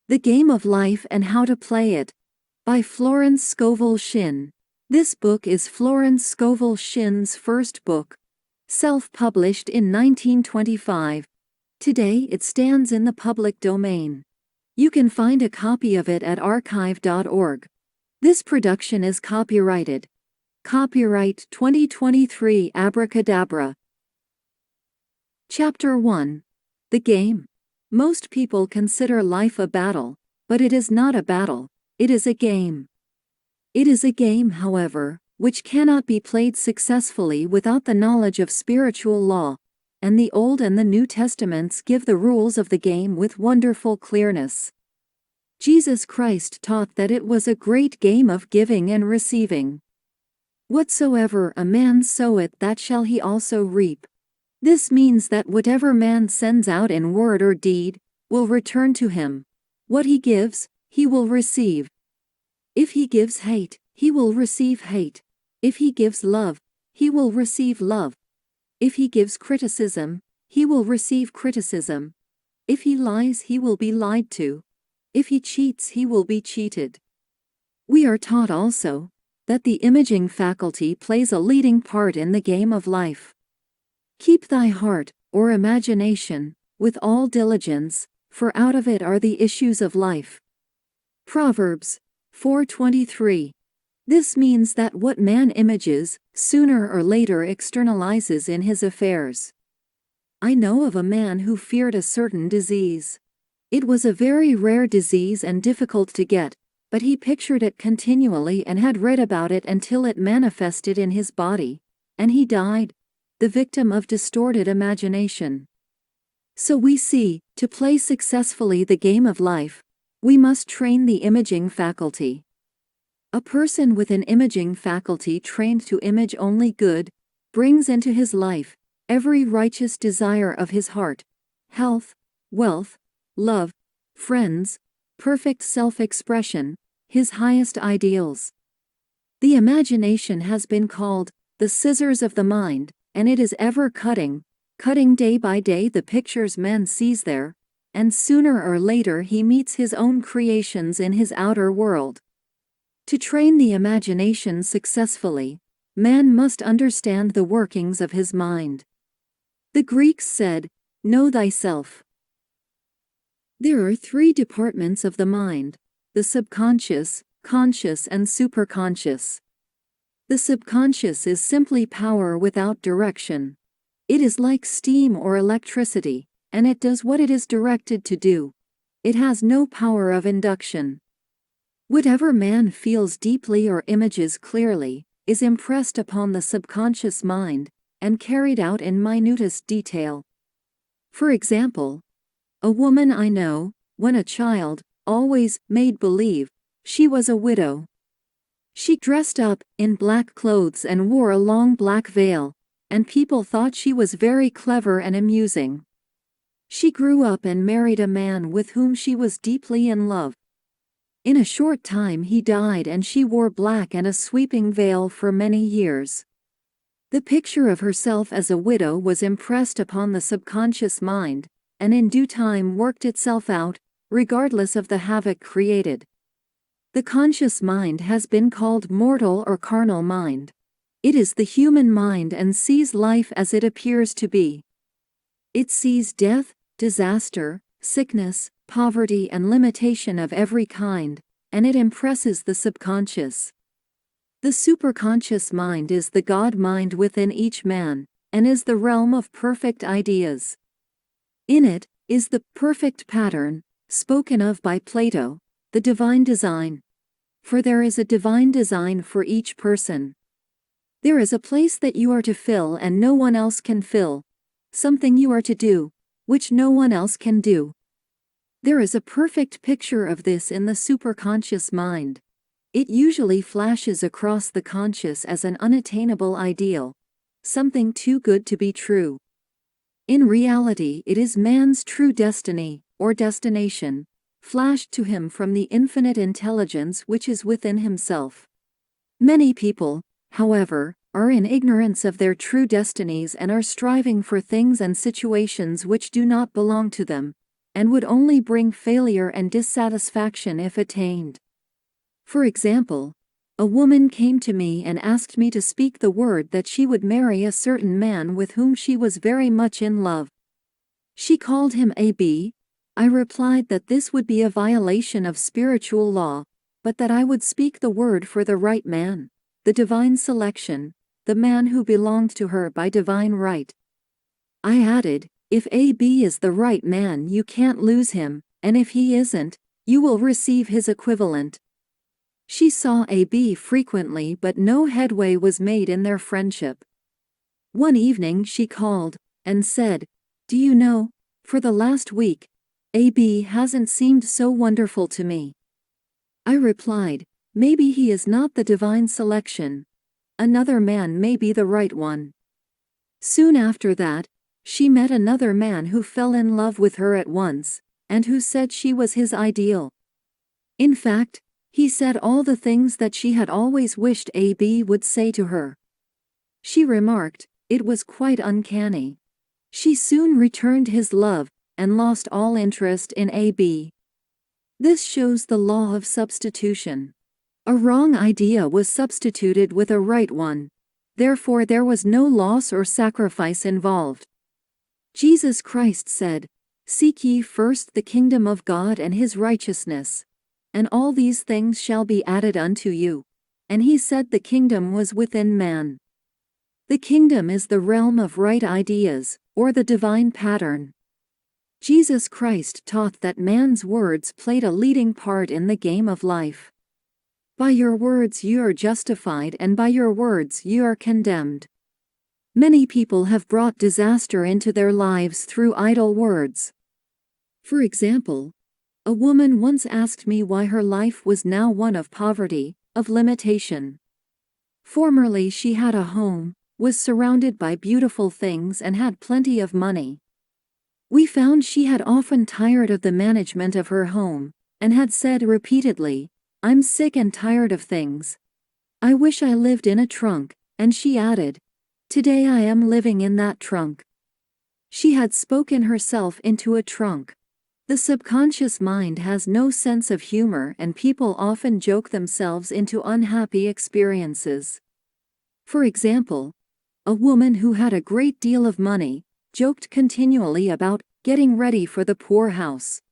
The Game of Life and How to Play It, by Florence Scovel Shinn. This book is Florence Scovel Shinn's first book, self-published in 1925. Today it stands in the public domain. You can find a copy of it at archive.org. This production is copyrighted. Copyright 2023 Abracadabra. Chapter 1. The Game. Most people consider life a battle, but it is not a battle, it is a game. It is a game, however, which cannot be played successfully without the knowledge of spiritual law, and the Old and the New Testaments give the rules of the game with wonderful clearness. Jesus Christ taught that it was a great game of giving and receiving. Whatsoever a man soweth, that shall he also reap. This means that whatever man sends out in word or deed, will return to him. What he gives, he will receive. If he gives hate, he will receive hate. If he gives love, he will receive love. If he gives criticism, he will receive criticism. If he lies, he will be lied to. If he cheats, he will be cheated. We are taught also that the imaging faculty plays a leading part in the game of life. Keep thy heart, or imagination, with all diligence, for out of it are the issues of life. Proverbs 4:23. This means that what man images, sooner or later externalizes in his affairs. I know of a man who feared a certain disease. It was a very rare disease and difficult to get, but he pictured it continually and had read about it until it manifested in his body, and he died, the victim of distorted imagination. So we see, to play successfully the game of life, we must train the imaging faculty. A person with an imaging faculty trained to image only good, brings into his life every righteous desire of his heart, health, wealth, love, friends, perfect self-expression, his highest ideals. The imagination has been called the scissors of the mind, and it is ever cutting day by day the pictures man sees there, and sooner or later he meets his own creations in his outer world. To train the imagination successfully, man must understand the workings of his mind. The Greeks said, "Know thyself." There are three departments of the mind: the subconscious, conscious, and superconscious. The subconscious is simply power without direction. It is like steam or electricity, and it does what it is directed to do. It has no power of induction. Whatever man feels deeply or images clearly, is impressed upon the subconscious mind, and carried out in minutest detail. For example, a woman I know, when a child, always made believe she was a widow. She dressed up in black clothes and wore a long black veil, and people thought she was very clever and amusing. She grew up and married a man with whom she was deeply in love. In a short time he died, and she wore black and a sweeping veil for many years. The picture of herself as a widow was impressed upon the subconscious mind, and in due time worked itself out, regardless of the havoc created. The conscious mind has been called mortal or carnal mind. It is the human mind and sees life as it appears to be. It sees death, disaster, sickness, poverty, and limitation of every kind, and it impresses the subconscious. The superconscious mind is the God mind within each man, and is the realm of perfect ideas. In it is the perfect pattern, spoken of by Plato, the divine design. For there is a divine design for each person. There is a place that you are to fill and no one else can fill, something you are to do, which no one else can do. There is a perfect picture of this in the superconscious mind. It usually flashes across the conscious as an unattainable ideal, something too good to be true. In reality, it is man's true destiny, or destination, flashed to him from the infinite intelligence which is within himself. Many people, however, are in ignorance of their true destinies and are striving for things and situations which do not belong to them, and would only bring failure and dissatisfaction if attained. For example, a woman came to me and asked me to speak the word that she would marry a certain man with whom she was very much in love. She called him AB. I replied that this would be a violation of spiritual law, but that I would speak the word for the right man, the divine selection, the man who belonged to her by divine right. I added, if AB is the right man, you can't lose him, and if he isn't, you will receive his equivalent. She saw AB frequently, but no headway was made in their friendship. One evening she called and said, "Do you know, for the last week, AB hasn't seemed so wonderful to me." I replied, "Maybe he is not the divine selection. Another man may be the right one." Soon after that, she met another man who fell in love with her at once, and who said she was his ideal. In fact, he said all the things that she had always wished AB would say to her. She remarked, it was quite uncanny. She soon returned his love, and lost all interest in AB. This shows the law of substitution. A wrong idea was substituted with a right one. Therefore there was no loss or sacrifice involved. Jesus Christ said, "Seek ye first the kingdom of God and his righteousness, and all these things shall be added unto you." And he said the kingdom was within man. The kingdom is the realm of right ideas, or the divine pattern. Jesus Christ taught that man's words played a leading part in the game of life. By your words you are justified, and by your words you are condemned. Many people have brought disaster into their lives through idle words. For example, a woman once asked me why her life was now one of poverty, of limitation. Formerly she had a home, was surrounded by beautiful things, and had plenty of money. We found she had often tired of the management of her home, and had said repeatedly, "I'm sick and tired of things. I wish I lived in a trunk," and she added, "Today I am living in that trunk." She had spoken herself into a trunk. The subconscious mind has no sense of humor, and people often joke themselves into unhappy experiences. For example, a woman who had a great deal of money joked continually about getting ready for the poorhouse.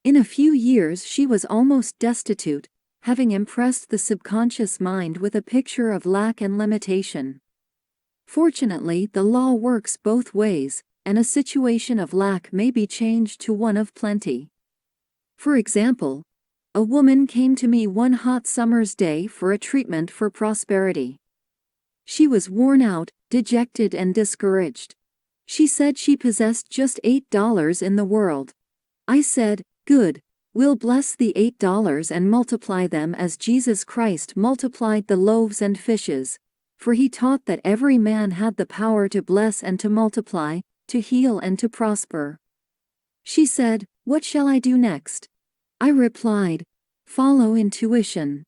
In a few years she was almost destitute, having impressed the subconscious mind with a picture of lack and limitation. Fortunately, the law works both ways, and a situation of lack may be changed to one of plenty. For example, a woman came to me one hot summer's day for a treatment for prosperity. She was worn out, dejected, and discouraged. She said she possessed just $8 in the world. I said, "Good, we'll bless the $8 and multiply them as Jesus Christ multiplied the loaves and fishes, for he taught that every man had the power to bless and to multiply, to heal and to prosper." She said, "What shall I do next?" I replied, "Follow intuition.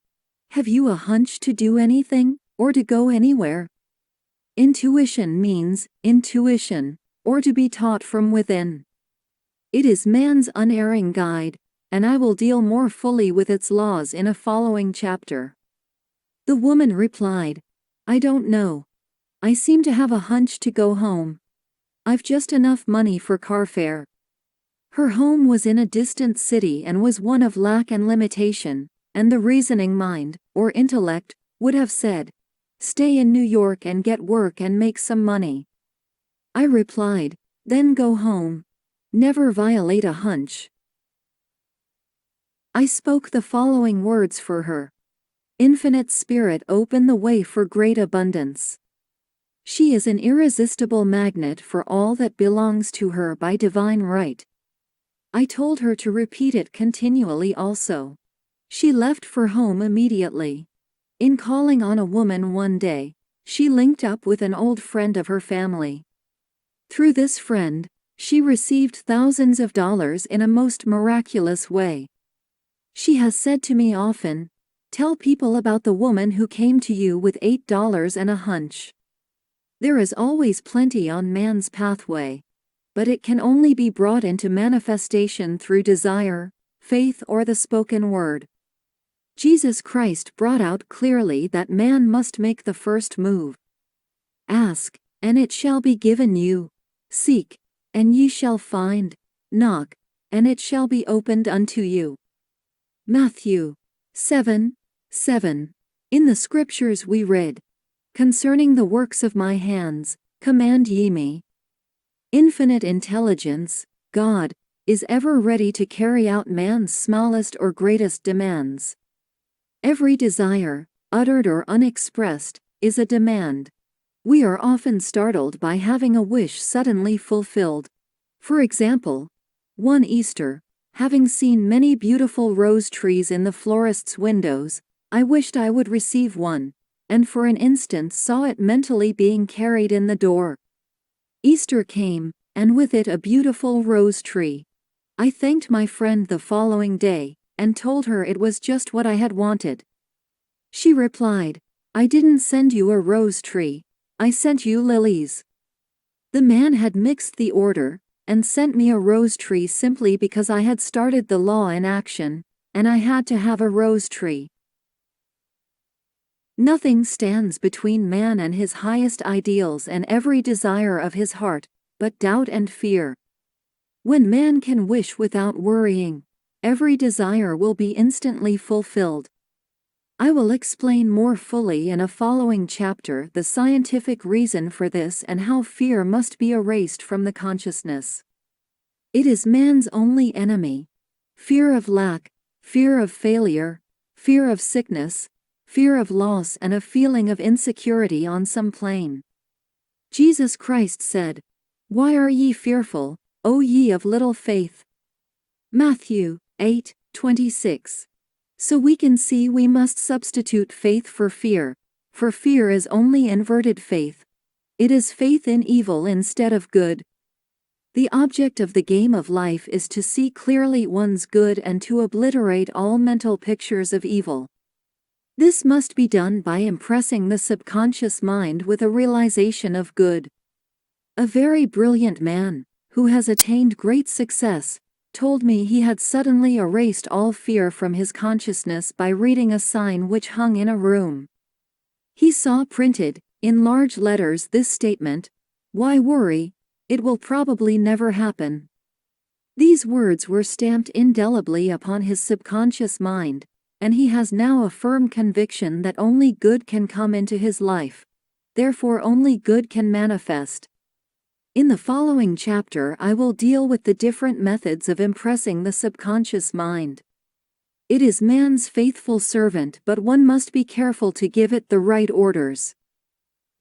Have you a hunch to do anything, or to go anywhere?" Intuition means intuition, or to be taught from within. It is man's unerring guide, and I will deal more fully with its laws in a following chapter. The woman replied, "I don't know. I seem to have a hunch to go home. I've just enough money for car fare." Her home was in a distant city and was one of lack and limitation, and the reasoning mind, or intellect, would have said, "Stay in New York and get work and make some money." I replied, "Then go home. Never violate a hunch." I spoke the following words for her. Infinite Spirit, open the way for great abundance. She is an irresistible magnet for all that belongs to her by divine right. I told her to repeat it continually also. She left for home immediately. In calling on a woman one day, she linked up with an old friend of her family. Through this friend, she received thousands of dollars in a most miraculous way. She has said to me often, "Tell people about the woman who came to you with $8 and a hunch." There is always plenty on man's pathway. but it can only be brought into manifestation through desire, faith, or the spoken word. Jesus Christ brought out clearly that man must make the first move. Ask, and it shall be given you. Seek, and ye shall find. Knock, and it shall be opened unto you. Matthew 7:7. In the scriptures we read, "Concerning the works of my hands, command ye me." Infinite intelligence, God, is ever ready to carry out man's smallest or greatest demands. Every desire, uttered or unexpressed, is a demand. We are often startled by having a wish suddenly fulfilled. For example, one Easter, having seen many beautiful rose trees in the florist's windows, I wished I would receive one, and for an instant saw it mentally being carried in the door. Easter came, and with it a beautiful rose tree. I thanked my friend the following day, and told her it was just what I had wanted. She replied, "I didn't send you a rose tree, I sent you lilies." The man had mixed the order, and sent me a rose tree simply because I had started the law in action, and I had to have a rose tree. Nothing stands between man and his highest ideals and every desire of his heart, but doubt and fear. When man can wish without worrying, every desire will be instantly fulfilled. I will explain more fully in a following chapter the scientific reason for this and how fear must be erased from the consciousness. It is man's only enemy. Fear of lack, fear of failure, fear of sickness, fear of loss, and a feeling of insecurity on some plane. Jesus Christ said, "Why are ye fearful, O ye of little faith?" Matthew 8:26. So we can see we must substitute faith for fear is only inverted faith. It is faith in evil instead of good. The object of the game of life is to see clearly one's good and to obliterate all mental pictures of evil. This must be done by impressing the subconscious mind with a realization of good. A very brilliant man, who has attained great success, told me he had suddenly erased all fear from his consciousness by reading a sign which hung in a room. He saw printed, in large letters, this statement, "Why worry? It will probably never happen." These words were stamped indelibly upon his subconscious mind, and he has now a firm conviction that only good can come into his life. Therefore only good can manifest. In the following chapter I will deal with the different methods of impressing the subconscious mind. It is man's faithful servant, but one must be careful to give it the right orders.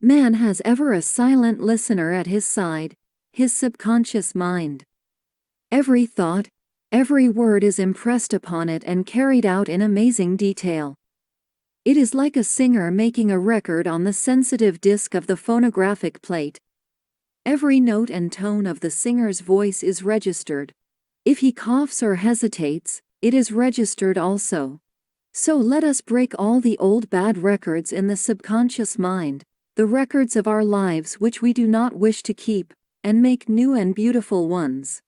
Man has ever a silent listener at his side, his subconscious mind. Every thought, every word is impressed upon it and carried out in amazing detail. It is like a singer making a record on the sensitive disc of the phonographic plate. Every note and tone of the singer's voice is registered. If he coughs or hesitates, it is registered also. So let us break all the old bad records in the subconscious mind, the records of our lives which we do not wish to keep, and make new and beautiful ones.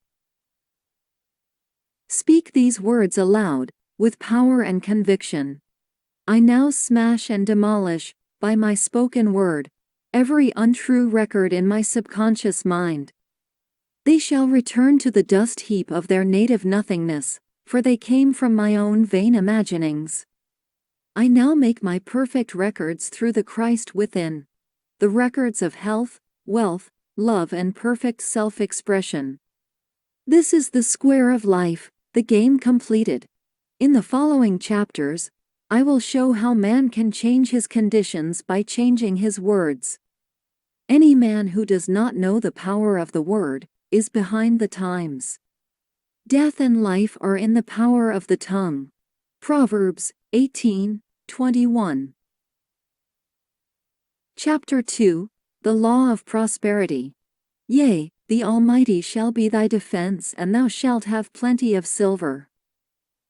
Speak these words aloud, with power and conviction. I now smash and demolish, by my spoken word, every untrue record in my subconscious mind. They shall return to the dust heap of their native nothingness, for they came from my own vain imaginings. I now make my perfect records through the Christ within, the records of health, wealth, love, and perfect self-expression. This is the square of life, the game completed. In the following chapters, I will show how man can change his conditions by changing his words. Any man who does not know the power of the word is behind the times. Death and life are in the power of the tongue. Proverbs 18:21. Chapter 2, The Law of Prosperity. Yea, the Almighty shall be thy defense, and thou shalt have plenty of silver.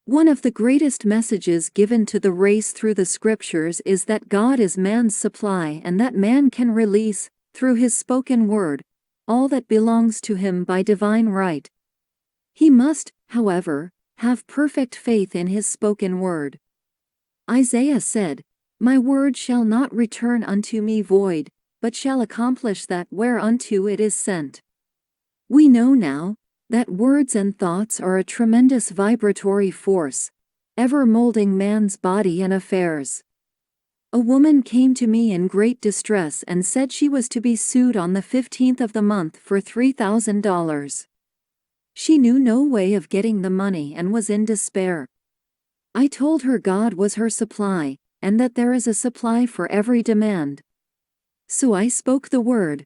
One of the greatest messages given to the race through the scriptures is that God is man's supply and that man can release, through his spoken word, all that belongs to him by divine right. He must, however, have perfect faith in his spoken word. Isaiah said, "My word shall not return unto me void, but shall accomplish that whereunto it is sent." We know now that words and thoughts are a tremendous vibratory force, ever molding man's body and affairs. A woman came to me in great distress and said she was to be sued on the 15th of the month for $3,000. She knew no way of getting the money and was in despair. I told her God was her supply, and that there is a supply for every demand. So I spoke the word.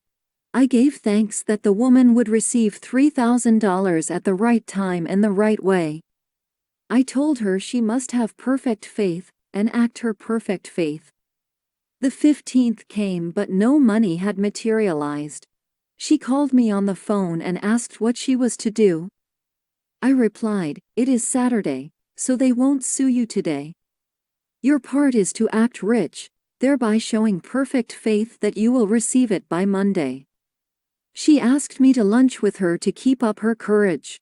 I gave thanks that the woman would receive $3,000 at the right time and the right way. I told her she must have perfect faith, and act her perfect faith. The 15th came but no money had materialized. She called me on the phone and asked what she was to do. I replied, "It is Saturday, so they won't sue you today. Your part is to act rich, thereby showing perfect faith that you will receive it by Monday." She asked me to lunch with her to keep up her courage.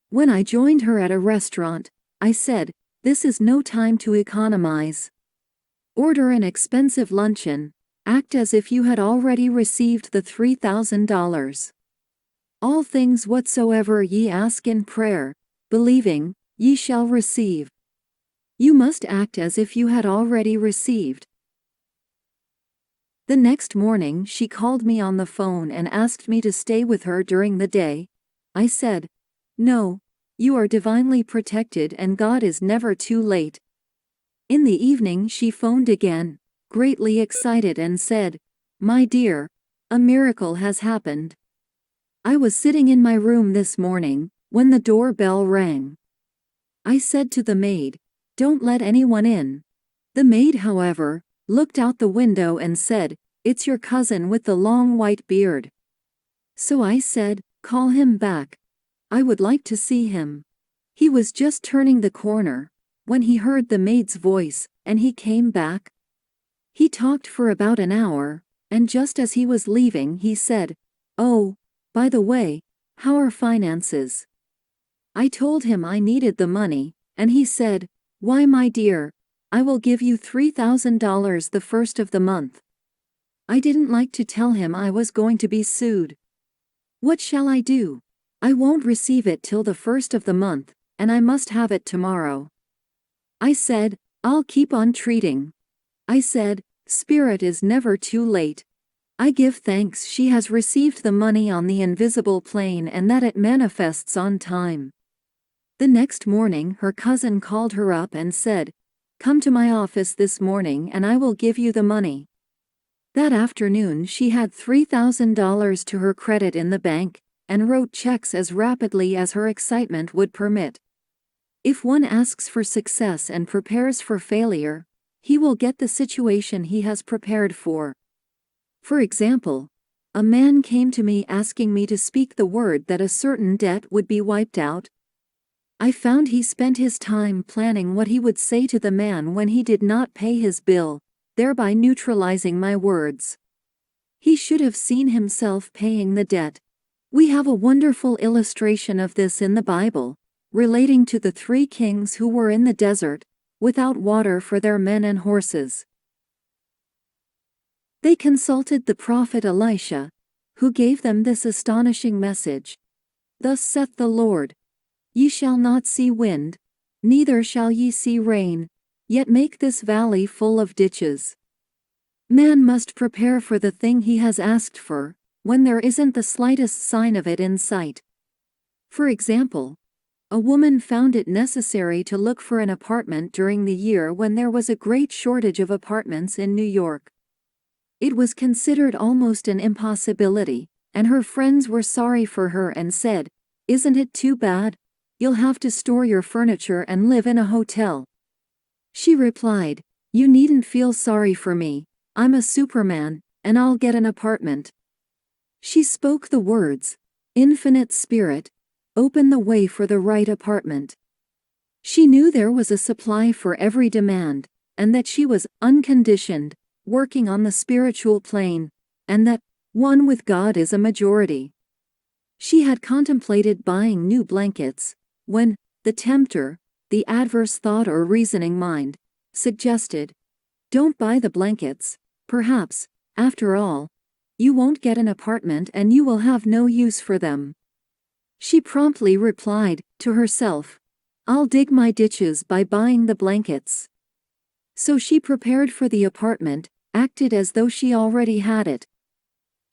When I joined her at a restaurant, I said, "This is no time to economize. Order an expensive luncheon, act as if you had already received the $3,000. All things whatsoever ye ask in prayer, believing, ye shall receive." You must act as if you had already received. The next morning she called me on the phone and asked me to stay with her during the day. I said, "No, you are divinely protected and God is never too late." In the evening she phoned again, greatly excited, and said, "My dear, a miracle has happened. I was sitting in my room this morning, when the doorbell rang. I said to the maid, 'Don't let anyone in.' The maid, however, looked out the window and said, 'It's your cousin with the long white beard.' So I said, 'Call him back. I would like to see him.' He was just turning the corner, when he heard the maid's voice, and he came back. He talked for about an hour, and just as he was leaving he said, 'Oh, by the way, how are finances?' I told him I needed the money, and he said, 'Why, my dear, I will give you $3,000 the first of the month.' I didn't like to tell him I was going to be sued. What shall I do? I won't receive it till the first of the month, and I must have it tomorrow." I said, "I'll keep on treating." I said, "Spirit is never too late. I give thanks she has received the money on the invisible plane and that it manifests on time." The next morning her cousin called her up and said, "Come to my office this morning and I will give you the money." That afternoon she had $3,000 to her credit in the bank, and wrote checks as rapidly as her excitement would permit. If one asks for success and prepares for failure, he will get the situation he has prepared for. For example, a man came to me asking me to speak the word that a certain debt would be wiped out. I found he spent his time planning what he would say to the man when he did not pay his bill, thereby neutralizing my words. He should have seen himself paying the debt. We have a wonderful illustration of this in the Bible, relating to the 3 kings who were in the desert, without water for their men and horses. They consulted the prophet Elisha, who gave them this astonishing message. "Thus saith the Lord, Ye shall not see wind, neither shall ye see rain, yet make this valley full of ditches." Man must prepare for the thing he has asked for, when there isn't the slightest sign of it in sight. For example, a woman found it necessary to look for an apartment during the year when there was a great shortage of apartments in New York. It was considered almost an impossibility, and her friends were sorry for her and said, "Isn't it too bad? You'll have to store your furniture and live in a hotel." She replied, "You needn't feel sorry for me, I'm a Superman, and I'll get an apartment." She spoke the words, "Infinite Spirit, open the way for the right apartment." She knew there was a supply for every demand, and that she was unconditioned, working on the spiritual plane, and that, One with God is a majority. She had contemplated buying new blankets, when the tempter, the adverse thought or reasoning mind, suggested, "Don't buy the blankets, perhaps, after all, you won't get an apartment and you will have no use for them." She promptly replied, to herself, "I'll dig my ditches by buying the blankets." So she prepared for the apartment, acted as though she already had it.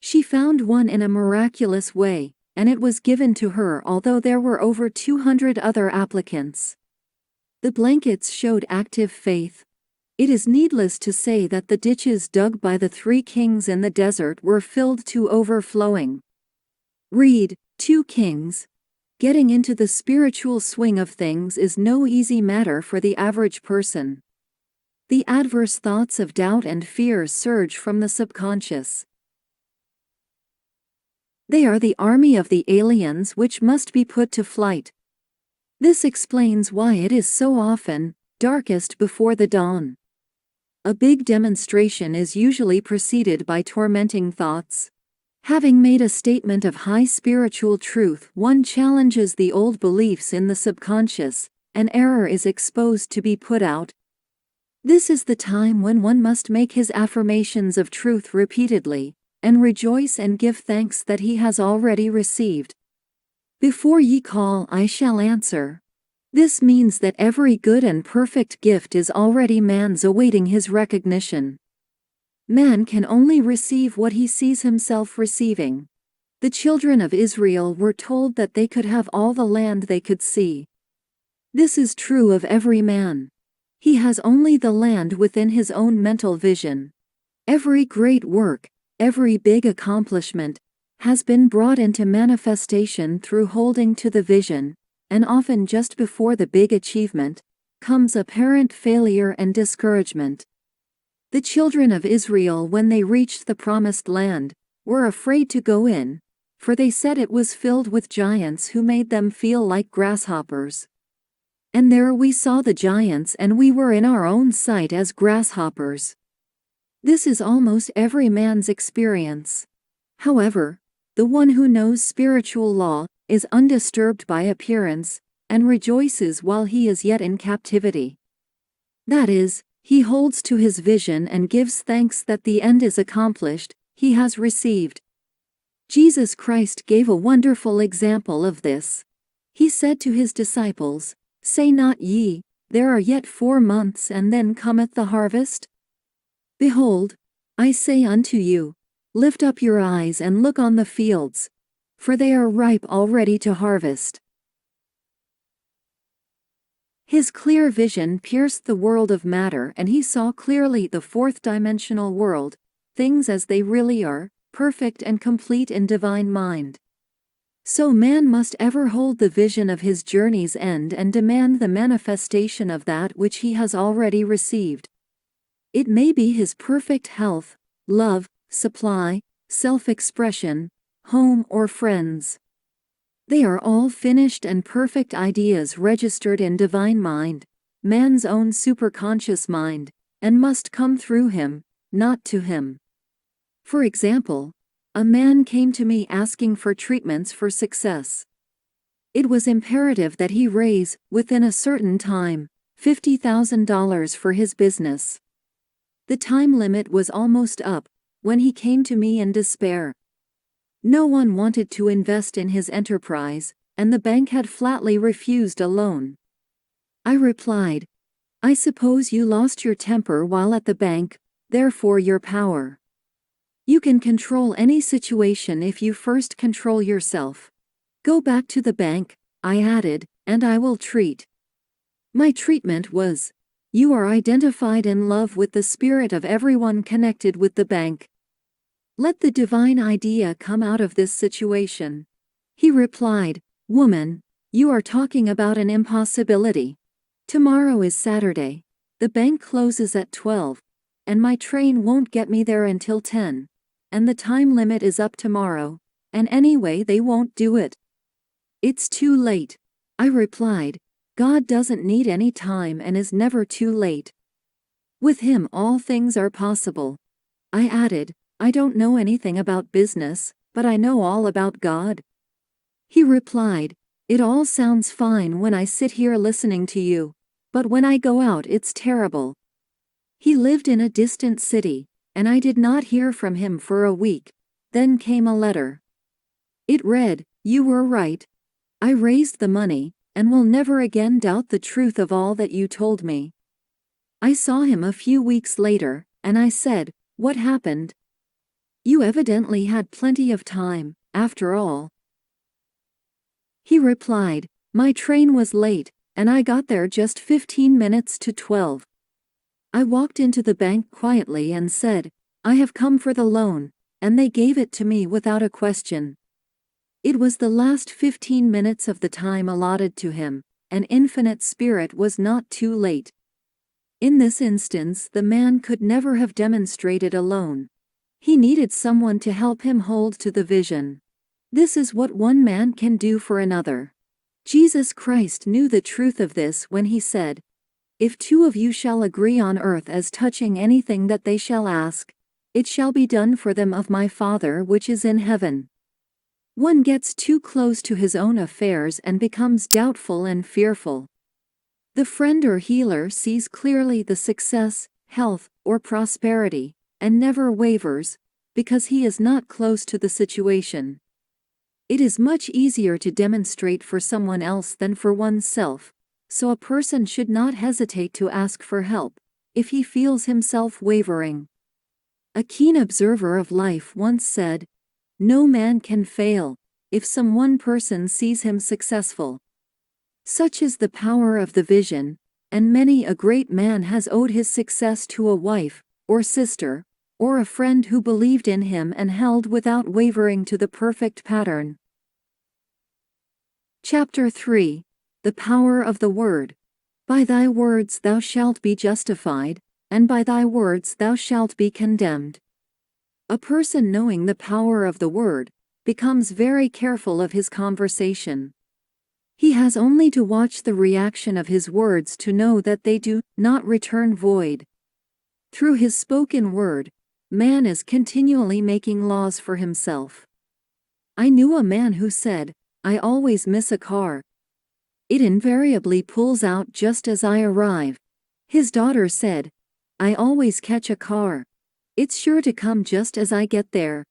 She found one in a miraculous way, and it was given to her although there were over 200 other applicants. The blankets showed active faith. It is needless to say that the ditches dug by the 3 kings in the desert were filled to overflowing. Read 2 Kings. Getting into the spiritual swing of things is no easy matter for the average person. The adverse thoughts of doubt and fear surge from the subconscious. They are the army of the aliens which must be put to flight. This explains why it is so often darkest before the dawn. A big demonstration is usually preceded by tormenting thoughts. Having made a statement of high spiritual truth, one challenges the old beliefs in the subconscious, an error is exposed to be put out. This is the time when one must make his affirmations of truth repeatedly, and rejoice and give thanks that he has already received. Before ye call, I shall answer. This means that every good and perfect gift is already man's, awaiting his recognition. Man can only receive what he sees himself receiving. The children of Israel were told that they could have all the land they could see. This is true of every man. He has only the land within his own mental vision. Every great work, every big accomplishment, has been brought into manifestation through holding to the vision, and often just before the big achievement, comes apparent failure and discouragement. The children of Israel, when they reached the promised land, were afraid to go in, for they said it was filled with giants who made them feel like grasshoppers. And there we saw the giants and we were in our own sight as grasshoppers. This is almost every man's experience. However, the one who knows spiritual law is undisturbed by appearance, and rejoices while he is yet in captivity. That is, he holds to his vision and gives thanks that the end is accomplished, he has received. Jesus Christ gave a wonderful example of this. He said to his disciples, "Say not ye, there are yet 4 months and then cometh the harvest? Behold, I say unto you, lift up your eyes and look on the fields, for they are ripe already to harvest." His clear vision pierced the world of matter and he saw clearly the 4th-dimensional world, things as they really are, perfect and complete in divine mind. So man must ever hold the vision of his journey's end and demand the manifestation of that which he has already received. It may be his perfect health, love, supply, self-expression, home or friends. They are all finished and perfect ideas registered in divine mind, man's own superconscious mind, and must come through him, not to him. For example, a man came to me asking for treatments for success. It was imperative that he raise, within a certain time, $50,000 for his business. The time limit was almost up, when he came to me in despair. No one wanted to invest in his enterprise, and the bank had flatly refused a loan. I replied, "I suppose you lost your temper while at the bank, therefore your power. You can control any situation if you first control yourself. Go back to the bank," I added, "and I will treat." My treatment was, "You are identified in love with the spirit of everyone connected with the bank. Let the divine idea come out of this situation." He replied, "Woman, you are talking about an impossibility. Tomorrow is Saturday. The bank closes at 12, and my train won't get me there until 10, and the time limit is up tomorrow, and anyway they won't do it." "It's too late," I replied. "God doesn't need any time and is never too late. With him all things are possible." I added, I don't know anything about business, but I know all about God. He replied, It all sounds fine when I sit here listening to you, but when I go out it's terrible. He lived in a distant city, and I did not hear from him for a week. Then came a letter. It read, You were right. I raised the money, and will never again doubt the truth of all that you told me. I saw him a few weeks later, and I said, What happened? You evidently had plenty of time, after all. He replied, My train was late, and I got there just 15 minutes to 12. I walked into the bank quietly and said, I have come for the loan, and they gave it to me without a question. It was the last 15 minutes of the time allotted to him, and Infinite Spirit was not too late. In this instance, the man could never have demonstrated alone. He needed someone to help him hold to the vision. This is what one man can do for another. Jesus Christ knew the truth of this when he said, If two of you shall agree on earth as touching anything that they shall ask, it shall be done for them of my Father which is in heaven. One gets too close to his own affairs and becomes doubtful and fearful. The friend or healer sees clearly the success, health, or prosperity, and never wavers, because he is not close to the situation. It is much easier to demonstrate for someone else than for oneself, so a person should not hesitate to ask for help, if he feels himself wavering. A keen observer of life once said, No man can fail, if some one person sees him successful. Such is the power of the vision, and many a great man has owed his success to a wife, or sister, or a friend who believed in him and held without wavering to the perfect pattern. Chapter 3. The Power of the Word. By thy words thou shalt be justified, and by thy words thou shalt be condemned. A person knowing the power of the word becomes very careful of his conversation. He has only to watch the reaction of his words to know that they do not return void. Through his spoken word, man is continually making laws for himself. I knew a man who said, I always miss a car. It invariably pulls out just as I arrive. His daughter said, I always catch a car. It's sure to come just as I get there.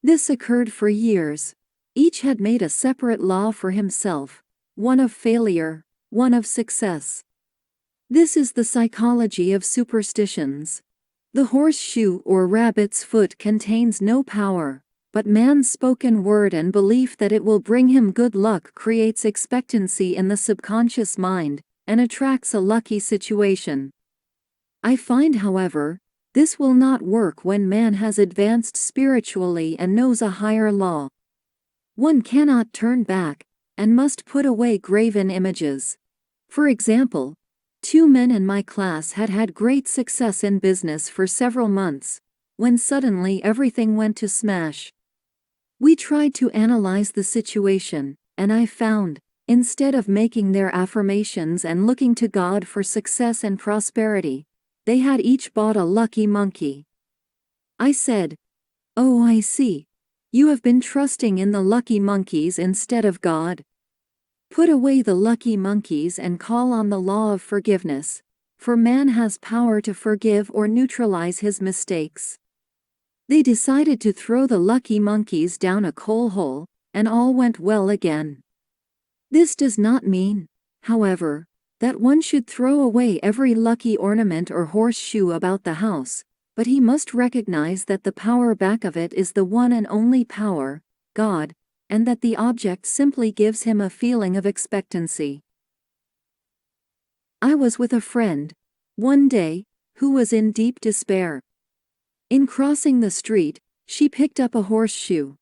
This occurred for years. Each had made a separate law for himself, one of failure, one of success. This is the psychology of superstitions. The horseshoe or rabbit's foot contains no power, but man's spoken word and belief that it will bring him good luck creates expectancy in the subconscious mind, and attracts a lucky situation. I find, however, this will not work when man has advanced spiritually and knows a higher law. One cannot turn back, and must put away graven images. For example, 2 men in my class had had great success in business for several months, when suddenly everything went to smash. We tried to analyze the situation, and I found, instead of making their affirmations and looking to God for success and prosperity, they had each bought a lucky monkey. I said, Oh, I see. You have been trusting in the lucky monkeys instead of God. Put away the lucky monkeys and call on the law of forgiveness, for man has power to forgive or neutralize his mistakes. They decided to throw the lucky monkeys down a coal hole, and all went well again. This does not mean, however, that one should throw away every lucky ornament or horseshoe about the house, but he must recognize that the power back of it is the one and only power, God, and that the object simply gives him a feeling of expectancy. I was with a friend, one day, who was in deep despair. In crossing the street, she picked up a horseshoe.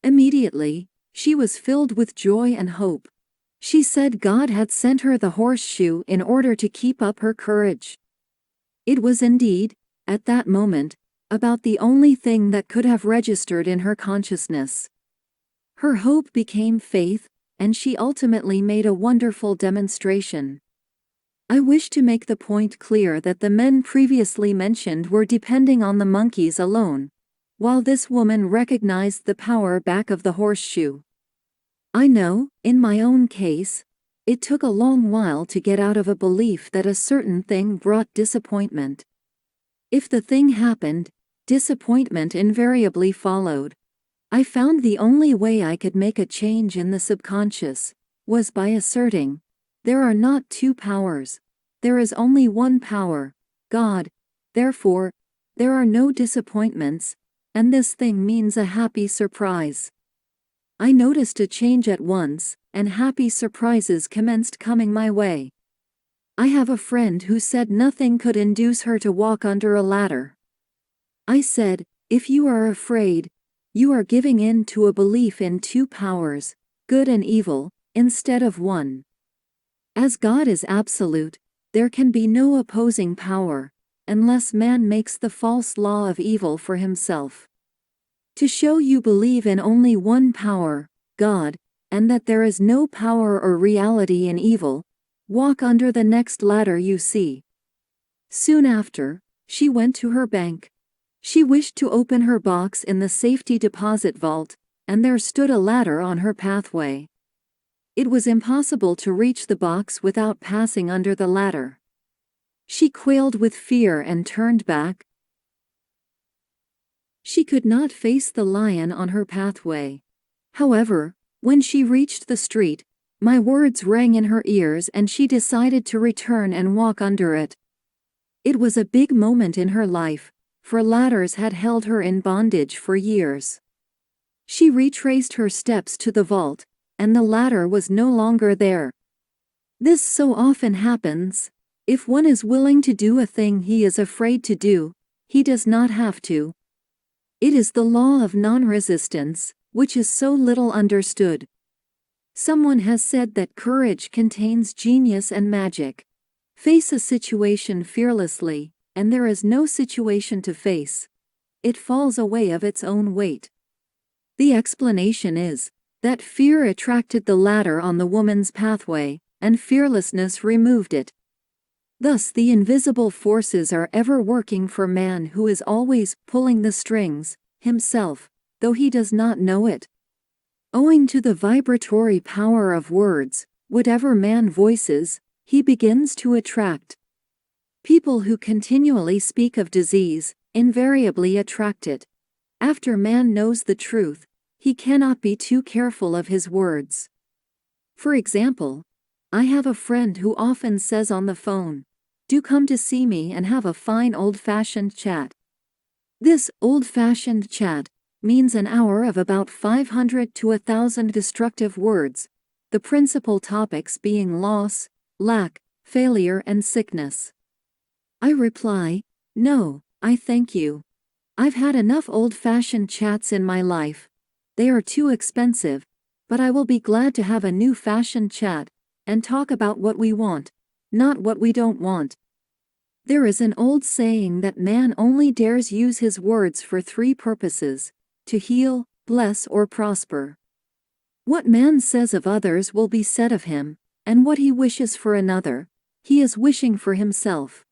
Immediately, she was filled with joy and hope. She said God had sent her the horseshoe in order to keep up her courage. It was indeed, at that moment, about the only thing that could have registered in her consciousness. Her hope became faith, and she ultimately made a wonderful demonstration. I wish to make the point clear that the men previously mentioned were depending on the monkeys alone. while this woman recognized the power back of the horseshoe. I know, in my own case, it took a long while to get out of a belief that a certain thing brought disappointment. If the thing happened, disappointment invariably followed. I found the only way I could make a change in the subconscious was by asserting, there are not two powers. There is only one power, God. Therefore, there are no disappointments, and this thing means a happy surprise. I noticed a change at once, and happy surprises commenced coming my way. I have a friend who said nothing could induce her to walk under a ladder. I said, if you are afraid, you are giving in to a belief in two powers, good and evil, instead of one. As God is absolute, there can be no opposing power, unless man makes the false law of evil for himself. To show you believe in only one power, God, and that there is no power or reality in evil, walk under the next ladder you see. Soon after, she went to her bank. She wished to open her box in the safety deposit vault, and there stood a ladder on her pathway. It was impossible to reach the box without passing under the ladder. She quailed with fear and turned back. She could not face the lion on her pathway. However, when she reached the street, my words rang in her ears and she decided to return and walk under it. It was a big moment in her life, for ladders had held her in bondage for years. She retraced her steps to the vault, and the ladder was no longer there. This so often happens. If one is willing to do a thing he is afraid to do, he does not have to. It is the law of non-resistance, which is so little understood. Someone has said that courage contains genius and magic. Face a situation fearlessly, and there is no situation to face. It falls away of its own weight. The explanation is that fear attracted the ladder on the woman's pathway, and fearlessness removed it. Thus the invisible forces are ever working for man who is always pulling the strings, himself, though he does not know it. Owing to the vibratory power of words, whatever man voices, he begins to attract. People who continually speak of disease, invariably attract it. After man knows the truth, he cannot be too careful of his words. For example, I have a friend who often says on the phone, "Do come to see me and have a fine old-fashioned chat." This old-fashioned chat means an hour of about 500 to 1,000 destructive words, the principal topics being loss, lack, failure and sickness. I reply, "No, I thank you. I've had enough old-fashioned chats in my life. They are too expensive, but I will be glad to have a new-fashioned chat, and talk about what we want, not what we don't want." There is an old saying that man only dares use his words for three purposes: to heal, bless or prosper. What man says of others will be said of him, and what he wishes for another, he is wishing for himself.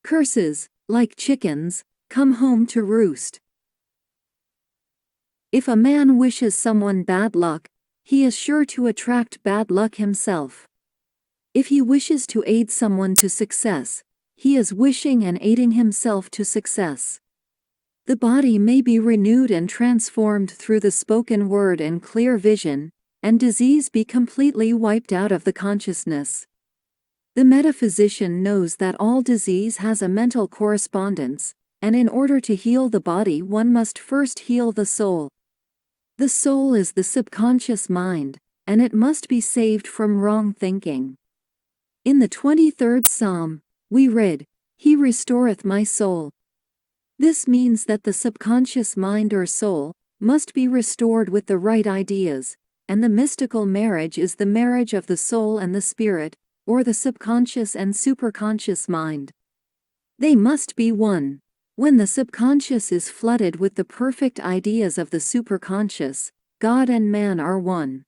Curses, like chickens, come home to roost. If a man wishes someone bad luck, he is sure to attract bad luck himself. If he wishes to aid someone to success, he is wishing and aiding himself to success. The body may be renewed and transformed through the spoken word and clear vision, and disease be completely wiped out of the consciousness. The metaphysician knows that all disease has a mental correspondence, and in order to heal the body one must first heal the soul. The soul is the subconscious mind, and it must be saved from wrong thinking. In the 23rd Psalm, we read, "He restoreth my soul." This means that the subconscious mind or soul must be restored with the right ideas, and the mystical marriage is the marriage of the soul and the spirit, or the subconscious and superconscious mind. They must be one. When the subconscious is flooded with the perfect ideas of the superconscious, God and man are one.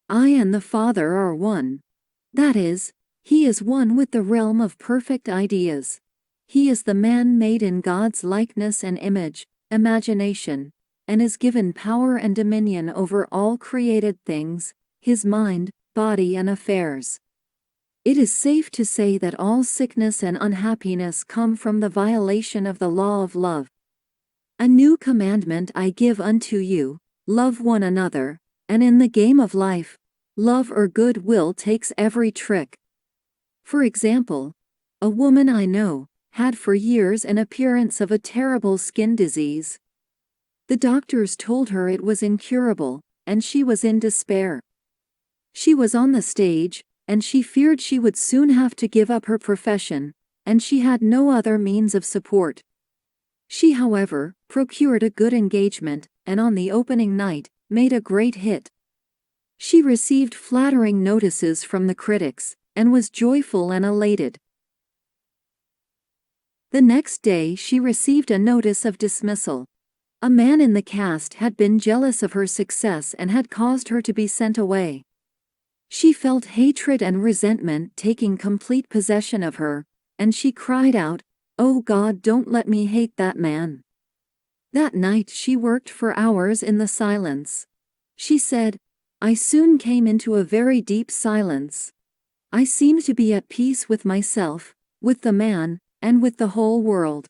I and the Father are one. That is, he is one with the realm of perfect ideas. He is the man made in God's likeness and image, imagination, and is given power and dominion over all created things, his mind, body and affairs. It is safe to say that all sickness and unhappiness come from the violation of the law of love. A new commandment I give unto you, love one another, and in the game of life, love or good will takes every trick. For example, a woman I know had for years an appearance of a terrible skin disease. The doctors told her it was incurable, and she was in despair. She was on the stage, and she feared she would soon have to give up her profession, and she had no other means of support. She, however, procured a good engagement, and on the opening night, made a great hit. She received flattering notices from the critics, and was joyful and elated. The next day she received a notice of dismissal. A man in the cast had been jealous of her success and had caused her to be sent away. She felt hatred and resentment taking complete possession of her, and she cried out, "Oh God, don't let me hate that man." That night she worked for hours in the silence. She said, "I soon came into a very deep silence. I seemed to be at peace with myself, with the man, and with the whole world."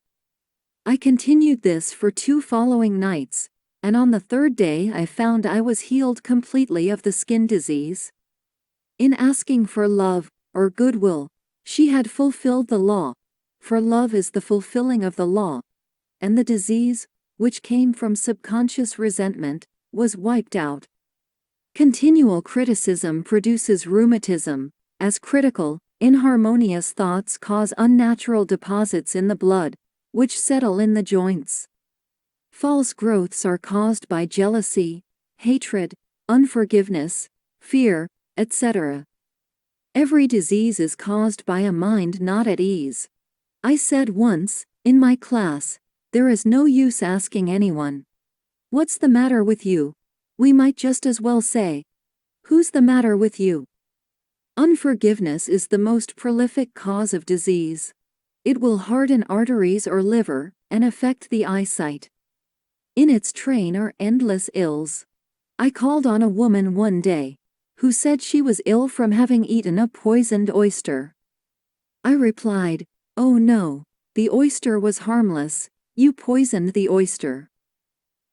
I continued this for 2 following nights, and on the 3rd day I found I was healed completely of the skin disease. In asking for love, or goodwill, she had fulfilled the law, for love is the fulfilling of the law, and the disease, which came from subconscious resentment, was wiped out. Continual criticism produces rheumatism, as critical, inharmonious thoughts cause unnatural deposits in the blood, which settle in the joints. False growths are caused by jealousy, hatred, unforgiveness, fear, etc. Every disease is caused by a mind not at ease. I said once, in my class, there is no use asking anyone, "What's the matter with you?" We might just as well say, "Who's the matter with you?" Unforgiveness is the most prolific cause of disease. It will harden arteries or liver, and affect the eyesight. In its train are endless ills. I called on a woman one day, who said she was ill from having eaten a poisoned oyster. I replied, "Oh no, the oyster was harmless, you poisoned the oyster."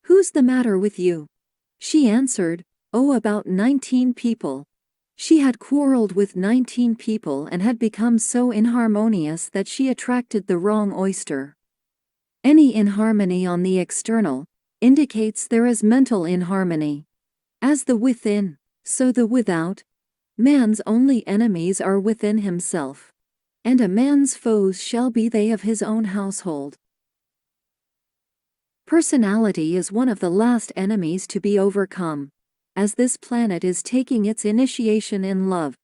"Who's the matter with you?" She answered, "Oh, about 19 people." She had quarreled with 19 people and had become so inharmonious that she attracted the wrong oyster. Any inharmony on the external indicates there is mental inharmony. As the within, so the without. Man's only enemies are within himself. And a man's foes shall be they of his own household. Personality is one of the last enemies to be overcome, as this planet is taking its initiation in love.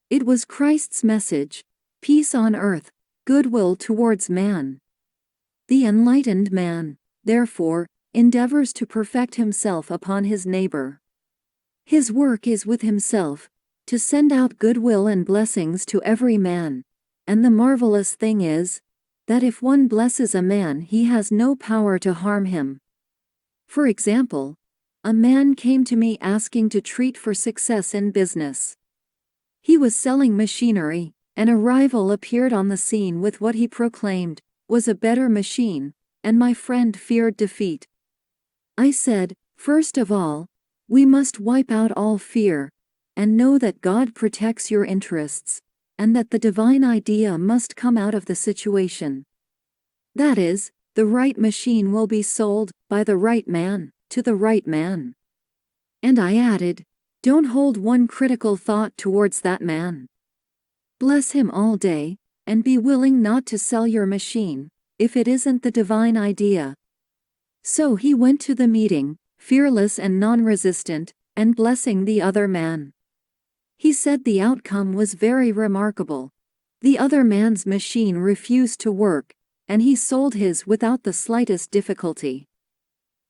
It was Christ's message, peace on earth, goodwill towards man. The enlightened man, therefore, endeavors to perfect himself upon his neighbor. His work is with himself, to send out goodwill and blessings to every man, and the marvelous thing is, that if one blesses a man he has no power to harm him. For example, a man came to me asking to treat for success in business. He was selling machinery, and a rival appeared on the scene with what he proclaimed was a better machine, and my friend feared defeat. I said, "First of all, we must wipe out all fear, and know that God protects your interests, and that the divine idea must come out of the situation. That is, the right machine will be sold, by the right man, to the right man." And I added, "Don't hold one critical thought towards that man. Bless him all day, and be willing not to sell your machine, if it isn't the divine idea." So he went to the meeting, fearless and non-resistant, and blessing the other man. He said the outcome was very remarkable. The other man's machine refused to work, and he sold his without the slightest difficulty.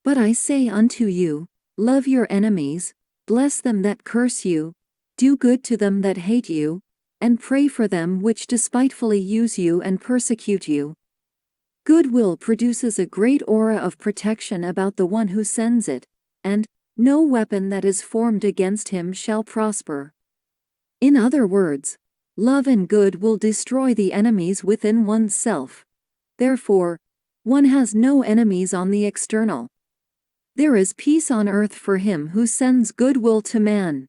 But I say unto you, love your enemies, bless them that curse you, do good to them that hate you, and pray for them which despitefully use you and persecute you. Goodwill produces a great aura of protection about the one who sends it, and no weapon that is formed against him shall prosper. In other words, love and good will destroy the enemies within oneself. Therefore, one has no enemies on the external. There is peace on earth for him who sends goodwill to man.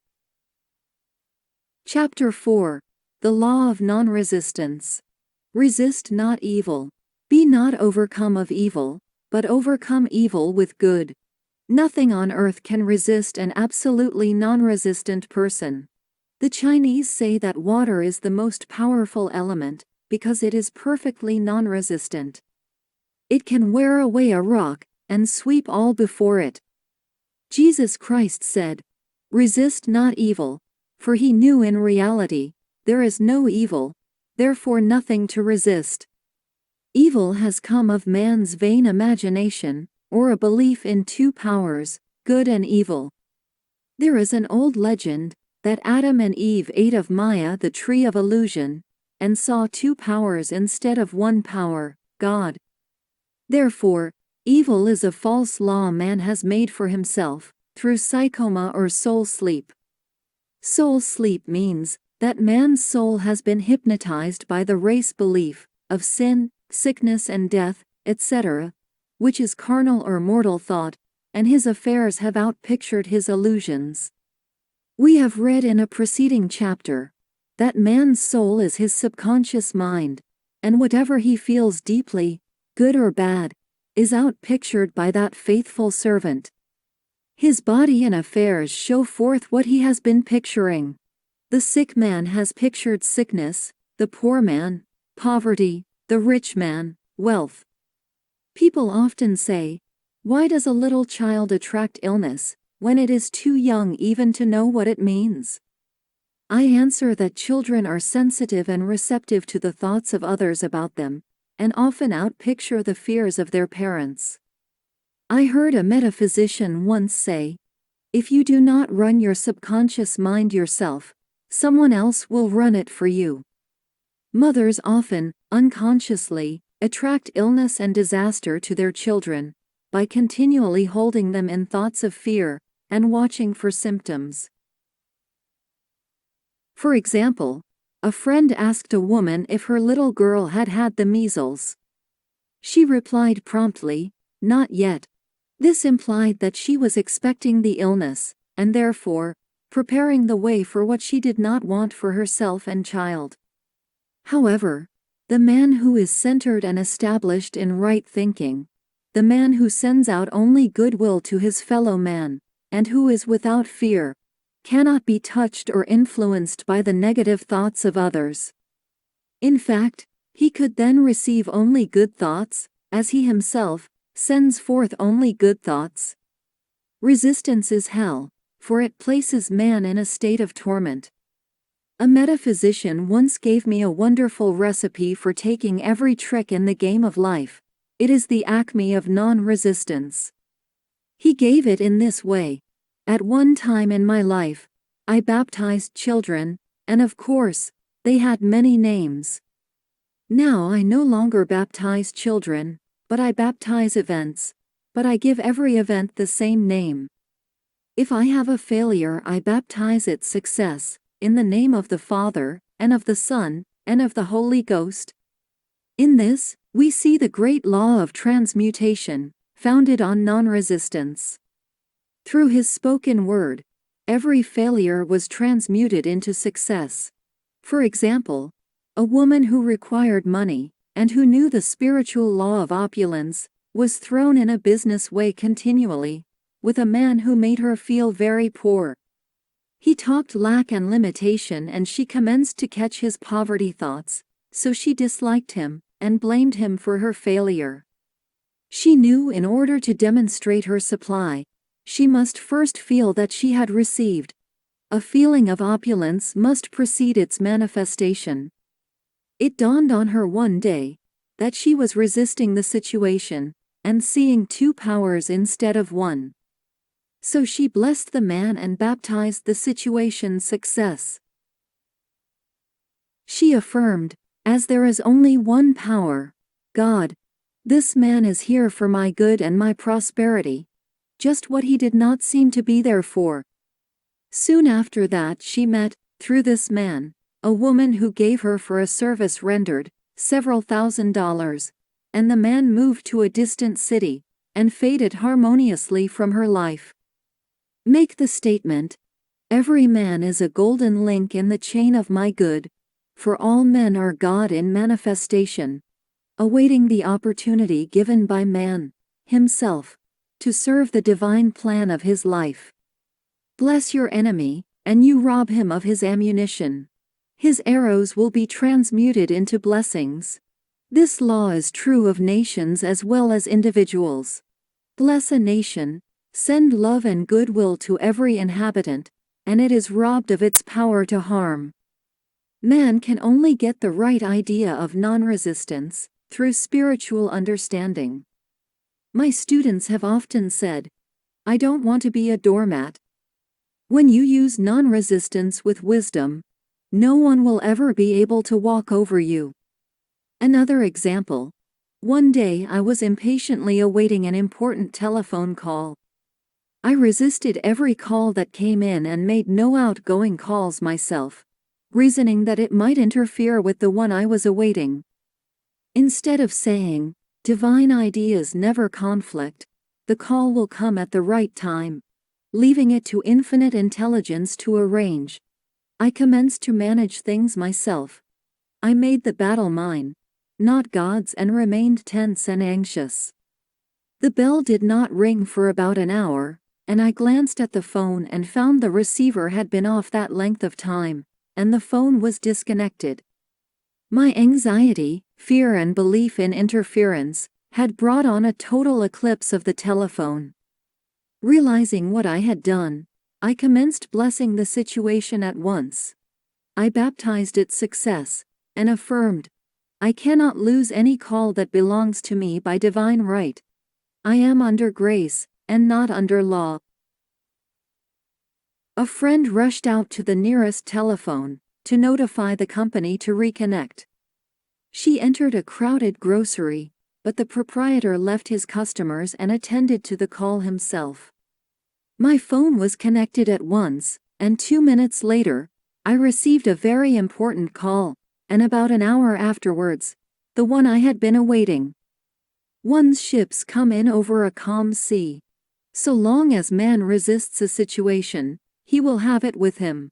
Chapter 4. The Law of Nonresistance. Resist not evil. Be not overcome of evil, but overcome evil with good. Nothing on earth can resist an absolutely non-resistant person. The Chinese say that water is the most powerful element, because it is perfectly non-resistant. It can wear away a rock, and sweep all before it. Jesus Christ said, "Resist not evil," for he knew in reality, there is no evil, therefore nothing to resist. Evil has come of man's vain imagination, or a belief in two powers, good and evil. There is an old legend, that Adam and Eve ate of Maya, the tree of illusion, and saw two powers instead of one power, God. Therefore, evil is a false law man has made for himself, through psychoma or soul sleep. Soul sleep means that man's soul has been hypnotized by the race belief of sin, sickness and death, etc., which is carnal or mortal thought, and his affairs have outpictured his illusions. We have read in a preceding chapter that man's soul is his subconscious mind, and whatever he feels deeply, good or bad, is outpictured by that faithful servant. His body and affairs show forth what he has been picturing. The sick man has pictured sickness, the poor man, poverty, the rich man, wealth. People often say, "Why does a little child attract illness, when it is too young even to know what it means?" I answer that children are sensitive and receptive to the thoughts of others about them, and often outpicture the fears of their parents. I heard a metaphysician once say, "If you do not run your subconscious mind yourself, someone else will run it for you." Mothers often, unconsciously, attract illness and disaster to their children, by continually holding them in thoughts of fear, and watching for symptoms. For example, a friend asked a woman if her little girl had had the measles. She replied promptly, "Not yet." This implied that she was expecting the illness, and therefore, preparing the way for what she did not want for herself and child. However, the man who is centered and established in right thinking, the man who sends out only goodwill to his fellow man, and who is without fear, cannot be touched or influenced by the negative thoughts of others. In fact, he could then receive only good thoughts, as he himself sends forth only good thoughts. Resistance is hell, for it places man in a state of torment. A metaphysician once gave me a wonderful recipe for taking every trick in the game of life. It is the acme of non-resistance. He gave it in this way. At one time in my life, I baptized children, and of course, they had many names. Now I no longer baptize children, but I baptize events, but I give every event the same name. If I have a failure, I baptize it success, in the name of the Father, and of the Son, and of the Holy Ghost. In this, we see the great law of transmutation, founded on non-resistance. Through his spoken word, every failure was transmuted into success. For example, a woman who required money, and who knew the spiritual law of opulence, was thrown in a business way continually, with a man who made her feel very poor. He talked lack and limitation, and she commenced to catch his poverty thoughts, so she disliked him, and blamed him for her failure. She knew in order to demonstrate her supply, she must first feel that she had received. A feeling of opulence must precede its manifestation. It dawned on her one day that she was resisting the situation, and seeing two powers instead of one. So she blessed the man and baptized the situation success. She affirmed, "As there is only one power, God, This man is here for my good and my prosperity. Just what he did not seem to be there for. Soon after that she met, through this man, a woman who gave her for a service rendered several $1,000s, and the man moved to a distant city, and faded harmoniously from her life. Make the statement, every man is a golden link in the chain of my good, for all men are God in manifestation, awaiting the opportunity given by man, himself, to serve the divine plan of his life. Bless your enemy, and you rob him of his ammunition. His arrows will be transmuted into blessings. This law is true of nations as well as individuals. Bless a nation, send love and goodwill to every inhabitant, and it is robbed of its power to harm. Man can only get the right idea of non-resistance through spiritual understanding. My students have often said, I don't want to be a doormat. When you use non-resistance with wisdom, no one will ever be able to walk over you. Another example. One day I was impatiently awaiting an important telephone call. I resisted every call that came in and made no outgoing calls myself, reasoning that it might interfere with the one I was awaiting. Instead of saying, divine ideas never conflict, the call will come at the right time, leaving it to infinite intelligence to arrange, I commenced to manage things myself. I made the battle mine, not God's, and remained tense and anxious. The bell did not ring for about an hour, and I glanced at the phone and found the receiver had been off that length of time, and the phone was disconnected. My anxiety, fear, and belief in interference had brought on a total eclipse of the telephone. Realizing what I had done, I commenced blessing the situation at once. I baptized its success, and affirmed, I cannot lose any call that belongs to me by divine right. I am under grace, and not under law. A friend rushed out to the nearest telephone to notify the company to reconnect. She entered a crowded grocery, but the proprietor left his customers and attended to the call himself. My phone was connected at once, and 2 minutes later, I received a very important call, and about an hour afterwards, the one I had been awaiting. One's ships come in over a calm sea. So long as man resists a situation, he will have it with him.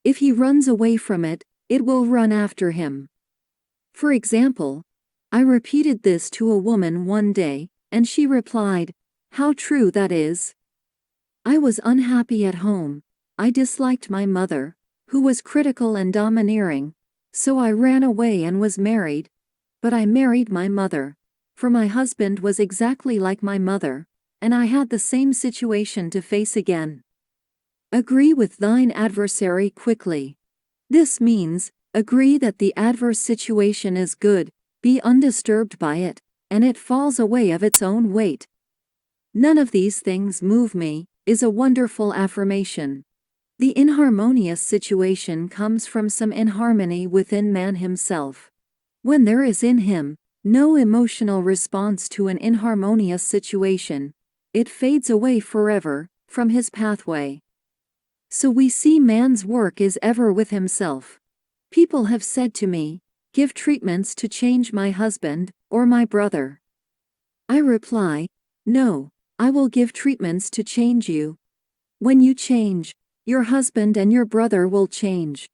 If he runs away from it, it will run after him. For example, I repeated this to a woman one day, and she replied, how true that is. I was unhappy at home. I disliked my mother, who was critical and domineering, so I ran away and was married. But I married my mother, for my husband was exactly like my mother, and I had the same situation to face again. Agree with thine adversary quickly. This means, agree that the adverse situation is good, be undisturbed by it, and it falls away of its own weight. None of these things move me, is a wonderful affirmation. The inharmonious situation comes from some inharmony within man himself. When there is in him no emotional response to an inharmonious situation, it fades away forever from his pathway. So we see man's work is ever with himself. People have said to me, give treatments to change my husband or my brother. I reply, no, I will give treatments to change you. When you change, your husband and your brother will change.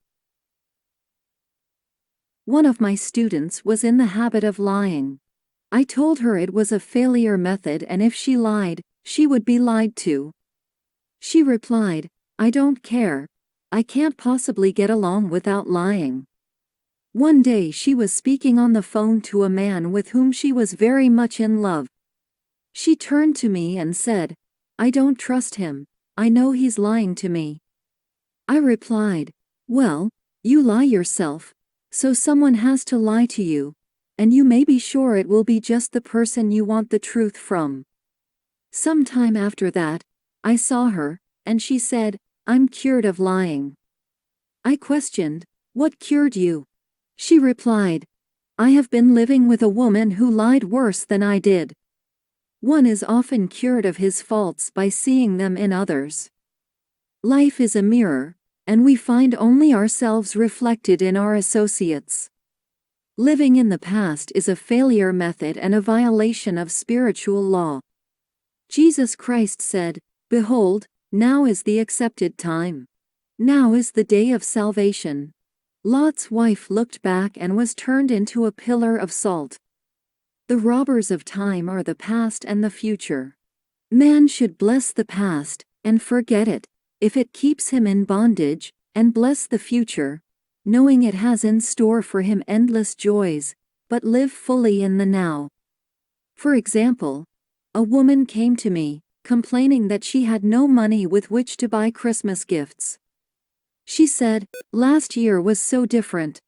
One of my students was in the habit of lying. I told her it was a failure method, and if she lied, she would be lied to. She replied, I don't care. I can't possibly get along without lying. One day she was speaking on the phone to a man with whom she was very much in love. She turned to me and said, I don't trust him, I know he's lying to me. I replied, well, you lie yourself, so someone has to lie to you, and you may be sure it will be just the person you want the truth from. Some time after that, I saw her, and she said, I'm cured of lying. I questioned, what cured you? She replied, I have been living with a woman who lied worse than I did. One is often cured of his faults by seeing them in others. Life is a mirror, and we find only ourselves reflected in our associates. Living in the past is a failure method and a violation of spiritual law. Jesus Christ said, "Behold, now is the accepted time. Now is the day of salvation." Lot's wife looked back and was turned into a pillar of salt. The robbers of time are the past and the future. Man should bless the past, and forget it, if it keeps him in bondage, and bless the future, knowing it has in store for him endless joys, but live fully in the now. For example, a woman came to me, complaining that she had no money with which to buy Christmas gifts. She said, "Last year was so different.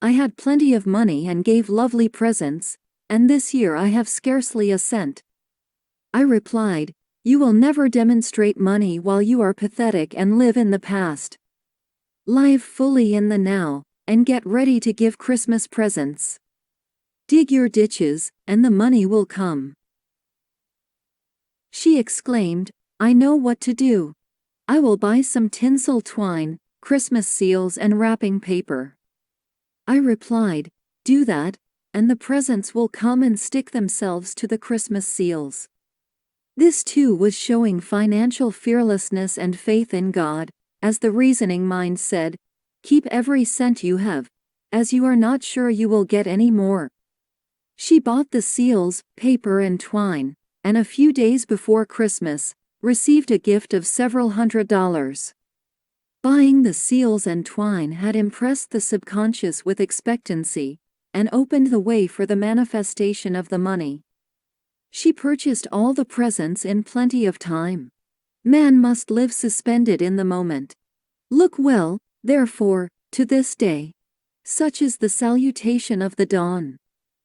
I had plenty of money and gave lovely presents, and this year I have scarcely a cent." I replied, "You will never demonstrate money while you are pathetic and live in the past. Live fully in the now, and get ready to give Christmas presents. Dig your ditches, and the money will come." She exclaimed, "I know what to do. I will buy some tinsel twine, Christmas seals and wrapping paper." I replied, "Do that, and the presents will come and stick themselves to the Christmas seals." This too was showing financial fearlessness and faith in God, as the reasoning mind said, "Keep every cent you have, as you are not sure you will get any more." She bought the seals, paper and twine, and a few days before Christmas, received a gift of several $100s. Buying the seals and twine had impressed the subconscious with expectancy, and opened the way for the manifestation of the money. She purchased all the presents in plenty of time. Man must live suspended in the moment. Look well, therefore, to this day. Such is the salutation of the dawn.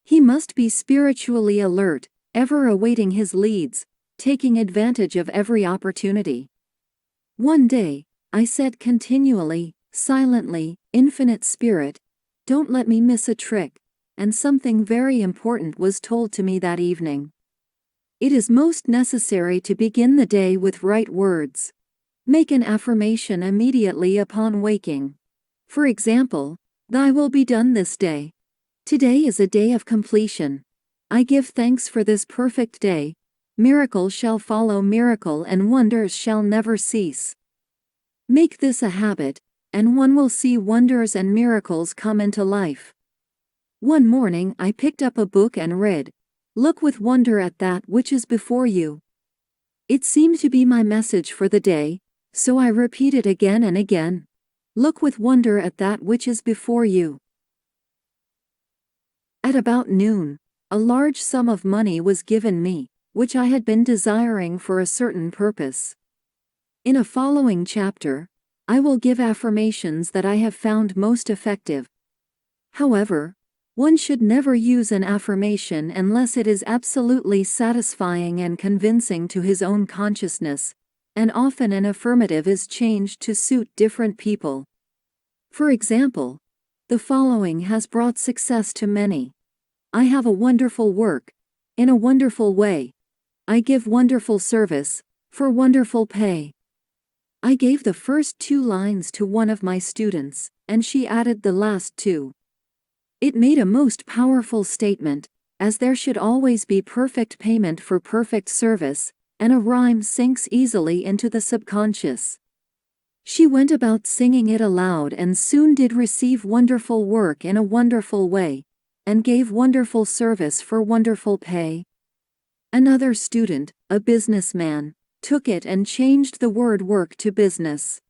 He must be spiritually alert, ever awaiting his leads, taking advantage of every opportunity. One day, I said continually, silently, "Infinite Spirit, don't let me miss a trick," and something very important was told to me that evening. It is most necessary to begin the day with right words. Make an affirmation immediately upon waking. For example, "Thy will be done this day. Today is a day of completion. I give thanks for this perfect day. Miracle shall follow miracle and wonders shall never cease." Make this a habit, and one will see wonders and miracles come into life. One morning I picked up a book and read, "Look with wonder at that which is before you." It seemed to be my message for the day, so I repeat it again and again. Look with wonder at that which is before you. At about noon, a large sum of money was given me, which I had been desiring for a certain purpose. In a following chapter, I will give affirmations that I have found most effective. However, one should never use an affirmation unless it is absolutely satisfying and convincing to his own consciousness, and often an affirmative is changed to suit different people. For example, the following has brought success to many. I have a wonderful work, in a wonderful way. I give wonderful service, for wonderful pay. I gave the first 2 lines to one of my students, and she added the last 2. It made a most powerful statement, as there should always be perfect payment for perfect service, and a rhyme sinks easily into the subconscious. She went about singing it aloud and soon did receive wonderful work in a wonderful way, and gave wonderful service for wonderful pay. Another student, a businessman, took it and changed the word work to business.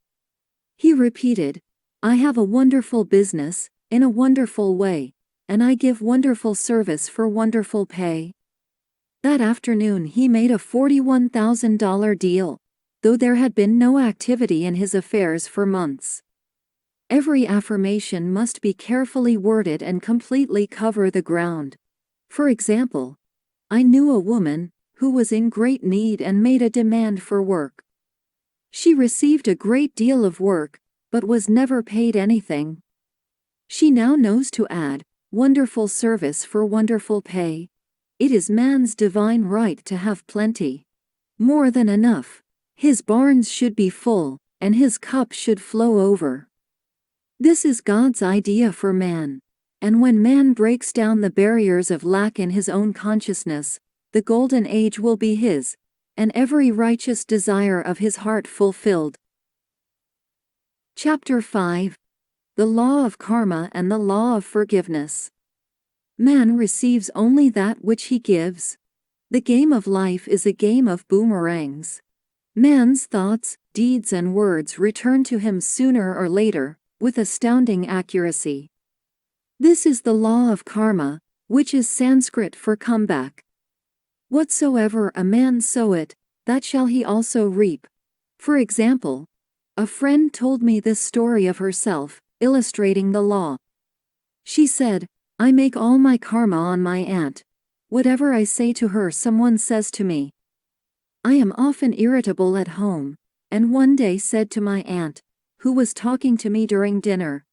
He repeated, "I have a wonderful business, in a wonderful way, and I give wonderful service for wonderful pay." That afternoon he made a $41,000 deal, though there had been no activity in his affairs for months. Every affirmation must be carefully worded and completely cover the ground. For example, I knew a woman who was in great need and made a demand for work. She received a great deal of work, but was never paid anything. She now knows to add, wonderful service for wonderful pay. It is man's divine right to have plenty. More than enough. His barns should be full, and his cup should flow over. This is God's idea for man. And when man breaks down the barriers of lack in his own consciousness, the golden age will be his, and every righteous desire of his heart fulfilled. Chapter 5. The Law of Karma and the Law of Forgiveness. Man receives only that which he gives. The game of life is a game of boomerangs. Man's thoughts, deeds and words return to him sooner or later, with astounding accuracy. This is the law of karma, which is Sanskrit for comeback. Whatsoever a man soweth, that shall he also reap. For example, a friend told me this story of herself, illustrating the law. She said, I make all my karma on my aunt. Whatever I say to her, someone says to me. I am often irritable at home, and one day said to my aunt, who was talking to me during dinner,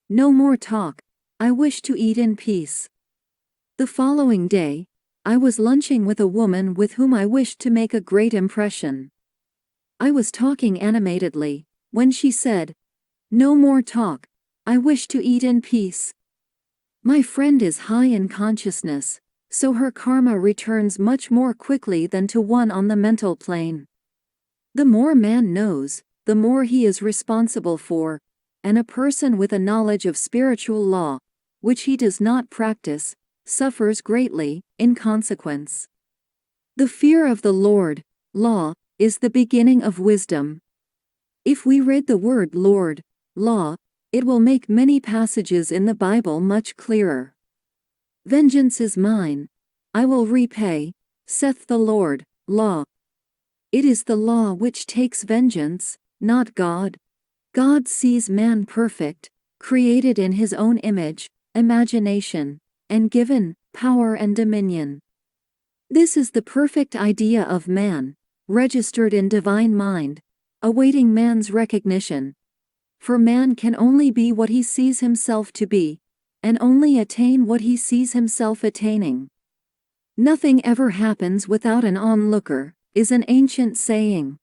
no more talk, I wish to eat in peace. The following day, I was lunching with a woman with whom I wished to make a great impression. I was talking animatedly, when she said, no more talk, I wish to eat in peace. My friend is high in consciousness, so her karma returns much more quickly than to one on the mental plane. The more man knows, the more he is responsible for, and a person with a knowledge of spiritual law, which he does not practice, suffers greatly, in consequence. The fear of the Lord, law, is the beginning of wisdom. If we read the word Lord, law, it will make many passages in the Bible much clearer. Vengeance is mine, I will repay, saith the Lord, law. It is the law which takes vengeance, not God. God sees man perfect, created in his own image, imagination, and given power and dominion. This is the perfect idea of man, registered in divine mind, awaiting man's recognition. For man can only be what he sees himself to be, and only attain what he sees himself attaining. Nothing ever happens without an onlooker, is an ancient saying.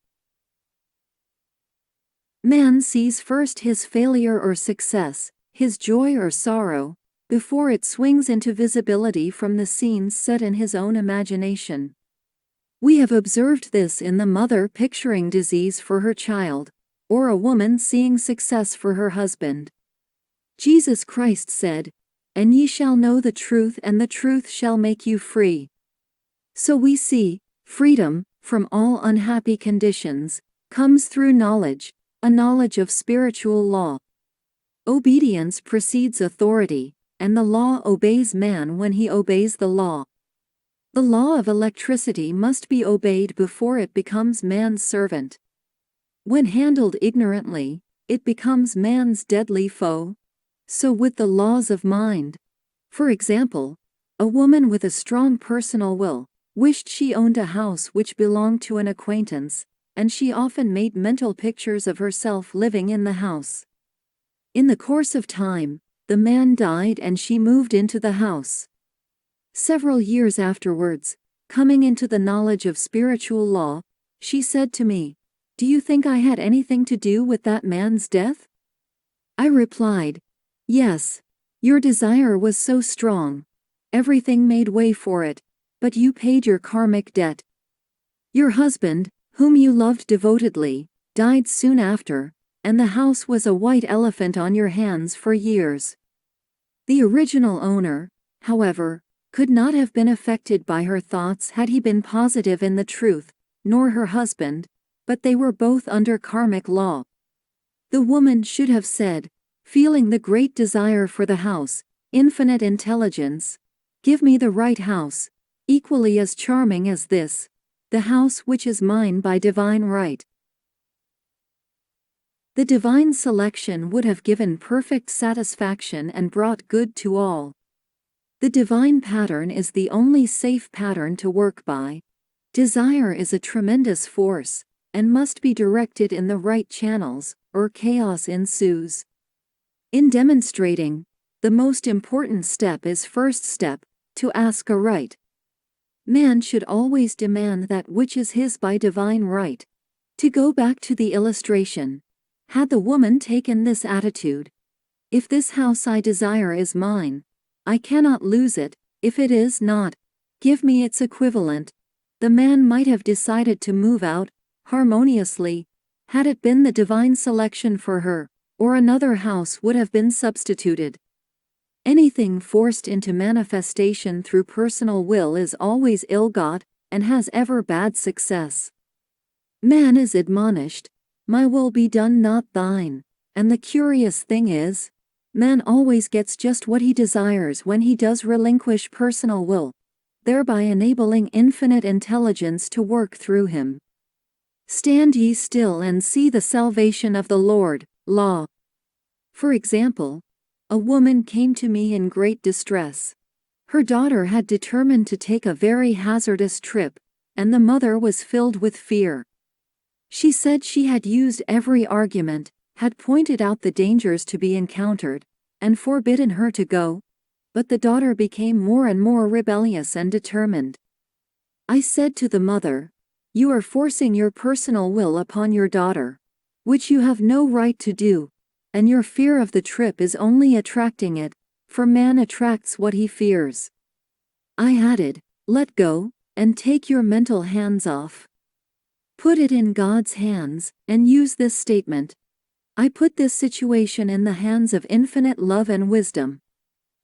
Man sees first his failure or success, his joy or sorrow, before it swings into visibility from the scenes set in his own imagination. We have observed this in the mother picturing disease for her child, or a woman seeing success for her husband. Jesus Christ said, "And ye shall know the truth, and the truth shall make you free." So we see, freedom, from all unhappy conditions, comes through knowledge, a knowledge of spiritual law. Obedience precedes authority, and the law obeys man when he obeys the law. The law of electricity must be obeyed before it becomes man's servant. When handled ignorantly, it becomes man's deadly foe. So with the laws of mind. For example, a woman with a strong personal will wished she owned a house which belonged to an acquaintance, and she often made mental pictures of herself living in the house. In the course of time, the man died and she moved into the house. Several years afterwards, coming into the knowledge of spiritual law, she said to me, "Do you think I had anything to do with that man's death?" I replied, "Yes, your desire was so strong. Everything made way for it, but you paid your karmic debt. Your husband, whom you loved devotedly, died soon after, and the house was a white elephant on your hands for years." The original owner, however, could not have been affected by her thoughts had he been positive in the truth, nor her husband, but they were both under karmic law. The woman should have said, feeling the great desire for the house, infinite intelligence, "Give me the right house, equally as charming as this, the house which is mine by divine right." The divine selection would have given perfect satisfaction and brought good to all. The divine pattern is the only safe pattern to work by. Desire is a tremendous force, and must be directed in the right channels, or chaos ensues. In demonstrating The most important step is first step, to ask aright. Man should always demand that which is his by divine right. To go back to the illustration, had the woman taken this attitude, if this house I desire is mine, I cannot lose it, if it is not, give me its equivalent, the man might have decided to move out, harmoniously, had it been the divine selection for her, or another house would have been substituted. Anything forced into manifestation through personal will is always ill-got, and has ever bad success. Man is admonished, "My will be done, not thine," and the curious thing is, man always gets just what he desires when he does relinquish personal will, thereby enabling infinite intelligence to work through him. Stand ye still and see the salvation of the Lord. Law. For example, a woman came to me in great distress. Her daughter had determined to take a very hazardous trip, and the mother was filled with fear. She said she had used every argument, had pointed out the dangers to be encountered, and forbidden her to go, but the daughter became more and more rebellious and determined. I said to the mother, "You are forcing your personal will upon your daughter, which you have no right to do, and your fear of the trip is only attracting it, for man attracts what he fears." I added, "Let go, and take your mental hands off. Put it in God's hands, and use this statement. I put this situation in the hands of infinite love and wisdom.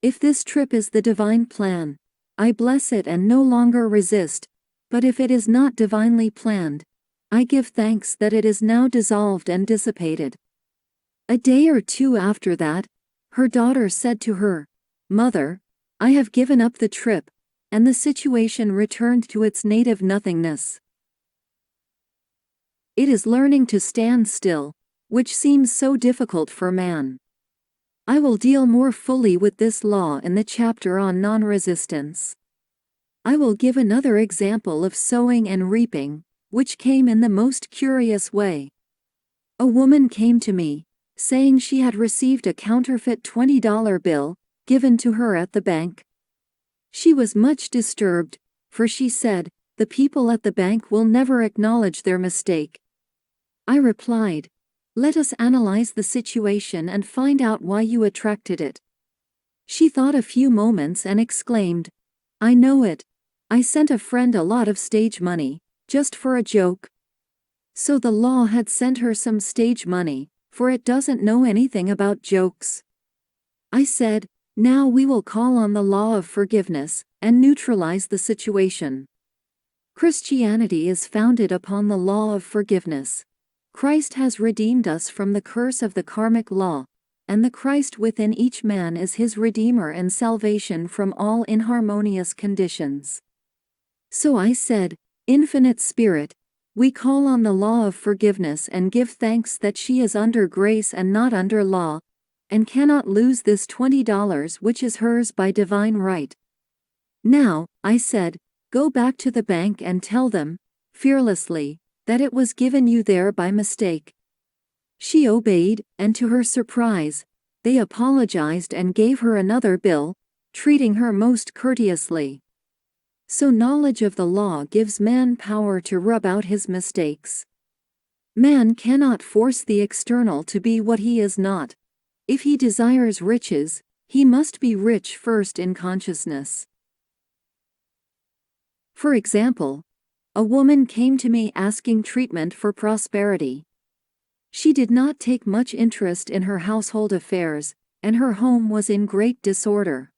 If this trip is the divine plan, I bless it and no longer resist, but if it is not divinely planned, I give thanks that it is now dissolved and dissipated." A day or two after that, her daughter said to her, "Mother, I have given up the trip," and the situation returned to its native nothingness. It is learning to stand still, which seems so difficult for man. I will deal more fully with this law in the chapter on non-resistance. I will give another example of sowing and reaping, which came in the most curious way. A woman came to me, saying she had received a counterfeit $20 bill, given to her at the bank. She was much disturbed, for she said, "The people at the bank will never acknowledge their mistake." I replied, "Let us analyze the situation and find out why you attracted it." She thought a few moments and exclaimed, "I know it. I sent a friend a lot of stage money, just for a joke." So the law had sent her some stage money, for it doesn't know anything about jokes. I said, "Now we will call on the law of forgiveness, and neutralize the situation." Christianity is founded upon the law of forgiveness. Christ has redeemed us from the curse of the karmic law, and the Christ within each man is his Redeemer and salvation from all inharmonious conditions. So I said, "Infinite Spirit, we call on the law of forgiveness and give thanks that she is under grace and not under law, and cannot lose this $20 which is hers by divine right. Now," I said, "go back to the bank and tell them, fearlessly, that it was given you there by mistake." She obeyed, and to her surprise, they apologized and gave her another bill, treating her most courteously. So knowledge of the law gives man power to rub out his mistakes. Man cannot force the external to be what he is not. If he desires riches, he must be rich first in consciousness. For example, a woman came to me asking treatment for prosperity. She did not take much interest in her household affairs, and her home was in great disorder.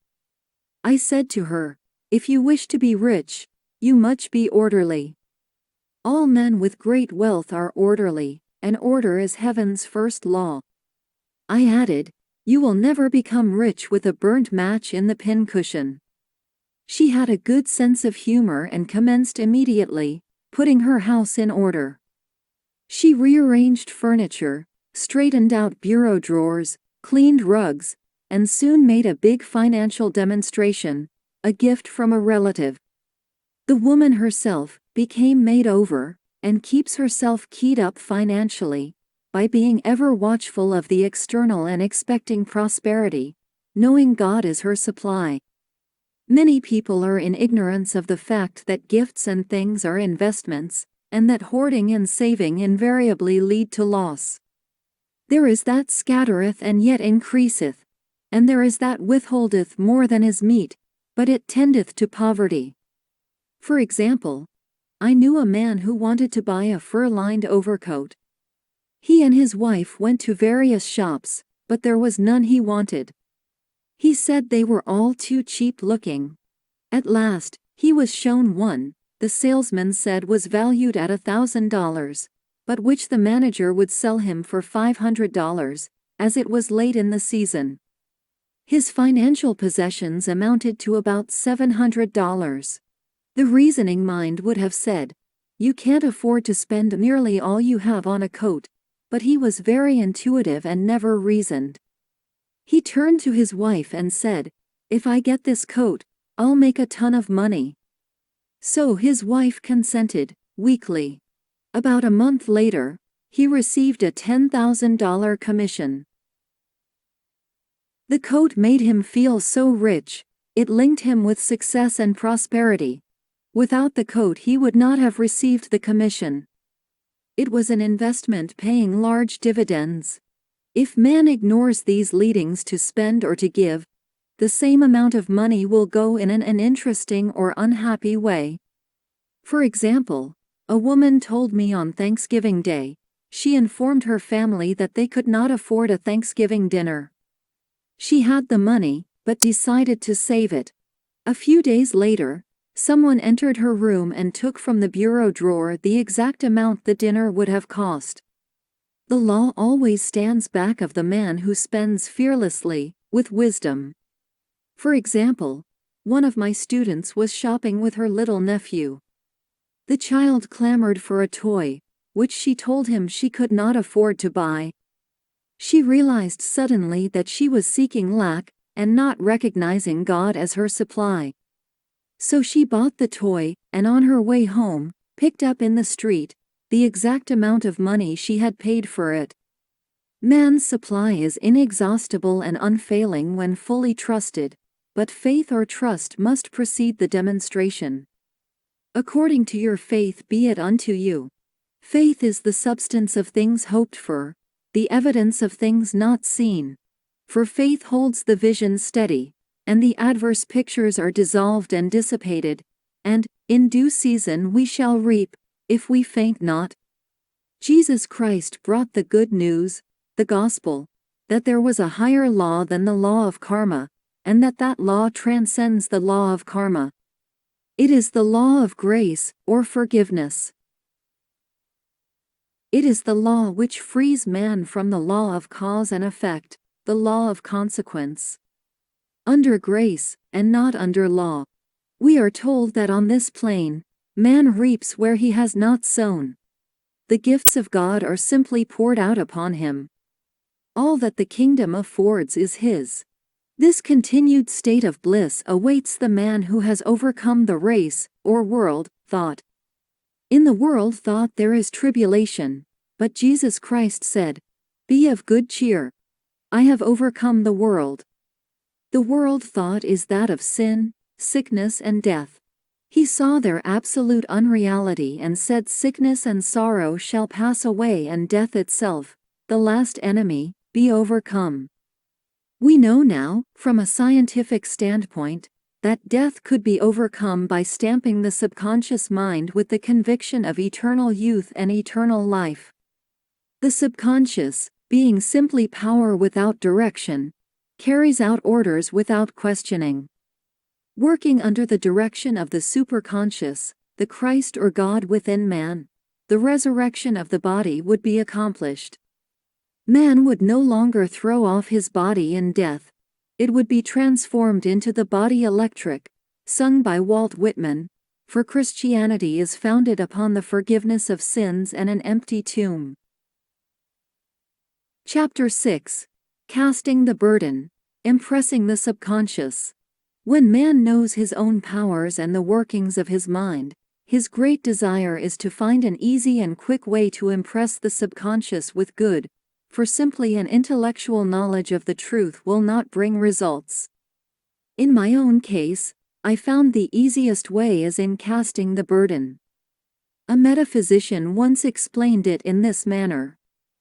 I said to her, "If you wish to be rich, you must be orderly. All men with great wealth are orderly, and order is heaven's first law." I added, "You will never become rich with a burnt match in the pincushion." She had a good sense of humor and commenced immediately, putting her house in order. She rearranged furniture, straightened out bureau drawers, cleaned rugs, and soon made a big financial demonstration, a gift from a relative. The woman herself became made over, and keeps herself keyed up financially, by being ever watchful of the external and expecting prosperity, knowing God is her supply. Many people are in ignorance of the fact that gifts and things are investments, and that hoarding and saving invariably lead to loss. There is that scattereth and yet increaseth, and there is that withholdeth more than is meet, but it tendeth to poverty. For example, I knew a man who wanted to buy a fur-lined overcoat. He and his wife went to various shops, but there was none he wanted. He said they were all too cheap looking. At last, he was shown one, the salesman said was valued at $1,000, but which the manager would sell him for $500, as it was late in the season. His financial possessions amounted to about $700. The reasoning mind would have said, "You can't afford to spend nearly all you have on a coat," but he was very intuitive and never reasoned. He turned to his wife and said, "If I get this coat, I'll make a ton of money." So his wife consented, weakly. About a month later, he received a $10,000 commission. The coat made him feel so rich, it linked him with success and prosperity. Without the coat he would not have received the commission. It was an investment paying large dividends. If man ignores these leadings to spend or to give, the same amount of money will go in an uninteresting or unhappy way. For example, a woman told me on Thanksgiving Day, she informed her family that they could not afford a Thanksgiving dinner. She had the money, but decided to save it. A few days later, someone entered her room and took from the bureau drawer the exact amount the dinner would have cost. The law always stands back of the man who spends fearlessly, with wisdom. For example, one of my students was shopping with her little nephew. The child clamored for a toy, which she told him she could not afford to buy. She realized suddenly that she was seeking lack, and not recognizing God as her supply. So she bought the toy, and on her way home, picked up in the street the exact amount of money she had paid for it. Man's supply is inexhaustible and unfailing when fully trusted, but faith or trust must precede the demonstration. According to your faith be it unto you. Faith is the substance of things hoped for, the evidence of things not seen. For faith holds the vision steady, and the adverse pictures are dissolved and dissipated, and, in due season we shall reap, if we faint not. Jesus Christ brought the good news, the gospel, that there was a higher law than the law of karma, and that law transcends the law of karma. It is the law of grace, or forgiveness. It is the law which frees man from the law of cause and effect, the law of consequence. Under grace, and not under law, we are told that on this plane, man reaps where he has not sown. The gifts of God are simply poured out upon him. All that the kingdom affords is his. This continued state of bliss awaits the man who has overcome the race, or world, thought. In the world thought there is tribulation, but Jesus Christ said, "Be of good cheer. I have overcome the world." The world thought is that of sin, sickness and death. He saw their absolute unreality and said sickness and sorrow shall pass away and death itself, the last enemy, be overcome. We know now, from a scientific standpoint, that death could be overcome by stamping the subconscious mind with the conviction of eternal youth and eternal life. The subconscious, being simply power without direction, carries out orders without questioning. Working under the direction of the superconscious, the Christ or God within man, the resurrection of the body would be accomplished. Man would no longer throw off his body in death. It would be transformed into the body electric, sung by Walt Whitman, for Christianity is founded upon the forgiveness of sins and an empty tomb. Chapter 6. Casting the burden, impressing the subconscious. When man knows his own powers and the workings of his mind, his great desire is to find an easy and quick way to impress the subconscious with good, for simply an intellectual knowledge of the truth will not bring results. In my own case, I found the easiest way is in casting the burden. A metaphysician once explained it in this manner.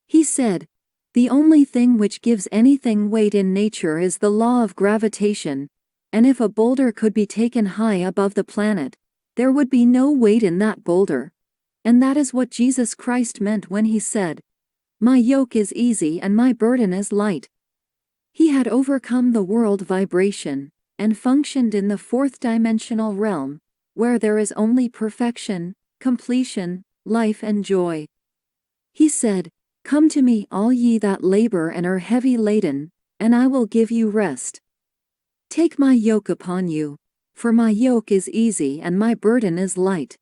He said, "The only thing which gives anything weight in nature is the law of gravitation, and if a boulder could be taken high above the planet, there would be no weight in that boulder." And that is what Jesus Christ meant when he said, "My yoke is easy and my burden is light." He had overcome the world vibration, and functioned in the fourth-dimensional realm, where there is only perfection, completion, life and joy. He said, "Come to me all ye that labor and are heavy laden, and I will give you rest. Take my yoke upon you, for my yoke is easy and my burden is light."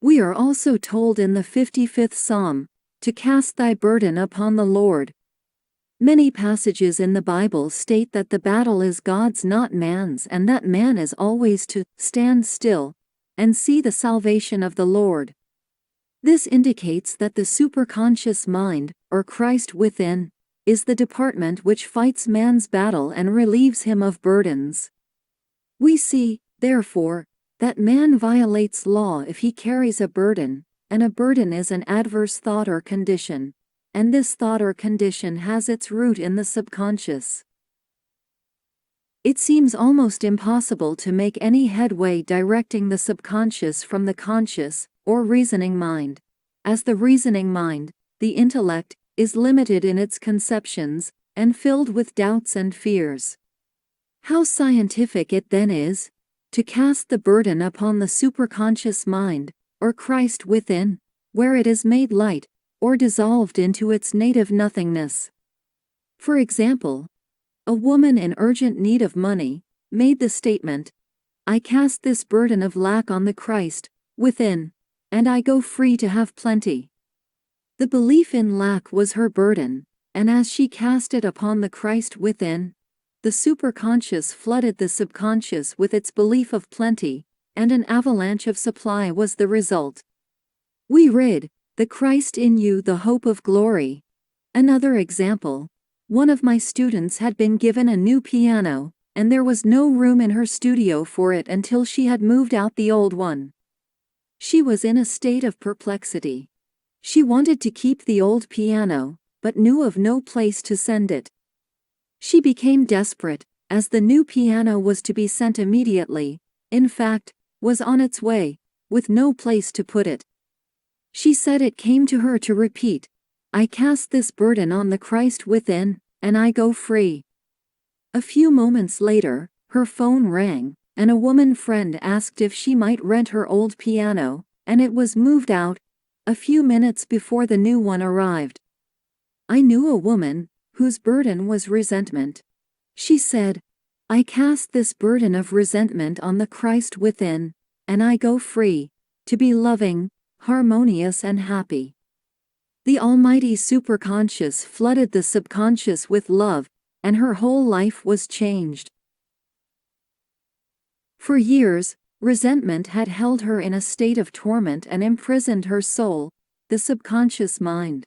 We are also told in the 55th Psalm, to cast thy burden upon the Lord. Many passages in the Bible state that the battle is God's not man's and that man is always to stand still and see the salvation of the Lord. This indicates that the superconscious mind, or Christ within, is the department which fights man's battle and relieves him of burdens. We see, therefore, that man violates law if he carries a burden, and a burden is an adverse thought or condition, and this thought or condition has its root in the subconscious. It seems almost impossible to make any headway directing the subconscious from the conscious, or reasoning mind, as the reasoning mind, the intellect, is limited in its conceptions, and filled with doubts and fears. How scientific it then is, to cast the burden upon the superconscious mind, or Christ within, where it is made light, or dissolved into its native nothingness. For example, a woman in urgent need of money made the statement, "I cast this burden of lack on the Christ within, and I go free to have plenty." The belief in lack was her burden, and as she cast it upon the Christ within, the superconscious flooded the subconscious with its belief of plenty, and an avalanche of supply was the result. We read, "The Christ in you, the hope of glory." Another example, one of my students had been given a new piano, and there was no room in her studio for it until she had moved out the old one. She was in a state of perplexity. She wanted to keep the old piano, but knew of no place to send it. She became desperate, as the new piano was to be sent immediately, in fact, was on its way, with no place to put it. She said it came to her to repeat, "I cast this burden on the Christ within, and I go free." A few moments later, her phone rang, and a woman friend asked if she might rent her old piano, and it was moved out, a few minutes before the new one arrived. I knew a woman, whose burden was resentment. She said, "I cast this burden of resentment on the Christ within, and I go free, to be loving, harmonious and happy." The almighty superconscious flooded the subconscious with love, and her whole life was changed. For years, resentment had held her in a state of torment and imprisoned her soul, the subconscious mind.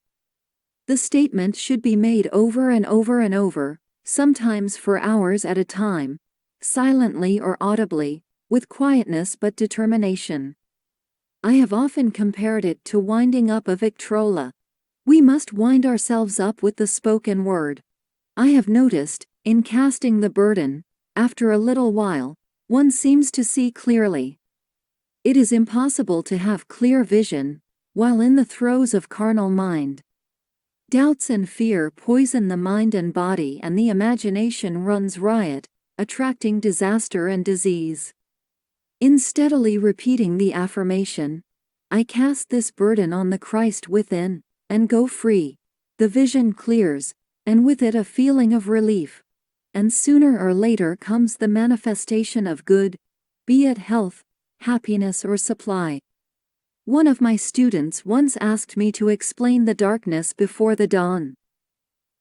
The statement should be made over and over and over, sometimes for hours at a time, silently or audibly, with quietness but determination. I have often compared it to winding up a Victrola. We must wind ourselves up with the spoken word. I have noticed, in casting the burden, after a little while, one seems to see clearly. It is impossible to have clear vision, while in the throes of carnal mind. Doubts and fear poison the mind and body, and the imagination runs riot, attracting disaster and disease. In steadily repeating the affirmation, "I cast this burden on the Christ within, and go free," the vision clears, and with it a feeling of relief. And sooner or later comes the manifestation of good, be it health, happiness or supply. One of my students once asked me to explain the darkness before the dawn.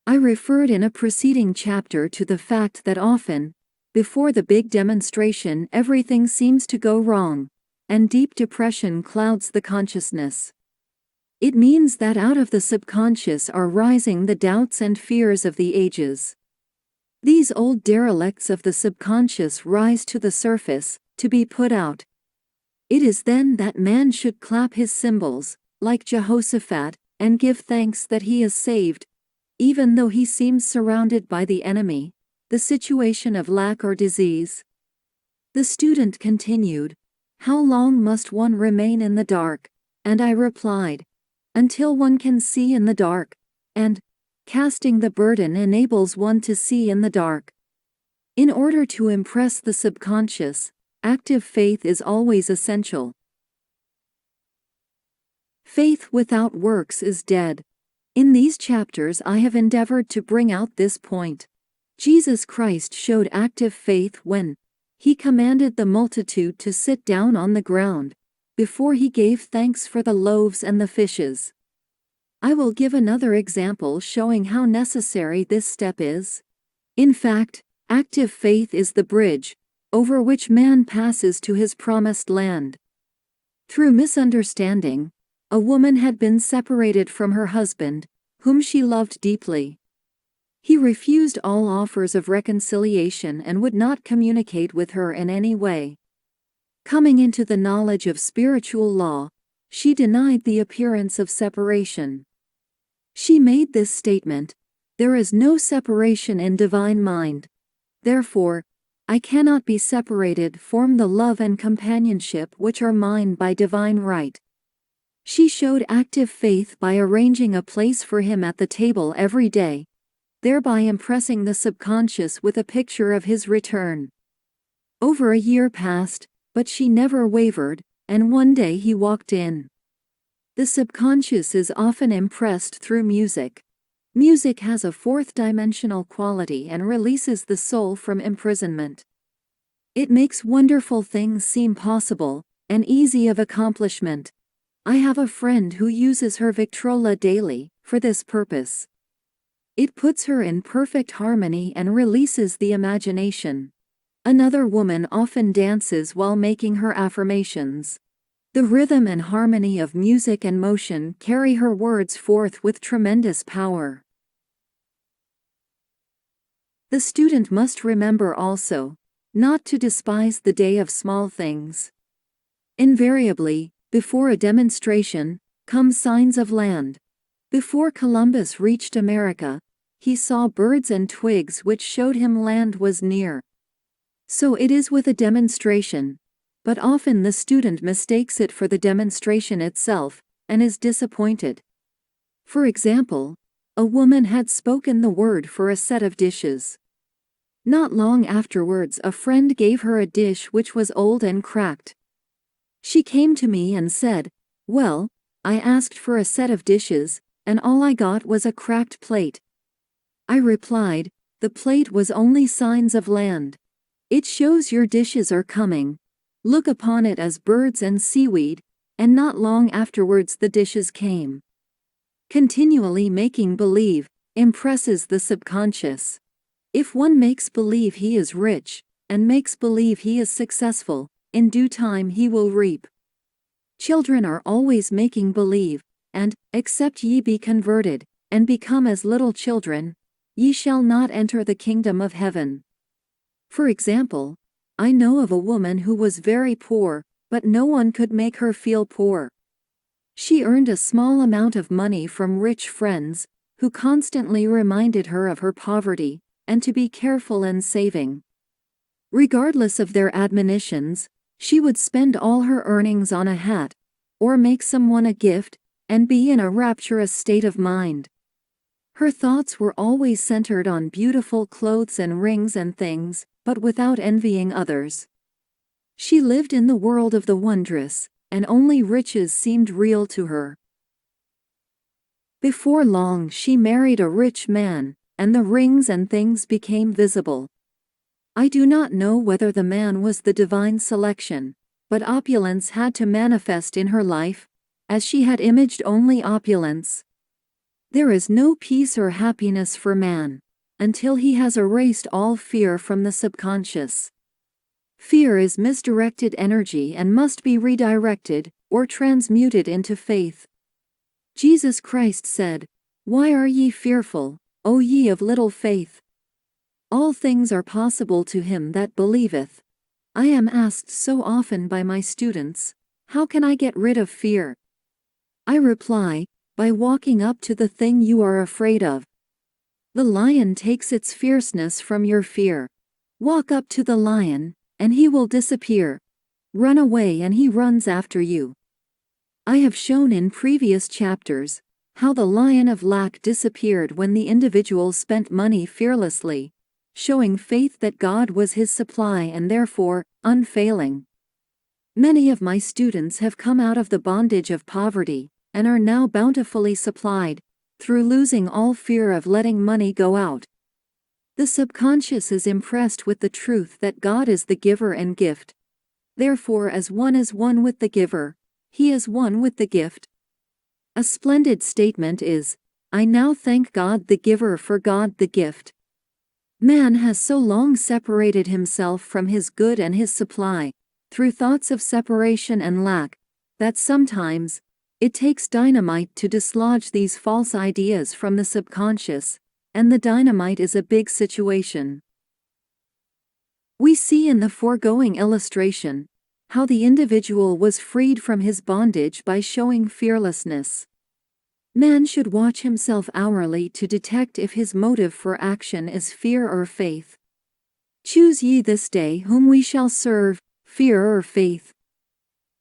I referred in a preceding chapter to the fact that often, before the big demonstration, everything seems to go wrong, and deep depression clouds the consciousness. It means that out of the subconscious are rising the doubts and fears of the ages. These old derelicts of the subconscious rise to the surface, to be put out. It is then that man should clap his cymbals, like Jehoshaphat, and give thanks that he is saved, even though he seems surrounded by the enemy, the situation of lack or disease. The student continued, "How long must one remain in the dark?" And I replied, "Until one can see in the dark," and casting the burden enables one to see in the dark. In order to impress the subconscious, active faith is always essential. Faith without works is dead. In these chapters I have endeavored to bring out this point. Jesus Christ showed active faith when he commanded the multitude to sit down on the ground, before he gave thanks for the loaves and the fishes. I will give another example showing how necessary this step is. In fact, active faith is the bridge over which man passes to his promised land. Through misunderstanding, a woman had been separated from her husband, whom she loved deeply. He refused all offers of reconciliation and would not communicate with her in any way. Coming into the knowledge of spiritual law, she denied the appearance of separation. She made this statement, "There is no separation in divine mind. Therefore, I cannot be separated from the love and companionship which are mine by divine right." She showed active faith by arranging a place for him at the table every day, thereby impressing the subconscious with a picture of his return. Over a year passed, but she never wavered, and one day he walked in. The subconscious is often impressed through music. Music has a fourth-dimensional quality and releases the soul from imprisonment. It makes wonderful things seem possible, and easy of accomplishment. I have a friend who uses her Victrola daily, for this purpose. It puts her in perfect harmony and releases the imagination. Another woman often dances while making her affirmations. The rhythm and harmony of music and motion carry her words forth with tremendous power. The student must remember also, not to despise the day of small things. Invariably, before a demonstration, come signs of land. Before Columbus reached America, he saw birds and twigs which showed him land was near. So it is with a demonstration, but often the student mistakes it for the demonstration itself, and is disappointed. For example, a woman had spoken the word for a set of dishes. Not long afterwards a friend gave her a dish which was old and cracked. She came to me and said, "Well, I asked for a set of dishes, and all I got was a cracked plate." I replied, "The plate was only signs of land. It shows your dishes are coming. Look upon it as birds and seaweed," and not long afterwards the dishes came. Continually making believe impresses the subconscious. If one makes believe he is rich, and makes believe he is successful, in due time he will reap. Children are always making believe, and, "Except ye be converted, and become as little children, ye shall not enter the kingdom of heaven." For example, I know of a woman who was very poor, but no one could make her feel poor. She earned a small amount of money from rich friends, who constantly reminded her of her poverty, and to be careful and saving. Regardless of their admonitions, she would spend all her earnings on a hat, or make someone a gift, and be in a rapturous state of mind. Her thoughts were always centered on beautiful clothes and rings and things, but without envying others. She lived in the world of the wondrous, and only riches seemed real to her. Before long she married a rich man, and the rings and things became visible. I do not know whether the man was the divine selection, but opulence had to manifest in her life, as she had imaged only opulence. There is no peace or happiness for man, until he has erased all fear from the subconscious. Fear is misdirected energy and must be redirected, or transmuted into faith. Jesus Christ said, "Why are ye fearful, O ye of little faith? All things are possible to him that believeth." I am asked so often by my students, how can I get rid of fear? I reply, by walking up to the thing you are afraid of. The lion takes its fierceness from your fear. Walk up to the lion, and he will disappear. Run away and he runs after you. I have shown in previous chapters how the lion of lack disappeared when the individual spent money fearlessly, showing faith that God was his supply and therefore unfailing. Many of my students have come out of the bondage of poverty and are now bountifully supplied through losing all fear of letting money go out. The subconscious is impressed with the truth that God is the giver and gift. Therefore, as one is one with the giver, he is one with the gift. A splendid statement is, "I now thank God the giver for God the gift." Man has so long separated himself from his good and his supply, through thoughts of separation and lack, that sometimes it takes dynamite to dislodge these false ideas from the subconscious, and the dynamite is a big situation. We see in the foregoing illustration how the individual was freed from his bondage by showing fearlessness. Man should watch himself hourly to detect if his motive for action is fear or faith. Choose ye this day whom we shall serve, fear or faith.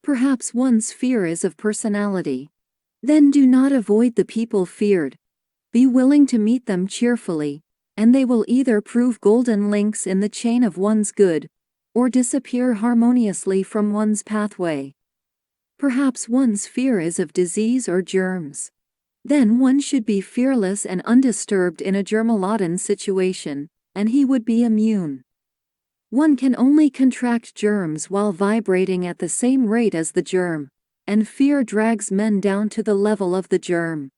Perhaps one's fear is of personality. Then do not avoid the people feared. Be willing to meet them cheerfully, and they will either prove golden links in the chain of one's good, or disappear harmoniously from one's pathway. Perhaps one's fear is of disease or germs. Then one should be fearless and undisturbed in a germ-laden situation, and he would be immune. One can only contract germs while vibrating at the same rate as the germ, and fear drags men down to the level of the germ.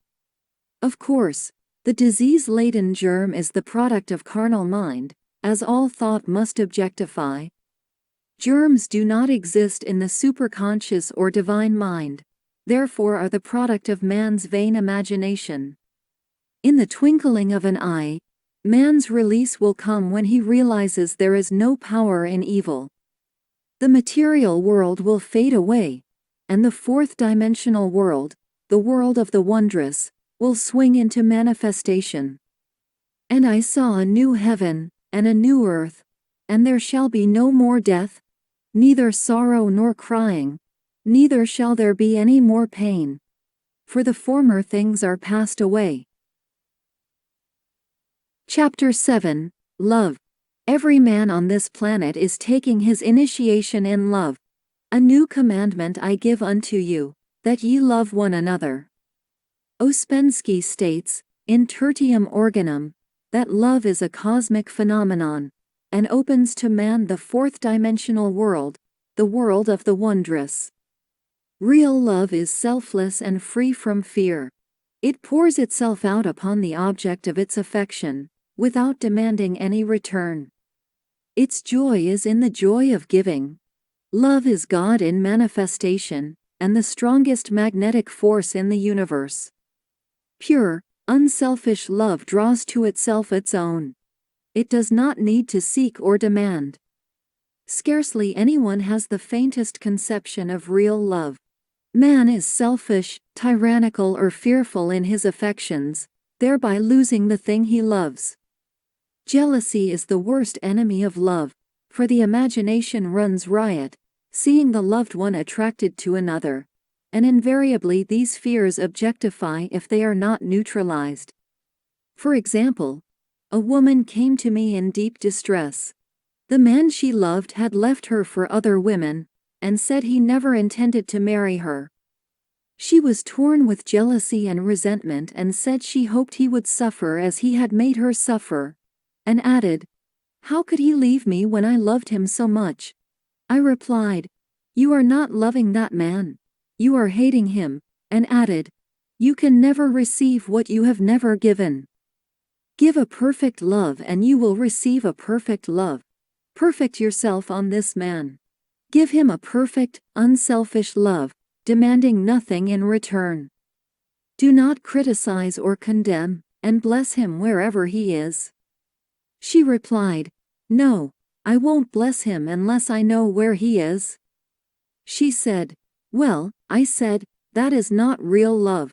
Of course, the disease-laden germ is the product of carnal mind, as all thought must objectify. Germs do not exist in the superconscious or divine mind, therefore are the product of man's vain imagination. In the twinkling of an eye, man's release will come when he realizes there is no power in evil. The material world will fade away, and the fourth-dimensional world, the world of the wondrous, will swing into manifestation. "And I saw a new heaven, and a new earth, and there shall be no more death, neither sorrow nor crying, neither shall there be any more pain. For the former things are passed away." Chapter 7, Love. Every man on this planet is taking his initiation in love. "A new commandment I give unto you, that ye love one another." Ouspensky states, in Tertium Organum, that love is a cosmic phenomenon, and opens to man the fourth-dimensional world, the world of the wondrous. Real love is selfless and free from fear. It pours itself out upon the object of its affection, without demanding any return. Its joy is in the joy of giving. Love is God in manifestation, and the strongest magnetic force in the universe. Pure, unselfish love draws to itself its own. It does not need to seek or demand. Scarcely anyone has the faintest conception of real love. Man is selfish, tyrannical or fearful in his affections, thereby losing the thing he loves. Jealousy is the worst enemy of love, for the imagination runs riot, seeing the loved one attracted to another, and invariably these fears objectify if they are not neutralized. For example, a woman came to me in deep distress. The man she loved had left her for other women, and said he never intended to marry her. She was torn with jealousy and resentment and said she hoped he would suffer as he had made her suffer, and added, "How could he leave me when I loved him so much?" I replied, "You are not loving that man. You are hating him," and added, "You can never receive what you have never given. Give a perfect love and you will receive a perfect love. Perfect yourself on this man. Give him a perfect, unselfish love, demanding nothing in return. Do not criticize or condemn, and bless him wherever he is." She replied, "No, I won't bless him unless I know where he is." She said, "Well," I said, "that is not real love.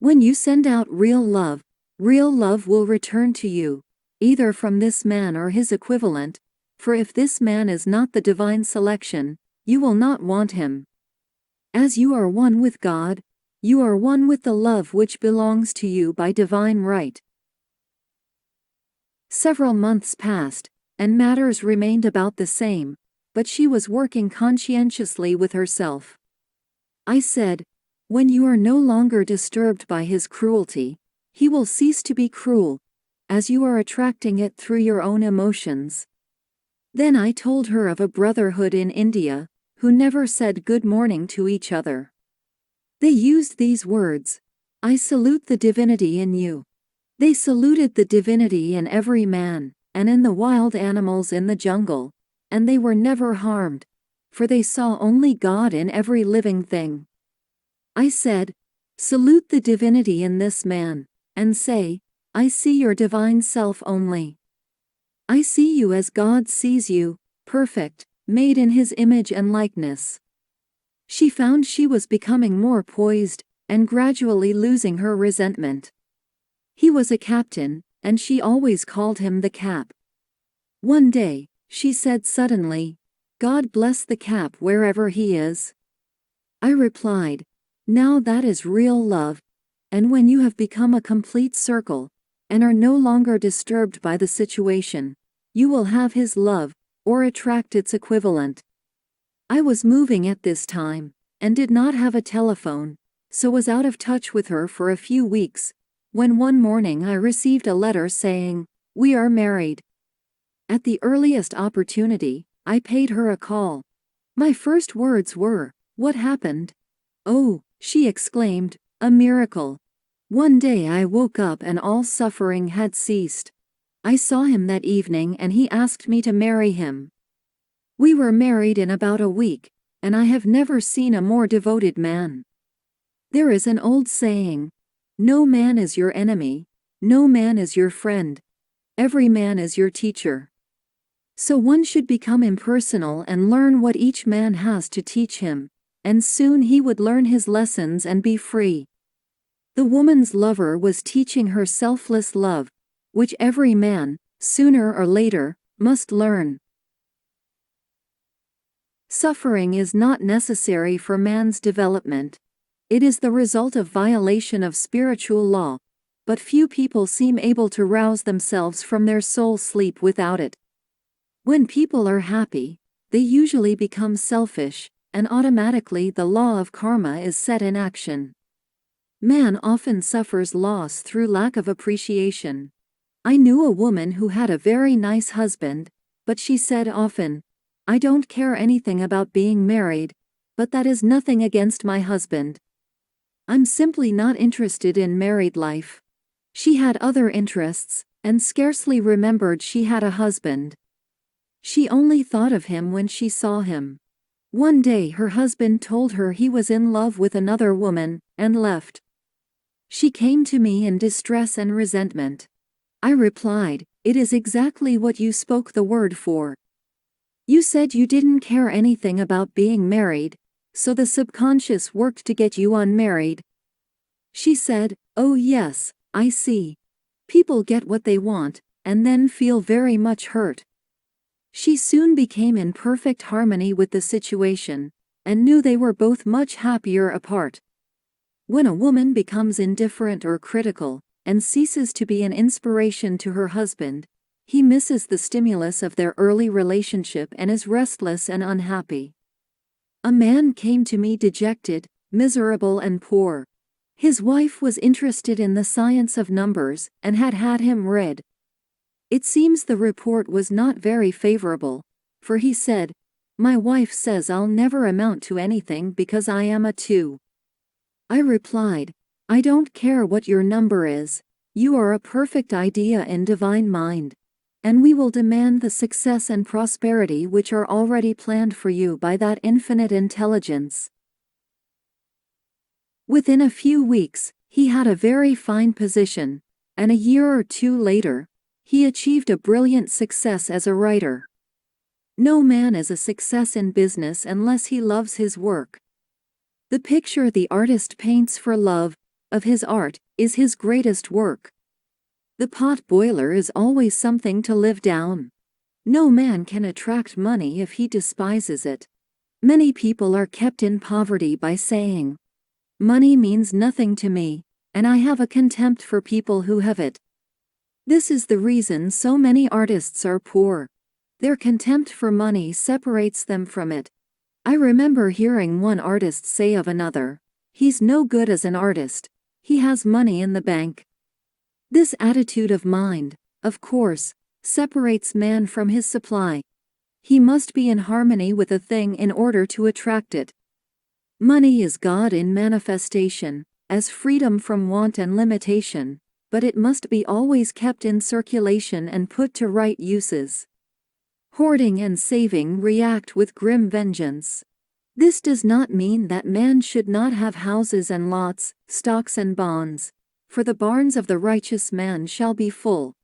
When you send out real love will return to you, either from this man or his equivalent, for if this man is not the divine selection, you will not want him. As you are one with God, you are one with the love which belongs to you by divine right." Several months passed, and matters remained about the same, but she was working conscientiously with herself. I said, "When you are no longer disturbed by his cruelty, he will cease to be cruel, as you are attracting it through your own emotions." Then I told her of a brotherhood in India, who never said good morning to each other. They used these words, "I salute the divinity in you." They saluted the divinity in every man, and in the wild animals in the jungle, and they were never harmed, for they saw only God in every living thing. I said, "Salute the divinity in this man, and say, I see your divine self only. I see you as God sees you, perfect, made in his image and likeness." She found she was becoming more poised, and gradually losing her resentment. He was a captain, and she always called him the Cap. One day, she said suddenly, "God bless the Cap wherever he is." I replied, "Now that is real love, and when you have become a complete circle, and are no longer disturbed by the situation, you will have his love, or attract its equivalent." I was moving at this time, and did not have a telephone, so was out of touch with her for a few weeks, when one morning I received a letter saying, "We are married." At the earliest opportunity, I paid her a call. My first words were, "What happened?" "Oh," she exclaimed, "a miracle. One day I woke up and all suffering had ceased. I saw him that evening and he asked me to marry him. We were married in about a week, and I have never seen a more devoted man." There is an old saying, "No man is your enemy, no man is your friend. Every man is your teacher." So one should become impersonal and learn what each man has to teach him, and soon he would learn his lessons and be free. The woman's lover was teaching her selfless love, which every man, sooner or later, must learn. Suffering is not necessary for man's development. It is the result of violation of spiritual law, but few people seem able to rouse themselves from their soul sleep without it. When people are happy, they usually become selfish, and automatically the law of karma is set in action. Man often suffers loss through lack of appreciation. I knew a woman who had a very nice husband, but she said often, "I don't care anything about being married, but that is nothing against my husband. I'm simply not interested in married life." She had other interests, and scarcely remembered she had a husband. She only thought of him when she saw him. One day her husband told her he was in love with another woman, and left. She came to me in distress and resentment. I replied, "It is exactly what you spoke the word for. You said you didn't care anything about being married, so the subconscious worked to get you unmarried." She said, "Oh yes, I see. People get what they want, and then feel very much hurt." She soon became in perfect harmony with the situation, and knew they were both much happier apart. When a woman becomes indifferent or critical, and ceases to be an inspiration to her husband, he misses the stimulus of their early relationship and is restless and unhappy. A man came to me dejected, miserable and poor. His wife was interested in the science of numbers, and had had him read. It seems the report was not very favorable, for he said, "My wife says I'll never amount to anything because I am a 2. I replied, "I don't care what your number is, you are a perfect idea in divine mind, and we will demand the success and prosperity which are already planned for you by that infinite intelligence." Within a few weeks, He had a very fine position, and a year or two later, he achieved a brilliant success as a writer. No man is a success in business unless he loves his work. The picture the artist paints for love of his art is his greatest work. The pot boiler is always something to live down. No man can attract money if he despises it. Many people are kept in poverty by saying, "Money means nothing to me, and I have a contempt for people who have it." This is the reason so many artists are poor. Their contempt for money separates them from it. I remember hearing one artist say of another, "He's no good as an artist. He has money in the bank." This attitude of mind, of course, separates man from his supply. He must be in harmony with a thing in order to attract it. Money is God in manifestation, as freedom from want and limitation, but it must be always kept in circulation and put to right uses. Hoarding and saving react with grim vengeance. This does not mean that man should not have houses and lots, stocks and bonds, for the barns of the righteous man shall be full.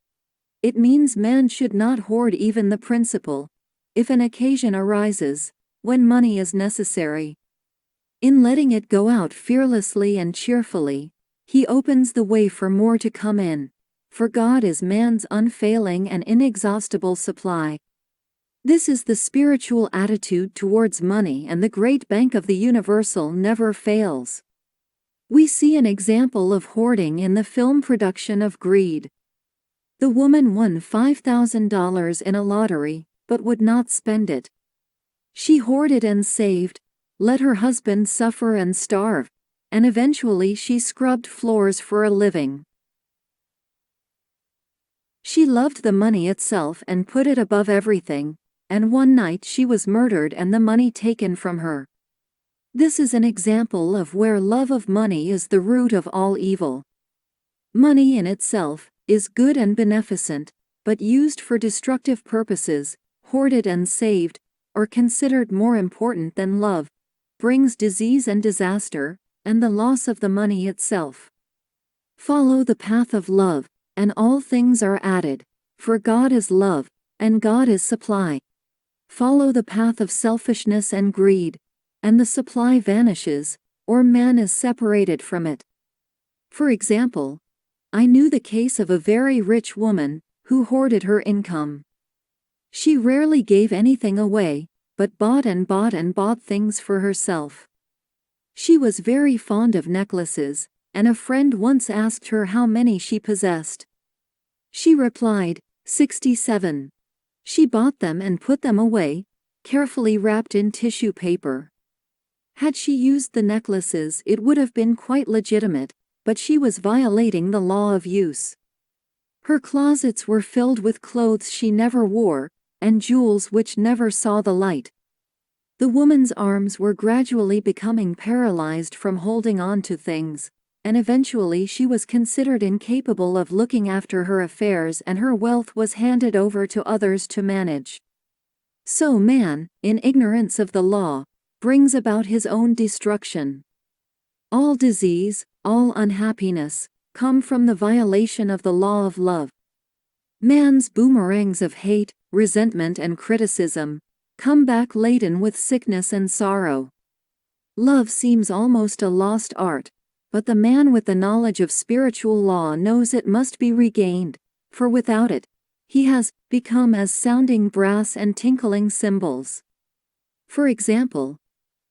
It means man should not hoard even the principal, if an occasion arises, when money is necessary. In letting it go out fearlessly and cheerfully, he opens the way for more to come in, for God is man's unfailing and inexhaustible supply. This is the spiritual attitude towards money, and the great bank of the universal never fails. We see an example of hoarding in the film production of Greed. The woman won $5,000 in a lottery, but would not spend it. She hoarded and saved, let her husband suffer and starve, and eventually she scrubbed floors for a living. She loved the money itself and put it above everything, and one night she was murdered and the money taken from her. This is an example of where love of money is the root of all evil. Money in itself is good and beneficent, but used for destructive purposes, hoarded and saved, or considered more important than love, brings disease and disaster, and the loss of the money itself. Follow the path of love, and all things are added, for God is love, and God is supply. Follow the path of selfishness and greed, and the supply vanishes, or man is separated from it. For example, I knew the case of a very rich woman, who hoarded her income. She rarely gave anything away, but bought and bought and bought things for herself. She was very fond of necklaces, and a friend once asked her how many she possessed. She replied, 67. She bought them and put them away, carefully wrapped in tissue paper. Had she used the necklaces, it would have been quite legitimate, but she was violating the law of use. Her closets were filled with clothes she never wore, and jewels which never saw the light. The woman's arms were gradually becoming paralyzed from holding on to things, and eventually she was considered incapable of looking after her affairs, and her wealth was handed over to others to manage. So man, in ignorance of the law, brings about his own destruction. All disease, all unhappiness, come from the violation of the law of love. Man's boomerangs of hate, resentment and criticism come back laden with sickness and sorrow. Love seems almost a lost art, but the man with the knowledge of spiritual law knows it must be regained, for without it, he has become as sounding brass and tinkling cymbals. For example,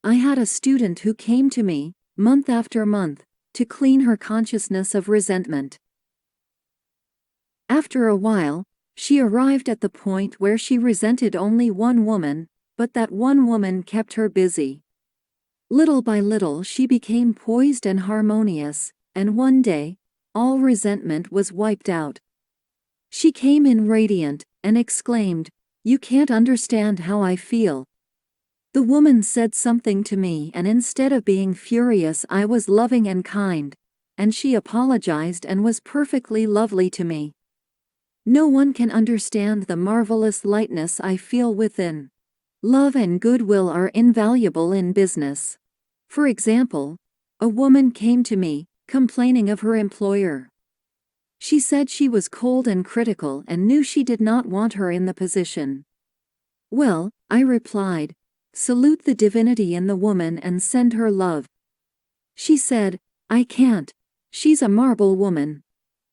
I had a student who came to me, month after month, to clean her consciousness of resentment. After a while, she arrived at the point where she resented only one woman, but that one woman kept her busy. Little by little she became poised and harmonious, and one day, all resentment was wiped out. She came in radiant, and exclaimed, "You can't understand how I feel." The woman said something to me, and instead of being furious I was loving and kind, and she apologized and was perfectly lovely to me. No one can understand the marvelous lightness I feel within. Love and goodwill are invaluable in business. For example, a woman came to me, complaining of her employer. She said she was cold and critical and knew she did not want her in the position. Well, I replied, salute the divinity in the woman and send her love. She said, I can't. She's a marble woman.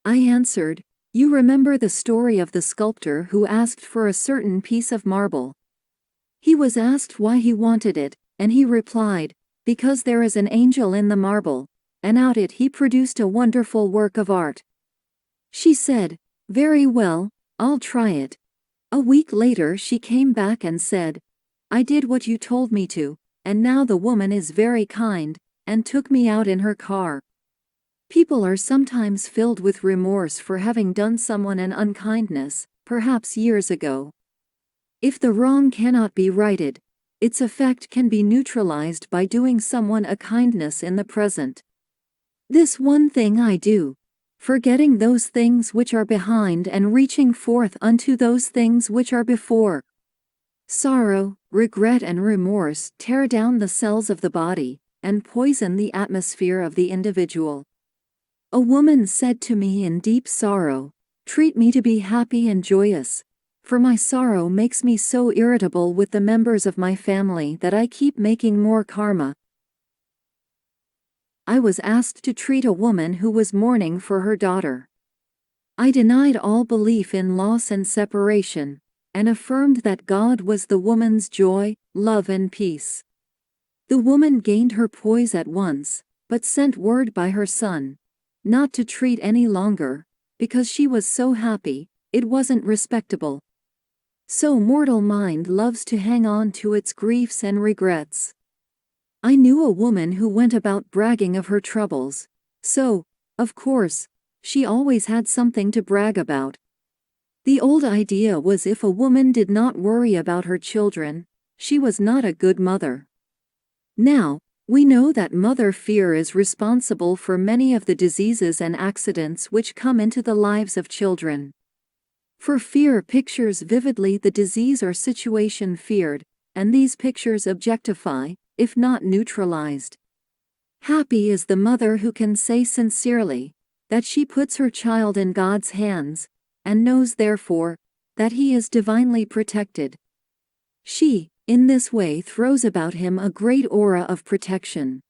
I answered, you remember the story of the sculptor who asked for a certain piece of marble. He was asked why he wanted it, and he replied, because there is an angel in the marble, and out it he produced a wonderful work of art. She said, very well, I'll try it. A week later she came back and said, I did what you told me to, and now the woman is very kind, and took me out in her car. People are sometimes filled with remorse for having done someone an unkindness, perhaps years ago. If the wrong cannot be righted, its effect can be neutralized by doing someone a kindness in the present. This one thing I do, forgetting those things which are behind and reaching forth unto those things which are before. Sorrow, regret and remorse tear down the cells of the body, and poison the atmosphere of the individual. A woman said to me in deep sorrow, treat me to be happy and joyous, for my sorrow makes me so irritable with the members of my family that I keep making more karma. I was asked to treat a woman who was mourning for her daughter. I denied all belief in loss and separation, and affirmed that God was the woman's joy, love and peace. The woman gained her poise at once, but sent word by her son, not to treat any longer, because she was so happy, it wasn't respectable. So mortal mind loves to hang on to its griefs and regrets. I knew a woman who went about bragging of her troubles, so, of course, she always had something to brag about. The old idea was if a woman did not worry about her children, she was not a good mother. Now, we know that mother fear is responsible for many of the diseases and accidents which come into the lives of children. For fear pictures vividly the disease or situation feared, and these pictures objectify, if not neutralized. Happy is the mother who can say sincerely that she puts her child in God's hands, and knows therefore that he is divinely protected. She, in this way, throws about him a great aura of protection.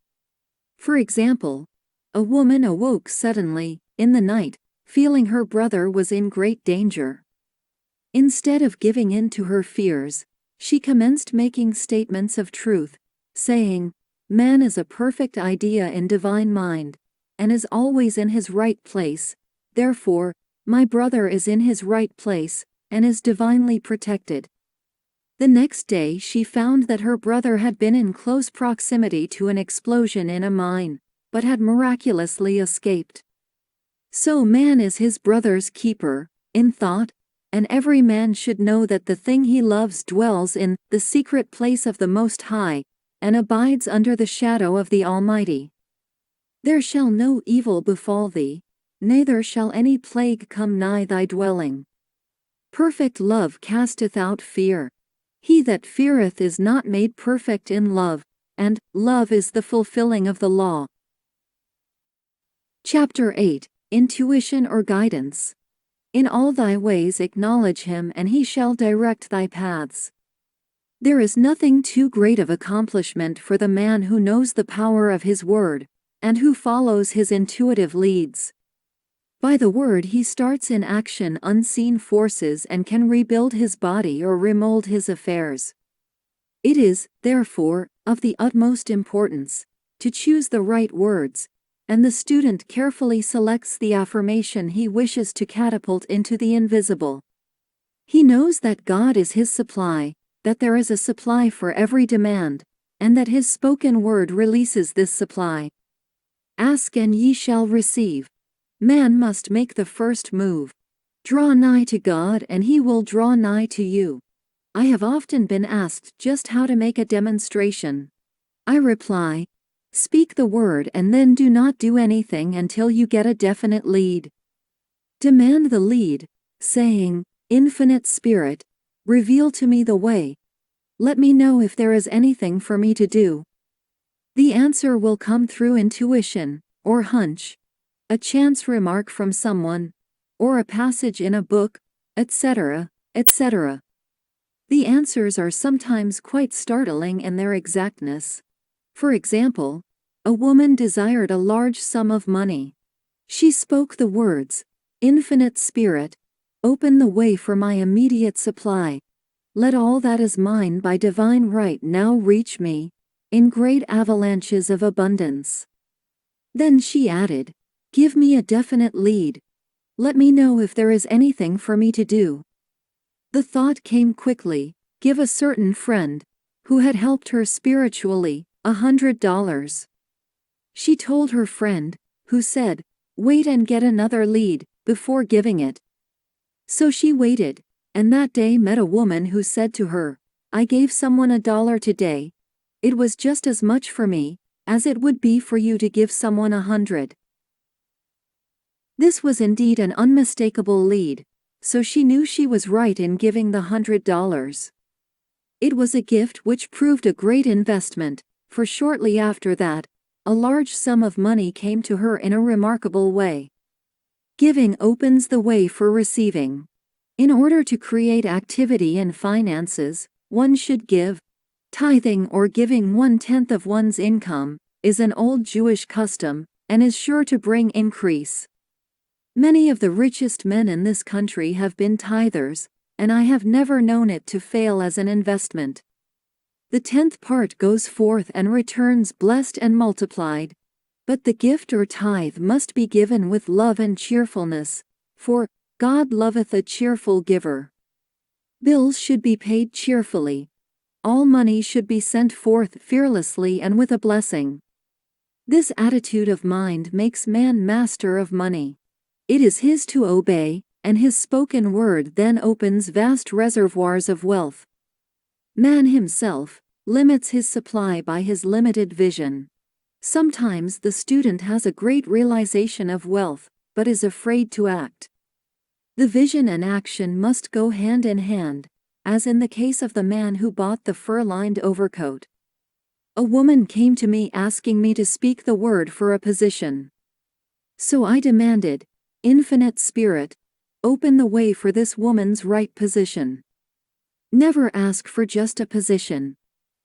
For example, a woman awoke suddenly, in the night, feeling her brother was in great danger. Instead of giving in to her fears, she commenced making statements of truth, saying, man is a perfect idea in divine mind, and is always in his right place, therefore, my brother is in his right place, and is divinely protected. The next day she found that her brother had been in close proximity to an explosion in a mine, but had miraculously escaped. So man is his brother's keeper, in thought, and every man should know that the thing he loves dwells in the secret place of the Most High, and abides under the shadow of the Almighty. There shall no evil befall thee, neither shall any plague come nigh thy dwelling. Perfect love casteth out fear. He that feareth is not made perfect in love, and love is the fulfilling of the law. Chapter 8, Intuition or Guidance. In all thy ways acknowledge him, and he shall direct thy paths. There is nothing too great of accomplishment for the man who knows the power of his word, and who follows his intuitive leads. By the word he starts in action unseen forces and can rebuild his body or remold his affairs. It is, therefore, of the utmost importance to choose the right words, and the student carefully selects the affirmation he wishes to catapult into the invisible. He knows that God is his supply, that there is a supply for every demand, and that his spoken word releases this supply. Ask and ye shall receive. Man must make the first move. Draw nigh to God and he will draw nigh to you. I have often been asked just how to make a demonstration. I reply, speak the word and then do not do anything until you get a definite lead. Demand the lead, saying, Infinite Spirit, reveal to me the way. Let me know if there is anything for me to do. The answer will come through intuition, or hunch, a chance remark from someone, or a passage in a book, etc., etc. The answers are sometimes quite startling in their exactness. For example, a woman desired a large sum of money. She spoke the words, "Infinite Spirit, open the way for my immediate supply. Let all that is mine by divine right now reach me, in great avalanches of abundance." Then she added, "Give me a definite lead. Let me know if there is anything for me to do." The thought came quickly, give a certain friend, who had helped her spiritually, $100. She told her friend, who said, "Wait and get another lead, before giving it." So she waited, and that day met a woman who said to her, "I gave someone $1 today. It was just as much for me, as it would be for you to give someone 100. This was indeed an unmistakable lead, so she knew she was right in giving the $100. It was a gift which proved a great investment, for shortly after that, a large sum of money came to her in a remarkable way. Giving opens the way for receiving. In order to create activity in finances, one should give. Tithing, or giving 1/10 of one's income, is an old Jewish custom, and is sure to bring increase. Many of the richest men in this country have been tithers, and I have never known it to fail as an investment. The 10th part goes forth and returns blessed and multiplied. But the gift or tithe must be given with love and cheerfulness, for God loveth a cheerful giver. Bills should be paid cheerfully. All money should be sent forth fearlessly and with a blessing. This attitude of mind makes man master of money. It is his to obey, and his spoken word then opens vast reservoirs of wealth. Man himself limits his supply by his limited vision. Sometimes the student has a great realization of wealth, but is afraid to act. The vision and action must go hand in hand, as in the case of the man who bought the fur-lined overcoat. A woman came to me asking me to speak the word for a position. So I demanded, "Infinite Spirit, open the way for this woman's right position." Never ask for just a position.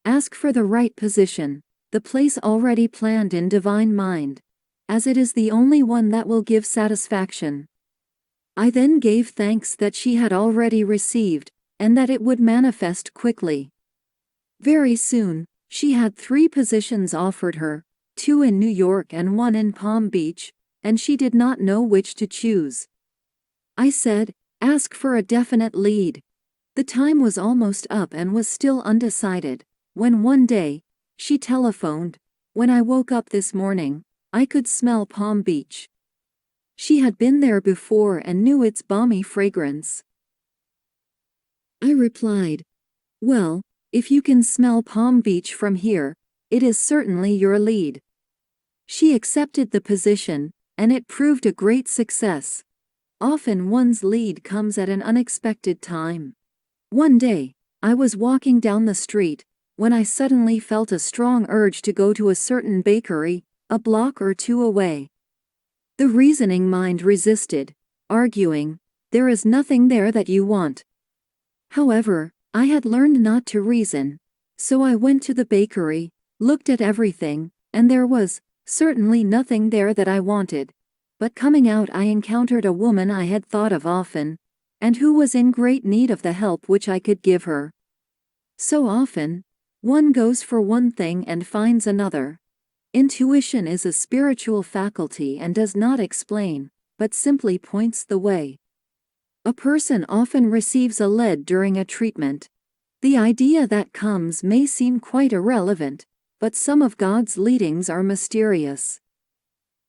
Ask for the right position, the place already planned in divine mind, as it is the only one that will give satisfaction. I then gave thanks that she had already received, and that it would manifest quickly. Very soon, she had 3 positions offered her, 2 in New York and 1 in Palm Beach, and she did not know which to choose. I said, "Ask for a definite lead." The time was almost up and was still undecided, when one day, she telephoned, "When I woke up this morning, I could smell Palm Beach." She had been there before and knew its balmy fragrance. I replied, "Well, if you can smell Palm Beach from here, it is certainly your lead." She accepted the position, and it proved a great success. Often one's lead comes at an unexpected time. One day, I was walking down the street, when I suddenly felt a strong urge to go to a certain bakery, a block or 2 away. The reasoning mind resisted, arguing, "There is nothing there that you want." However, I had learned not to reason, so I went to the bakery, looked at everything, and there was certainly nothing there that I wanted. But coming out I encountered a woman I had thought of often, and who was in great need of the help which I could give her. So often, one goes for one thing and finds another. Intuition is a spiritual faculty and does not explain, but simply points the way. A person often receives a lead during a treatment. The idea that comes may seem quite irrelevant, but some of God's leadings are mysterious.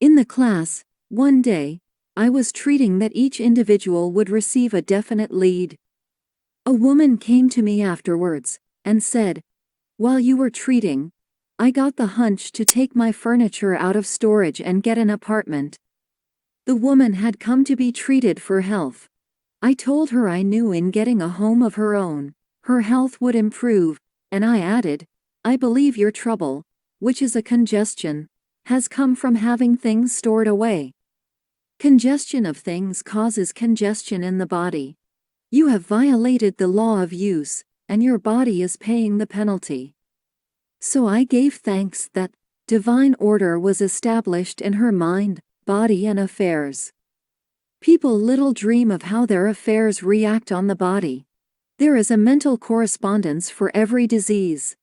In the class, one day, I was treating that each individual would receive a definite lead. A woman came to me afterwards, and said, "While you were treating, I got the hunch to take my furniture out of storage and get an apartment." The woman had come to be treated for health. I told her I knew in getting a home of her own, her health would improve, and I added, "I believe your trouble, which is a congestion, has come from having things stored away. Congestion of things causes congestion in the body. You have violated the law of use, and your body is paying the penalty. So I gave thanks that divine order was established in her mind, body, and affairs. People little dream of how their affairs react on the body. There is a mental correspondence for every disease.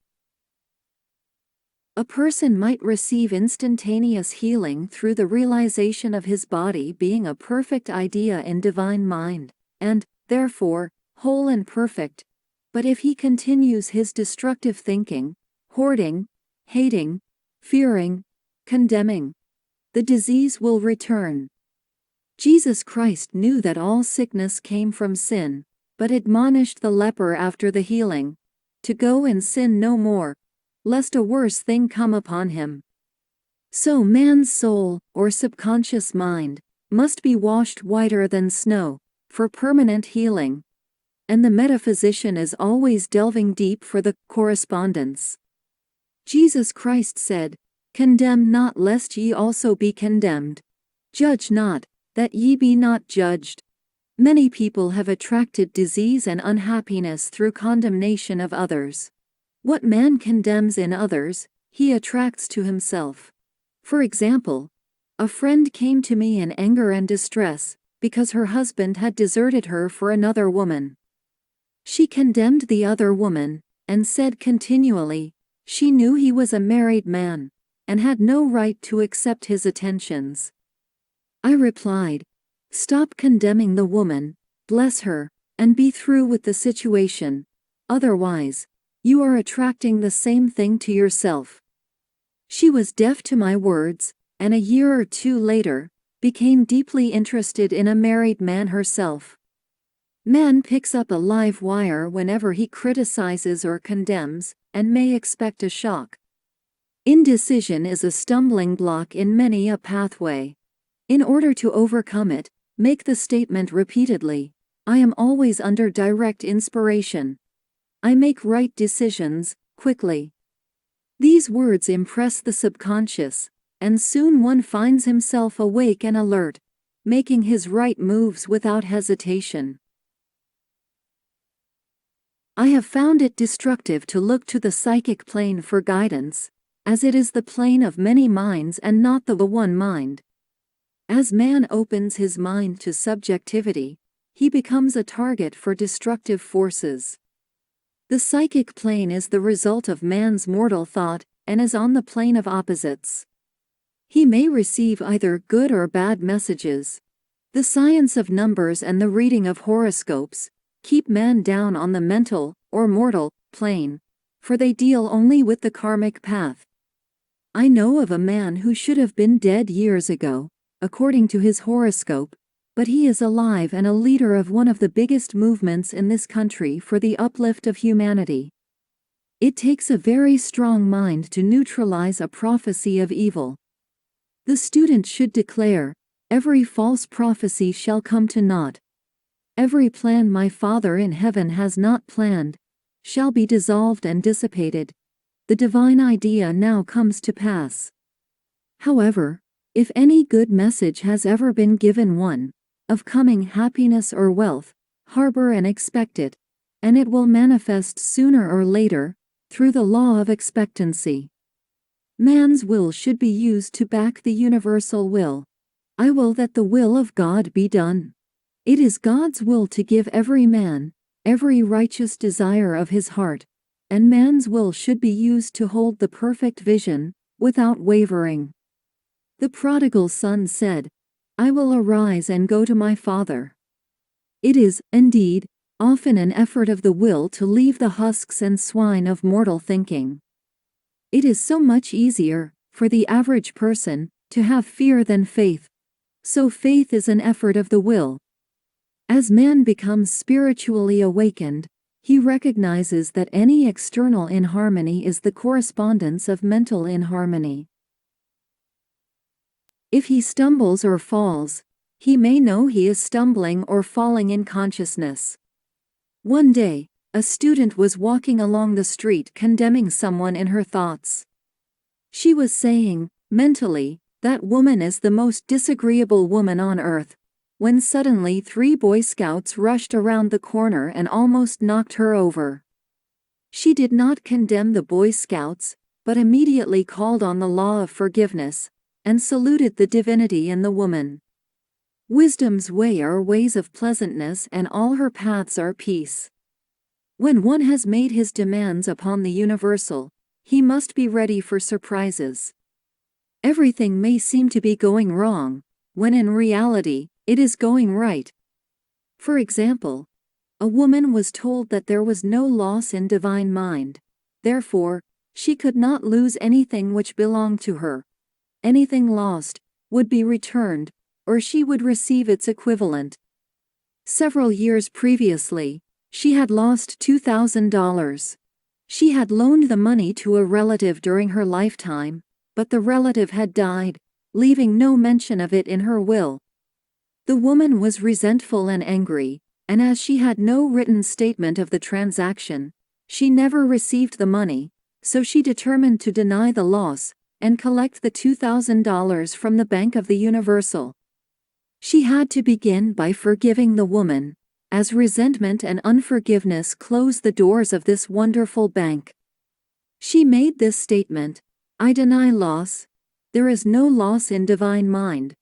A person might receive instantaneous healing through the realization of his body being a perfect idea in divine mind, and, therefore, whole and perfect. But if he continues his destructive thinking, hoarding, hating, fearing, condemning, the disease will return. Jesus Christ knew that all sickness came from sin, but admonished the leper after the healing, to go and sin no more, lest a worse thing come upon him. So man's soul, or subconscious mind, must be washed whiter than snow, for permanent healing. And the metaphysician is always delving deep for the correspondence. Jesus Christ said, "Condemn not lest ye also be condemned. Judge not, that ye be not judged." Many people have attracted disease and unhappiness through condemnation of others. What man condemns in others, he attracts to himself. For example, a friend came to me in anger and distress, because her husband had deserted her for another woman. She condemned the other woman, and said continually, she knew he was a married man, and had no right to accept his attentions. I replied, "Stop condemning the woman, bless her, and be through with the situation. Otherwise, you are attracting the same thing to yourself." She was deaf to my words, and a year or two later, became deeply interested in a married man herself. Man picks up a live wire whenever he criticizes or condemns, and may expect a shock. Indecision is a stumbling block in many a pathway. In order to overcome it, make the statement repeatedly, "I am always under direct inspiration. I make right decisions, quickly." These words impress the subconscious, and soon one finds himself awake and alert, making his right moves without hesitation. I have found it destructive to look to the psychic plane for guidance, as it is the plane of many minds and not the one mind. As man opens his mind to subjectivity, he becomes a target for destructive forces. The psychic plane is the result of man's mortal thought, and is on the plane of opposites. He may receive either good or bad messages. The science of numbers and the reading of horoscopes keep man down on the mental, or mortal, plane, for they deal only with the karmic path. I know of a man who should have been dead years ago, according to his horoscope, but he is alive and a leader of one of the biggest movements in this country for the uplift of humanity. It takes a very strong mind to neutralize a prophecy of evil. The student should declare, "Every false prophecy shall come to naught. Every plan my Father in heaven has not planned, shall be dissolved and dissipated. The divine idea now comes to pass." However, if any good message has ever been given one, of coming happiness or wealth, harbor and expect it, and it will manifest sooner or later, through the law of expectancy. Man's will should be used to back the universal will. I will that the will of God be done. It is God's will to give every man every righteous desire of his heart, and man's will should be used to hold the perfect vision, without wavering. The prodigal son said, "I will arise and go to my father." It is, indeed, often an effort of the will to leave the husks and swine of mortal thinking. It is so much easier, for the average person, to have fear than faith. So faith is an effort of the will. As man becomes spiritually awakened, he recognizes that any external inharmony is the correspondence of mental inharmony. If he stumbles or falls, he may know he is stumbling or falling in consciousness. One day, a student was walking along the street condemning someone in her thoughts. She was saying, Mentally, that woman is the most disagreeable woman on earth, when suddenly 3 Boy Scouts rushed around the corner and almost knocked her over. She did not condemn the Boy Scouts, but immediately called on the law of forgiveness, and saluted the divinity in the woman. Wisdom's way are ways of pleasantness, and all her paths are peace. When one has made his demands upon the universal, he must be ready for surprises. Everything may seem to be going wrong, when in reality, it is going right. For example, a woman was told that there was no loss in divine mind. Therefore, she could not lose anything which belonged to her. Anything lost would be returned, or she would receive its equivalent. Several years previously, she had lost $2,000. She had loaned the money to a relative during her lifetime, but the relative had died, leaving no mention of it in her will. The woman was resentful and angry, and as she had no written statement of the transaction, she never received the money, so she determined to deny the loss and collect the $2,000 from the Bank of the Universal. She had to begin by forgiving the woman, as resentment and unforgiveness closed the doors of this wonderful bank. She made this statement: "I deny loss. There is no loss in divine mind.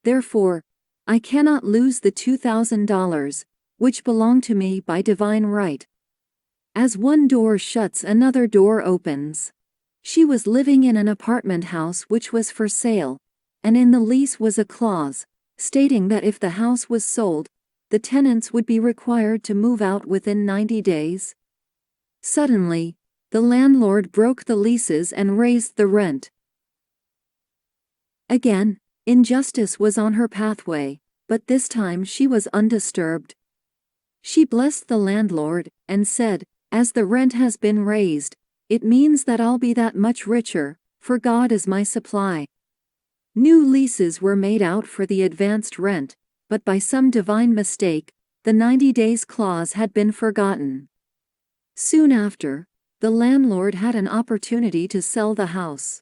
Therefore, I cannot lose the $2,000, which belong to me by divine right." As one door shuts, another door opens. She was living in an apartment house which was for sale, and in the lease was a clause stating that if the house was sold, the tenants would be required to move out within 90 days. Suddenly, the landlord broke the leases and raised the rent. Again, injustice was on her pathway, but this time she was undisturbed. She blessed the landlord, and said, "As the rent has been raised, it means that I'll be that much richer, for God is my supply." New leases were made out for the advanced rent, but by some divine mistake, the 90 days clause had been forgotten. Soon after, the landlord had an opportunity to sell the house.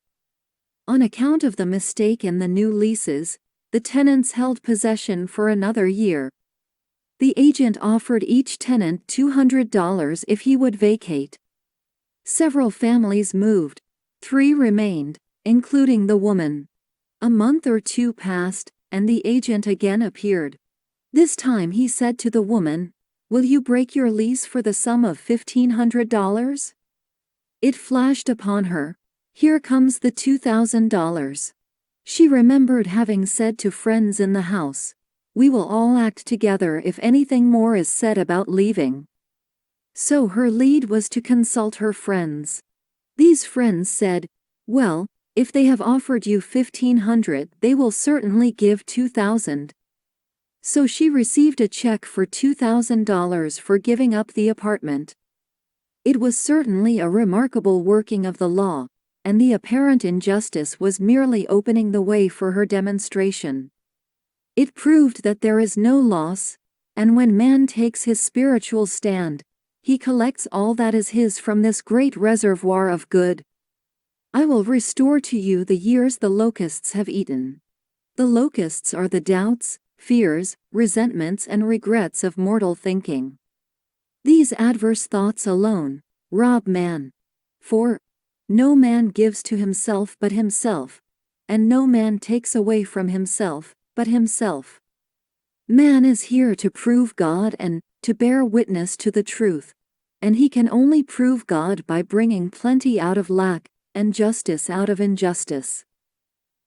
On account of the mistake in the new leases, the tenants held possession for another year. The agent offered each tenant $200 if he would vacate. Several families moved. 3 remained, including the woman. A month or 2 passed, and the agent again appeared. This time he said to the woman, "Will you break your lease for the sum of $1,500? It flashed upon her, "Here comes the $2,000. She remembered having said to friends in the house, "We will all act together if anything more is said about leaving." So her lead was to consult her friends. These friends said, "Well, if they have offered you $1,500, they will certainly give $2,000. So she received a check for $2,000 for giving up the apartment. It was certainly a remarkable working of the law, and the apparent injustice was merely opening the way for her demonstration. It proved that there is no loss, and when man takes his spiritual stand, he collects all that is his from this great reservoir of good. "I will restore to you the years the locusts have eaten." The locusts are the doubts, fears, resentments and regrets of mortal thinking. These adverse thoughts alone rob man. For no man gives to himself but himself, and no man takes away from himself but himself. Man is here to prove God and to bear witness to the truth, and he can only prove God by bringing plenty out of lack and justice out of injustice.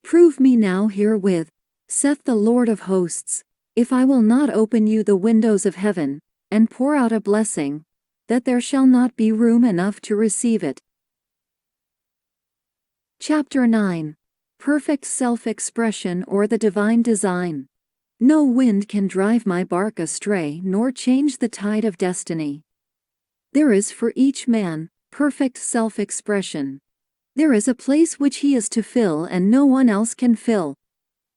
"Prove me now herewith, saith the Lord of hosts, if I will not open you the windows of heaven, and pour out a blessing, that there shall not be room enough to receive it." Chapter 9. Perfect Self-Expression or the Divine Design. No wind can drive my bark astray nor change the tide of destiny. There is for each man perfect self-expression. There is a place which he is to fill and no one else can fill.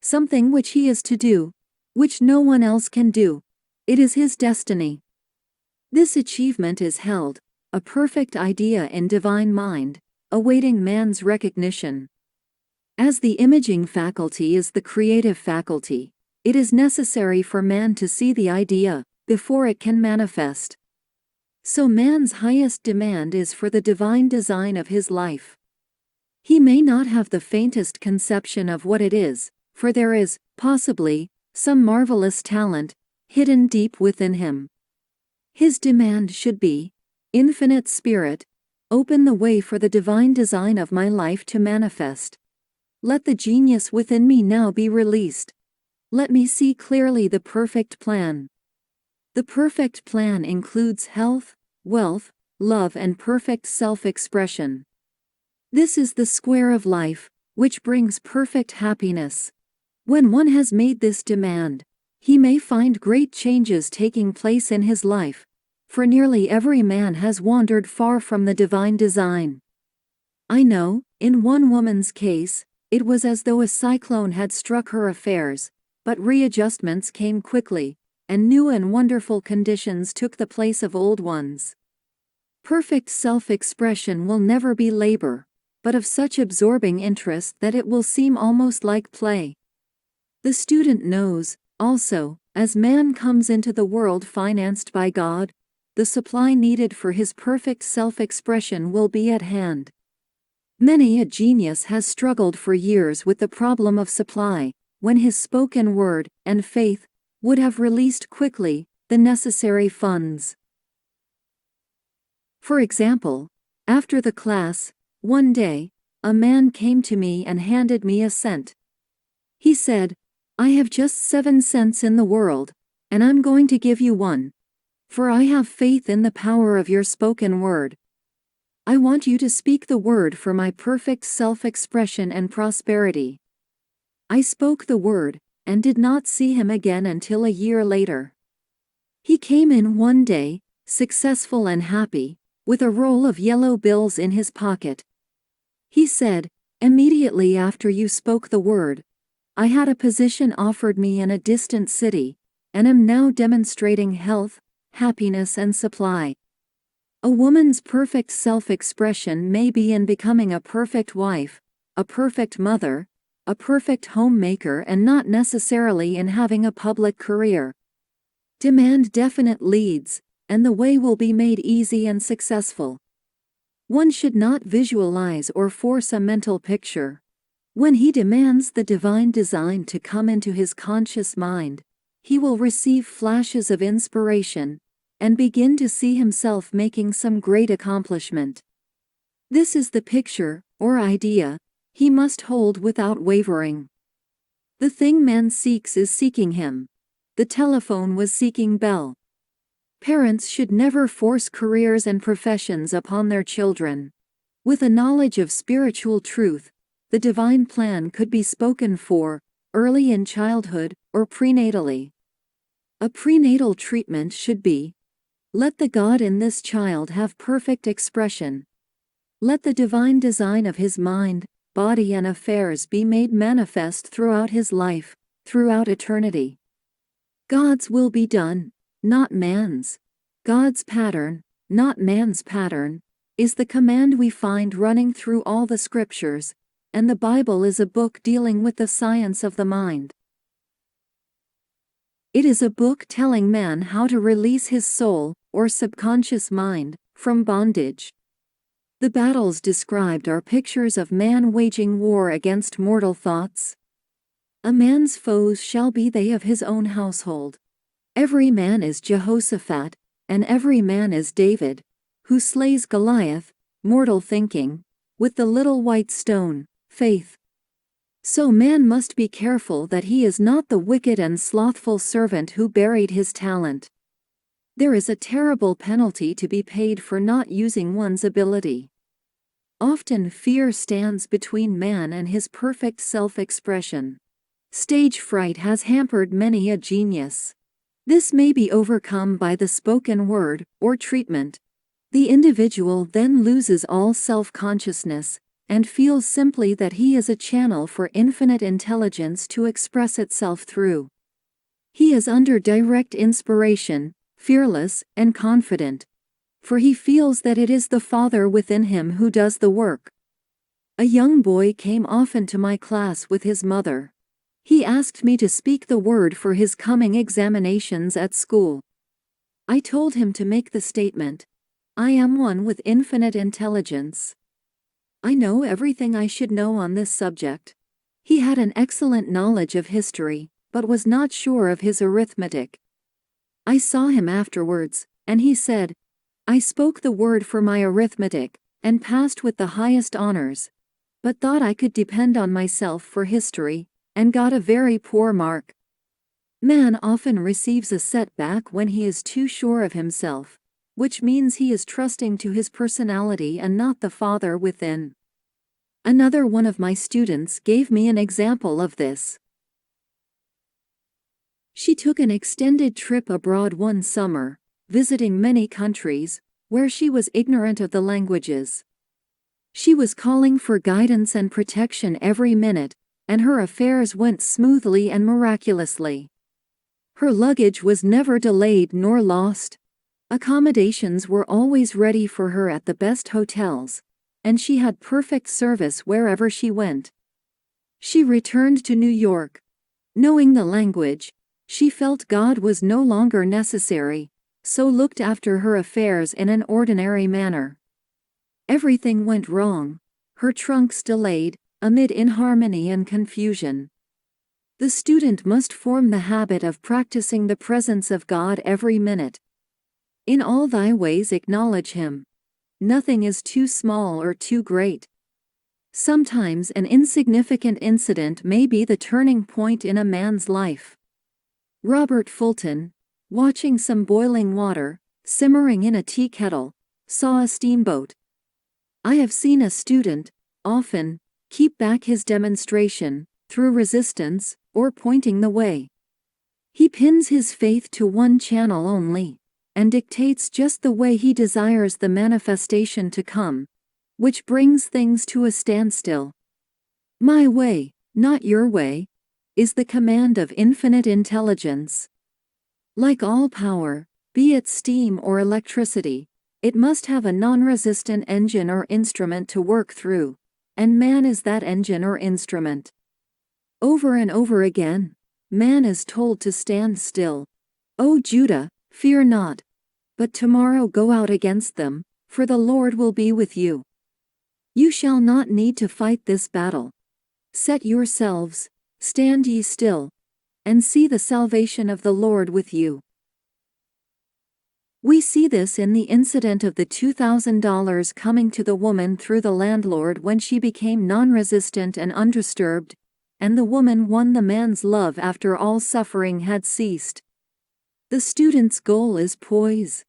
Something which he is to do, which no one else can do. It is his destiny. This achievement is held a perfect idea in divine mind, awaiting man's recognition. As the imaging faculty is the creative faculty, it is necessary for man to see the idea before it can manifest. So man's highest demand is for the divine design of his life. He may not have the faintest conception of what it is, for there is, possibly, some marvelous talent hidden deep within him. His demand should be, Infinite Spirit, open the way for the divine design of my life to manifest. Let the genius within me now be released. Let me see clearly the perfect plan. The perfect plan includes health, wealth, love, and perfect self-expression. This is the square of life, which brings perfect happiness. When one has made this demand, he may find great changes taking place in his life, for nearly every man has wandered far from the divine design. I know, in one woman's case, it was as though a cyclone had struck her affairs, but readjustments came quickly, and new and wonderful conditions took the place of old ones. Perfect self-expression will never be labor, but of such absorbing interest that it will seem almost like play. The student knows, also, as man comes into the world financed by God, the supply needed for his perfect self-expression will be at hand. Many a genius has struggled for years with the problem of supply, when his spoken word and faith would have released quickly the necessary funds. For example, after the class, one day, a man came to me and handed me a cent. He said, "I have just 7 cents in the world, and I'm going to give you one. For I have faith in the power of your spoken word. I want you to speak the word for my perfect self-expression and prosperity." I spoke the word, and did not see him again until a year later. He came in one day, successful and happy, with a roll of yellow bills in his pocket. He said, "Immediately after you spoke the word, I had a position offered me in a distant city, and am now demonstrating health, happiness, and supply." A woman's perfect self-expression may be in becoming a perfect wife, a perfect mother, a perfect homemaker, and not necessarily in having a public career. Demand definite leads, and the way will be made easy and successful. One should not visualize or force a mental picture. When he demands the divine design to come into his conscious mind, he will receive flashes of inspiration, and begin to see himself making some great accomplishment. This is the picture, or idea, he must hold without wavering. The thing man seeks is seeking him. The telephone was seeking Bell. Parents should never force careers and professions upon their children. With a knowledge of spiritual truth, the divine plan could be spoken for, early in childhood, or prenatally. A prenatal treatment should be, let the God in this child have perfect expression. Let the divine design of his mind, body, and affairs be made manifest throughout his life, throughout eternity. God's will be done, not man's. God's pattern, not man's pattern, is the command we find running through all the scriptures, and the Bible is a book dealing with the science of the mind. It is a book telling man how to release his soul, or subconscious mind, from bondage. The battles described are pictures of man waging war against mortal thoughts. A man's foes shall be they of his own household. Every man is Jehoshaphat, and every man is David, who slays Goliath, mortal thinking, with the little white stone, faith. So man must be careful that he is not the wicked and slothful servant who buried his talent. There is a terrible penalty to be paid for not using one's ability. Often fear stands between man and his perfect self-expression. Stage fright has hampered many a genius. This may be overcome by the spoken word, or treatment. The individual then loses all self-consciousness, and feels simply that he is a channel for infinite intelligence to express itself through. He is under direct inspiration, fearless and confident, for he feels that it is the Father within him who does the work. A young boy came often to my class with his mother. He asked me to speak the word for his coming examinations at school. I told him to make the statement, "I am one with infinite intelligence. I know everything I should know on this subject." He had an excellent knowledge of history, but was not sure of his arithmetic. I saw him afterwards, and he said, "I spoke the word for my arithmetic, and passed with the highest honors, but thought I could depend on myself for history, and got a very poor mark." Man often receives a setback when he is too sure of himself, which means he is trusting to his personality and not the Father within. Another one of my students gave me an example of this. She took an extended trip abroad one summer, visiting many countries, where she was ignorant of the languages. She was calling for guidance and protection every minute, and her affairs went smoothly and miraculously. Her luggage was never delayed nor lost. Accommodations were always ready for her at the best hotels, and she had perfect service wherever she went. She returned to New York. Knowing the language, she felt God was no longer necessary, so looked after her affairs in an ordinary manner. Everything went wrong, her trunks delayed, amid inharmony and confusion. The student must form the habit of practicing the presence of God every minute. In all thy ways acknowledge Him. Nothing is too small or too great. Sometimes an insignificant incident may be the turning point in a man's life. Robert Fulton, watching some boiling water, simmering in a tea kettle, saw a steamboat. I have seen a student, often, keep back his demonstration, through resistance, or pointing the way. He pins his faith to one channel only, and dictates just the way he desires the manifestation to come, which brings things to a standstill. My way, not your way, is the command of infinite intelligence. Like all power, be it steam or electricity, it must have a non-resistant engine or instrument to work through, and man is that engine or instrument. Over and over again, man is told to stand still. O Judah, fear not. But tomorrow go out against them, for the Lord will be with you. You shall not need to fight this battle. Set yourselves, stand ye still, and see the salvation of the Lord with you. We see this in the incident of the $2,000 coming to the woman through the landlord when she became non-resistant and undisturbed, and the woman won the man's love after all suffering had ceased. The student's goal is poise.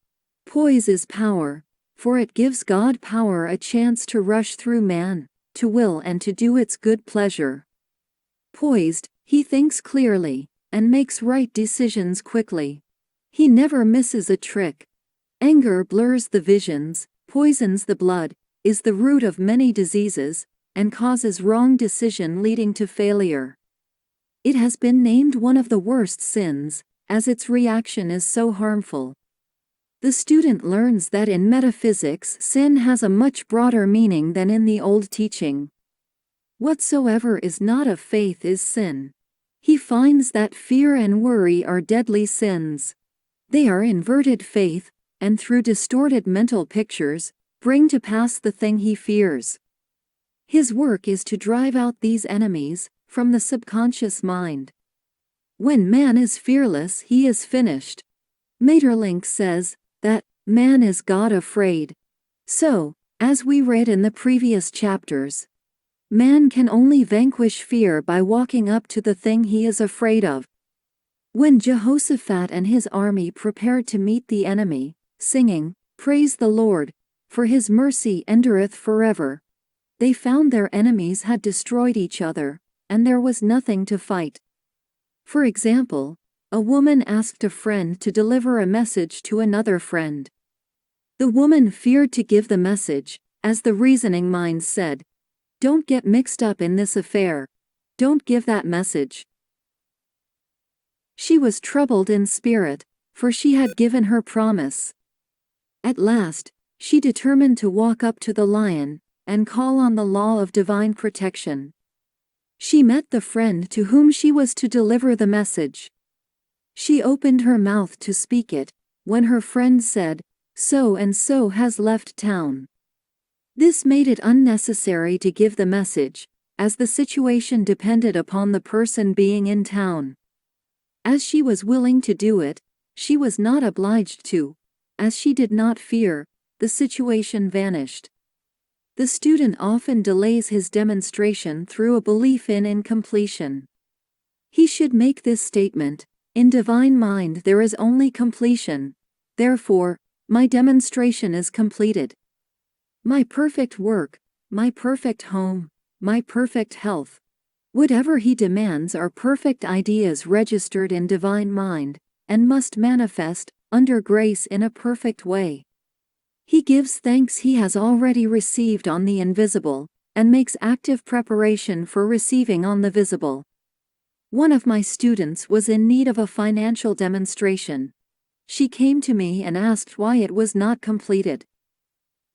Poise is power, for it gives God power a chance to rush through man, to will and to do its good pleasure. Poised, he thinks clearly, and makes right decisions quickly. He never misses a trick. Anger blurs the visions, poisons the blood, is the root of many diseases, and causes wrong decision leading to failure. It has been named one of the worst sins, as its reaction is so harmful. The student learns that in metaphysics sin has a much broader meaning than in the old teaching. Whatsoever is not of faith is sin. He finds that fear and worry are deadly sins. They are inverted faith, and through distorted mental pictures, bring to pass the thing he fears. His work is to drive out these enemies from the subconscious mind. When man is fearless, he is finished. Maeterlinck says that man is God afraid. So, as we read in the previous chapters, man can only vanquish fear by walking up to the thing he is afraid of. When Jehoshaphat and his army prepared to meet the enemy, singing, "Praise the Lord, for his mercy endureth forever," they found their enemies had destroyed each other, and there was nothing to fight. For example, a woman asked a friend to deliver a message to another friend. The woman feared to give the message, as the reasoning mind said, "Don't get mixed up in this affair. Don't give that message." She was troubled in spirit, for she had given her promise. At last, she determined to walk up to the lion, and call on the law of divine protection. She met the friend to whom she was to deliver the message. She opened her mouth to speak it, when her friend said, "So and so has left town." This made it unnecessary to give the message, as the situation depended upon the person being in town. As she was willing to do it, she was not obliged to. As she did not fear, the situation vanished. The student often delays his demonstration through a belief in incompletion. He should make this statement: in divine mind there is only completion. Therefore, my demonstration is completed. My perfect work, my perfect home, my perfect health. Whatever he demands are perfect ideas registered in divine mind, and must manifest, under grace in a perfect way. He gives thanks he has already received on the invisible, and makes active preparation for receiving on the visible. One of my students was in need of a financial demonstration. She came to me and asked why it was not completed.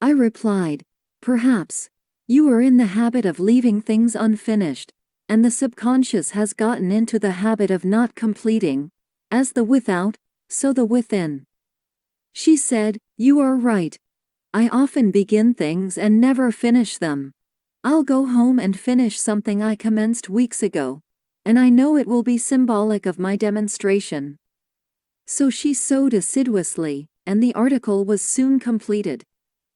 I replied, "Perhaps you are in the habit of leaving things unfinished, and the subconscious has gotten into the habit of not completing. As the without, so the within." She said, "You are right. I often begin things and never finish them. I'll go home and finish something I commenced weeks ago, and I know it will be symbolic of my demonstration." So she sewed assiduously, and the article was soon completed.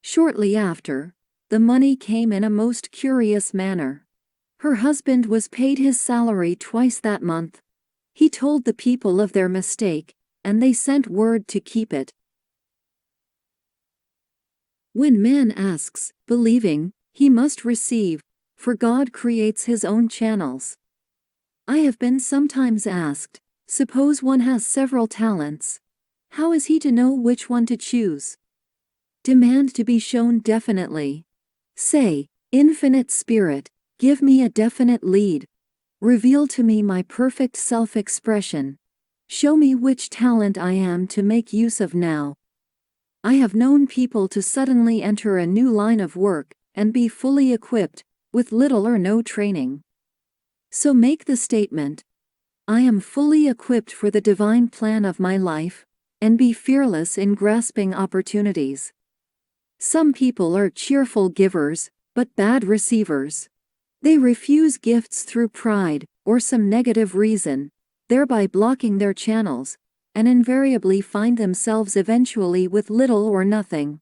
Shortly after, the money came in a most curious manner. Her husband was paid his salary twice that month. He told the people of their mistake, and they sent word to keep it. When man asks, believing, he must receive, for God creates his own channels. I have been sometimes asked, suppose one has several talents. How is he to know which one to choose? Demand to be shown definitely. Say, Infinite Spirit, give me a definite lead. Reveal to me my perfect self-expression. Show me which talent I am to make use of now. I have known people to suddenly enter a new line of work, and be fully equipped, with little or no training. So make the statement, I am fully equipped for the divine plan of my life, and be fearless in grasping opportunities. Some people are cheerful givers, but bad receivers. They refuse gifts through pride, or some negative reason, thereby blocking their channels, and invariably find themselves eventually with little or nothing.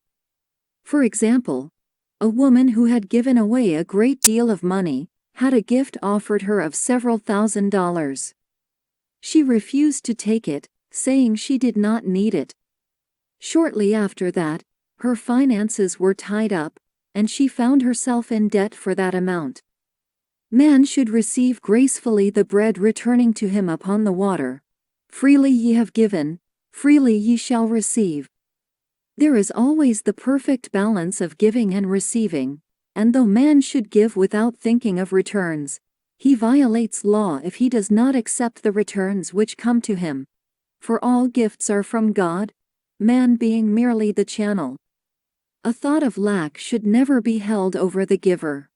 For example, a woman who had given away a great deal of money, had a gift offered her of several $1,000s. She refused to take it, saying she did not need it. Shortly after that, her finances were tied up, and she found herself in debt for that amount. Man should receive gracefully the bread returning to him upon the water. Freely ye have given, freely ye shall receive. There is always the perfect balance of giving and receiving, and though man should give without thinking of returns, he violates law if he does not accept the returns which come to him. For all gifts are from God, man being merely the channel. A thought of lack should never be held over the giver.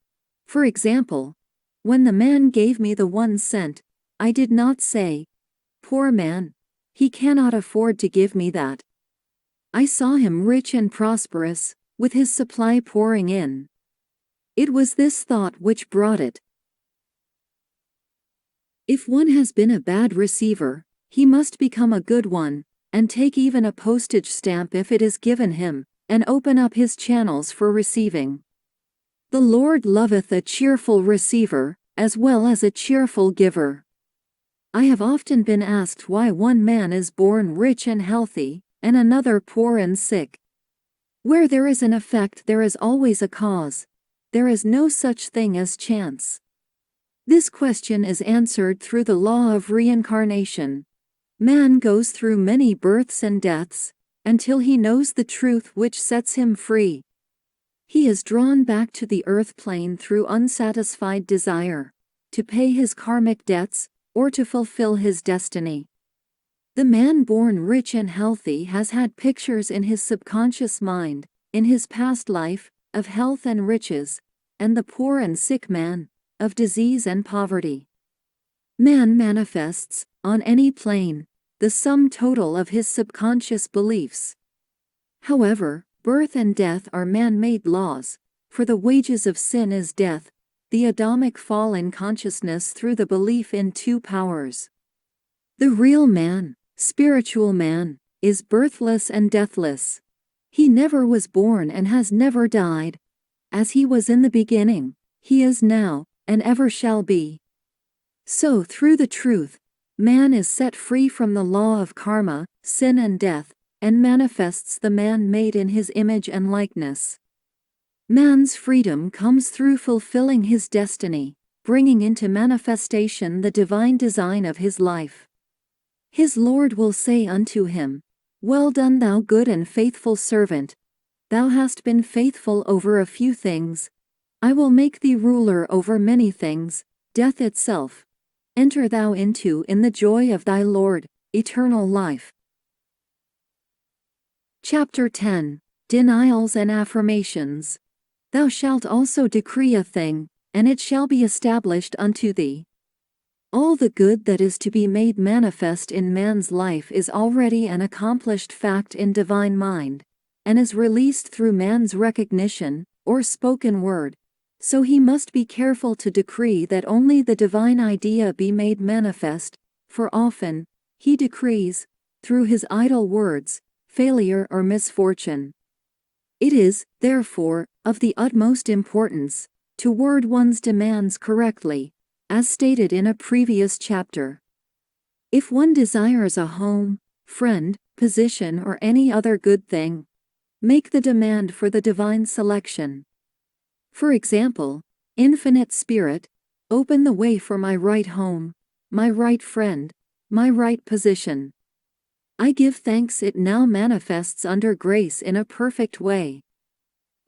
For example, when the man gave me the 1 cent, I did not say, "Poor man, he cannot afford to give me that." I saw him rich and prosperous, with his supply pouring in. It was this thought which brought it. If one has been a bad receiver, he must become a good one, and take even a postage stamp if it is given him, and open up his channels for receiving. The Lord loveth a cheerful receiver, as well as a cheerful giver. I have often been asked why one man is born rich and healthy, and another poor and sick. Where there is an effect there is always a cause. There is no such thing as chance. This question is answered through the law of reincarnation. Man goes through many births and deaths, until he knows the truth which sets him free. He is drawn back to the earth plane through unsatisfied desire, to pay his karmic debts, or to fulfill his destiny. The man born rich and healthy has had pictures in his subconscious mind, in his past life, of health and riches, and the poor and sick man, of disease and poverty. Man manifests, on any plane, the sum total of his subconscious beliefs. However, birth and death are man-made laws, for the wages of sin is death, the Adamic fall in consciousness through the belief in two powers. The real man, spiritual man, is birthless and deathless. He never was born and has never died. As he was in the beginning, he is now, and ever shall be. So through the truth, man is set free from the law of karma, sin and death, and manifests the man made in his image and likeness. Man's freedom comes through fulfilling his destiny, bringing into manifestation the divine design of his life. His Lord will say unto him, "Well done, thou good and faithful servant. Thou hast been faithful over a few things. I will make thee ruler over many things, death itself. Enter thou into in the joy of thy Lord, eternal life." Chapter 10. Denials and Affirmations. Thou shalt also decree a thing, and it shall be established unto thee. All the good that is to be made manifest in man's life is already an accomplished fact in divine mind, and is released through man's recognition, or spoken word, so he must be careful to decree that only the divine idea be made manifest, for often, he decrees, through his idle words, failure or misfortune. It is, therefore, of the utmost importance, to word one's demands correctly, as stated in a previous chapter. If one desires a home, friend, position or any other good thing, make the demand for the divine selection. For example, Infinite Spirit, open the way for my right home, my right friend, my right position. I give thanks it now manifests under grace in a perfect way.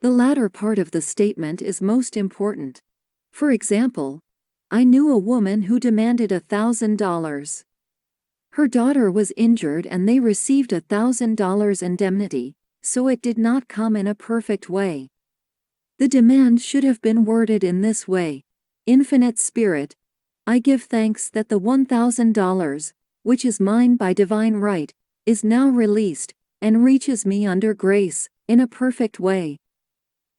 The latter part of the statement is most important. For example, I knew a woman who demanded $1,000. Her daughter was injured and they received $1,000 indemnity, so it did not come in a perfect way. The demand should have been worded in this way: Infinite Spirit, I give thanks that the $1,000, which is mine by divine right, is now released, and reaches me under grace, in a perfect way.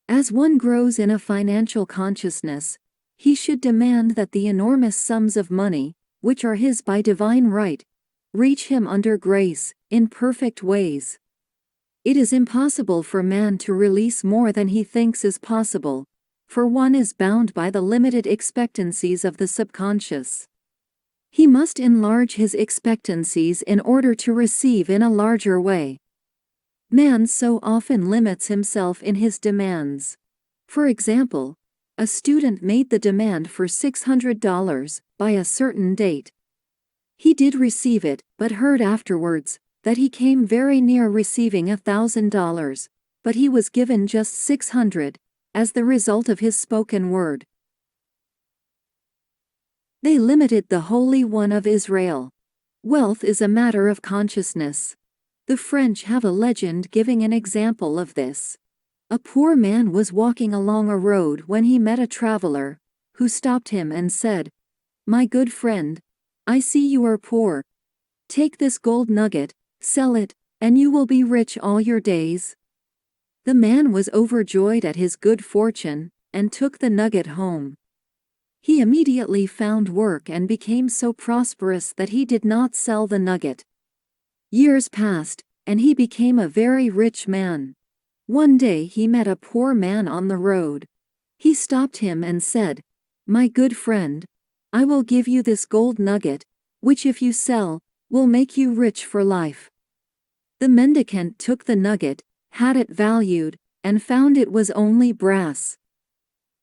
As one grows in a financial consciousness, he should demand that the enormous sums of money, which are his by divine right, reach him under grace, in perfect ways. It is impossible for man to release more than he thinks is possible, for one is bound by the limited expectancies of the subconscious. He must enlarge his expectancies in order to receive in a larger way. Man so often limits himself in his demands. For example, a student made the demand for $600 by a certain date. He did receive it, but heard afterwards that he came very near receiving $1,000, but he was given just $600, as the result of his spoken word. They limited the Holy One of Israel. Wealth is a matter of consciousness. The French have a legend giving an example of this. A poor man was walking along a road when he met a traveler, who stopped him and said, "My good friend, I see you are poor. Take this gold nugget, sell it, and you will be rich all your days." The man was overjoyed at his good fortune, and took the nugget home. He immediately found work and became so prosperous that he did not sell the nugget. Years passed, and he became a very rich man. One day he met a poor man on the road. He stopped him and said, "My good friend, I will give you this gold nugget, which if you sell, will make you rich for life." The mendicant took the nugget, had it valued, and found it was only brass.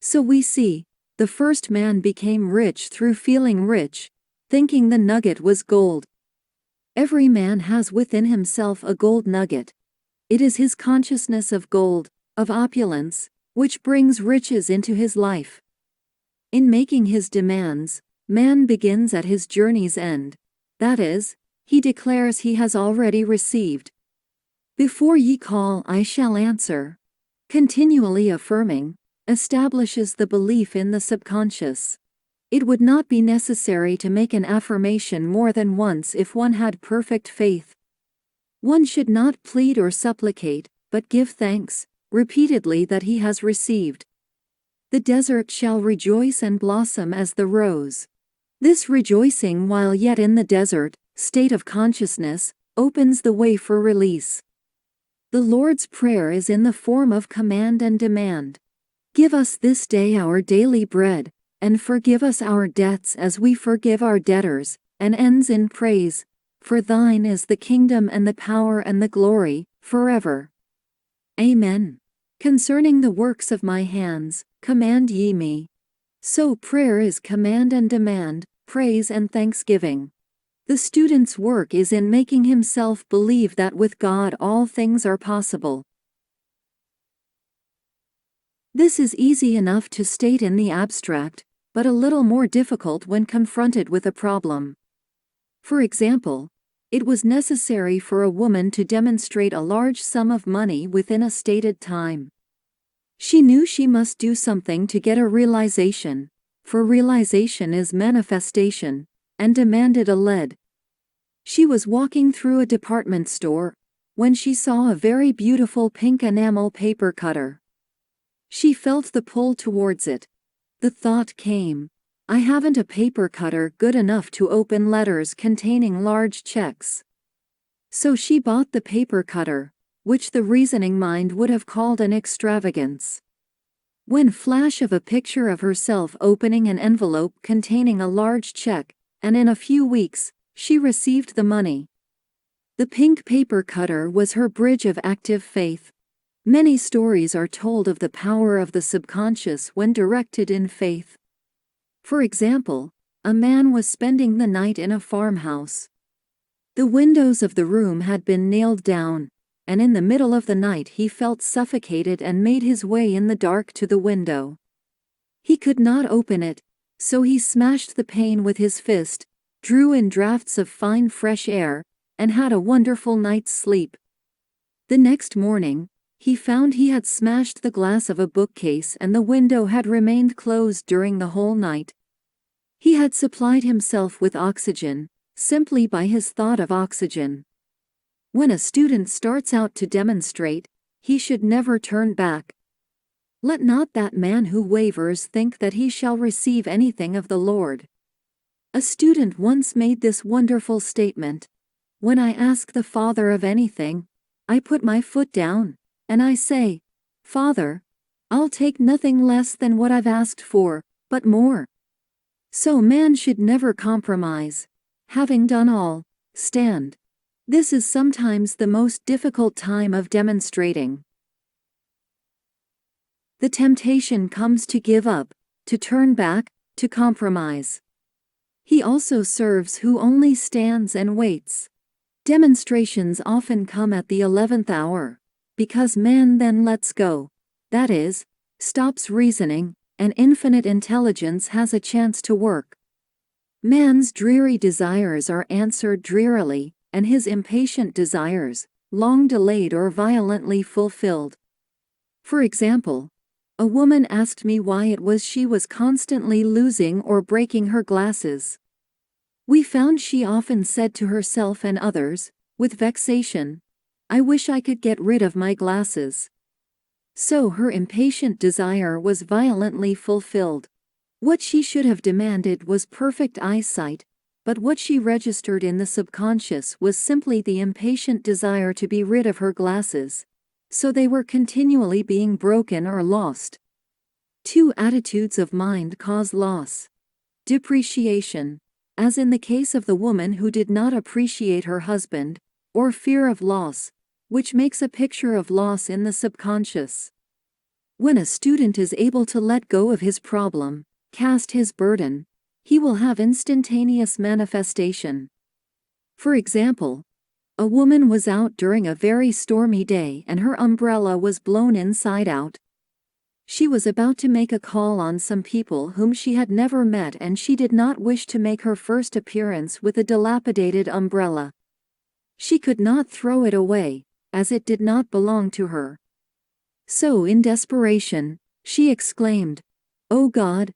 So we see, the first man became rich through feeling rich, thinking the nugget was gold. Every man has within himself a gold nugget. It is his consciousness of gold, of opulence, which brings riches into his life. In making his demands, man begins at his journey's end. That is, he declares he has already received. Before ye call I shall answer. Continually affirming, establishes the belief in the subconscious. It would not be necessary to make an affirmation more than once if one had perfect faith. One should not plead or supplicate, but give thanks, repeatedly, that he has received. The desert shall rejoice and blossom as the rose. This rejoicing while yet in the desert state of consciousness opens the way for release. The Lord's Prayer is in the form of command and demand. Give us this day our daily bread, and forgive us our debts as we forgive our debtors, and ends in praise, for thine is the kingdom and the power and the glory, forever. Amen. Concerning the works of my hands, command ye me. So prayer is command and demand, praise and thanksgiving. The student's work is in making himself believe that with God all things are possible. This is easy enough to state in the abstract, but a little more difficult when confronted with a problem. For example, it was necessary for a woman to demonstrate a large sum of money within a stated time. She knew she must do something to get a realization, for realization is manifestation, and demanded a lead. She was walking through a department store when she saw a very beautiful pink enamel paper cutter. She felt the pull towards it. The thought came, I haven't a paper cutter good enough to open letters containing large checks. So she bought the paper cutter, which the reasoning mind would have called an extravagance. When flash of a picture of herself opening an envelope containing a large check, and in a few weeks, she received the money. The pink paper cutter was her bridge of active faith. Many stories are told of the power of the subconscious when directed in faith. For example, a man was spending the night in a farmhouse. The windows of the room had been nailed down, and in the middle of the night he felt suffocated and made his way in the dark to the window. He could not open it, so he smashed the pane with his fist, drew in draughts of fine fresh air, and had a wonderful night's sleep. The next morning, he found he had smashed the glass of a bookcase and the window had remained closed during the whole night. He had supplied himself with oxygen, simply by his thought of oxygen. When a student starts out to demonstrate, he should never turn back. Let not that man who wavers think that he shall receive anything of the Lord. A student once made this wonderful statement: when I ask the Father of anything, I put my foot down, and I say, Father, I'll take nothing less than what I've asked for, but more. So man should never compromise. Having done all, stand. This is sometimes the most difficult time of demonstrating. The temptation comes to give up, to turn back, to compromise. He also serves who only stands and waits. Demonstrations often come at the 11th hour, because man then lets go, that is, stops reasoning, and infinite intelligence has a chance to work. Man's dreary desires are answered drearily, and his impatient desires, long delayed or violently fulfilled. For example, a woman asked me why it was she was constantly losing or breaking her glasses. We found she often said to herself and others, with vexation, I wish I could get rid of my glasses. So her impatient desire was violently fulfilled. What she should have demanded was perfect eyesight, but what she registered in the subconscious was simply the impatient desire to be rid of her glasses. So they were continually being broken or lost. Two attitudes of mind cause loss. Depreciation, as in the case of the woman who did not appreciate her husband, or fear of loss, which makes a picture of loss in the subconscious. When a student is able to let go of his problem, cast his burden, he will have instantaneous manifestation. For example, a woman was out during a very stormy day and her umbrella was blown inside out. She was about to make a call on some people whom she had never met and she did not wish to make her first appearance with a dilapidated umbrella. She could not throw it away, as it did not belong to her. So in desperation, She exclaimed, "Oh God,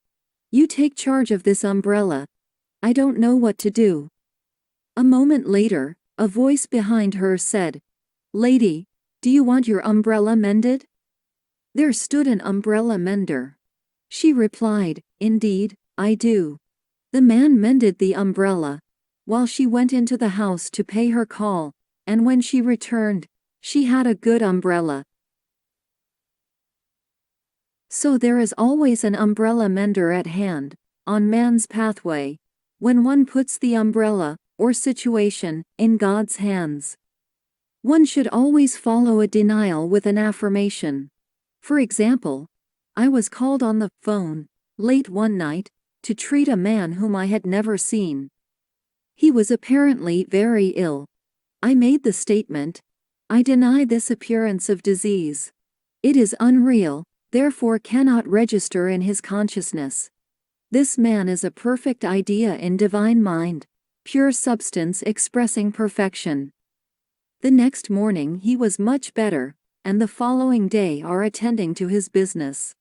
you take charge of this umbrella. I don't know what to do." A moment later, a voice behind her said, "Lady, do you want your umbrella mended?" There stood an umbrella mender. She replied, "Indeed, I do." The man mended the umbrella, while she went into the house to pay her call, and when she returned, she had a good umbrella. So there is always an umbrella mender at hand, on man's pathway, when one puts the umbrella, or situation, in God's hands. One should always follow a denial with an affirmation. For example, I was called on the phone, late one night, to treat a man whom I had never seen. He was apparently very ill. I made the statement, "I deny this appearance of disease. It is unreal, therefore cannot register in his consciousness. This man is a perfect idea in divine mind, pure substance expressing perfection." The next morning he was much better, and the following day are attending to his business.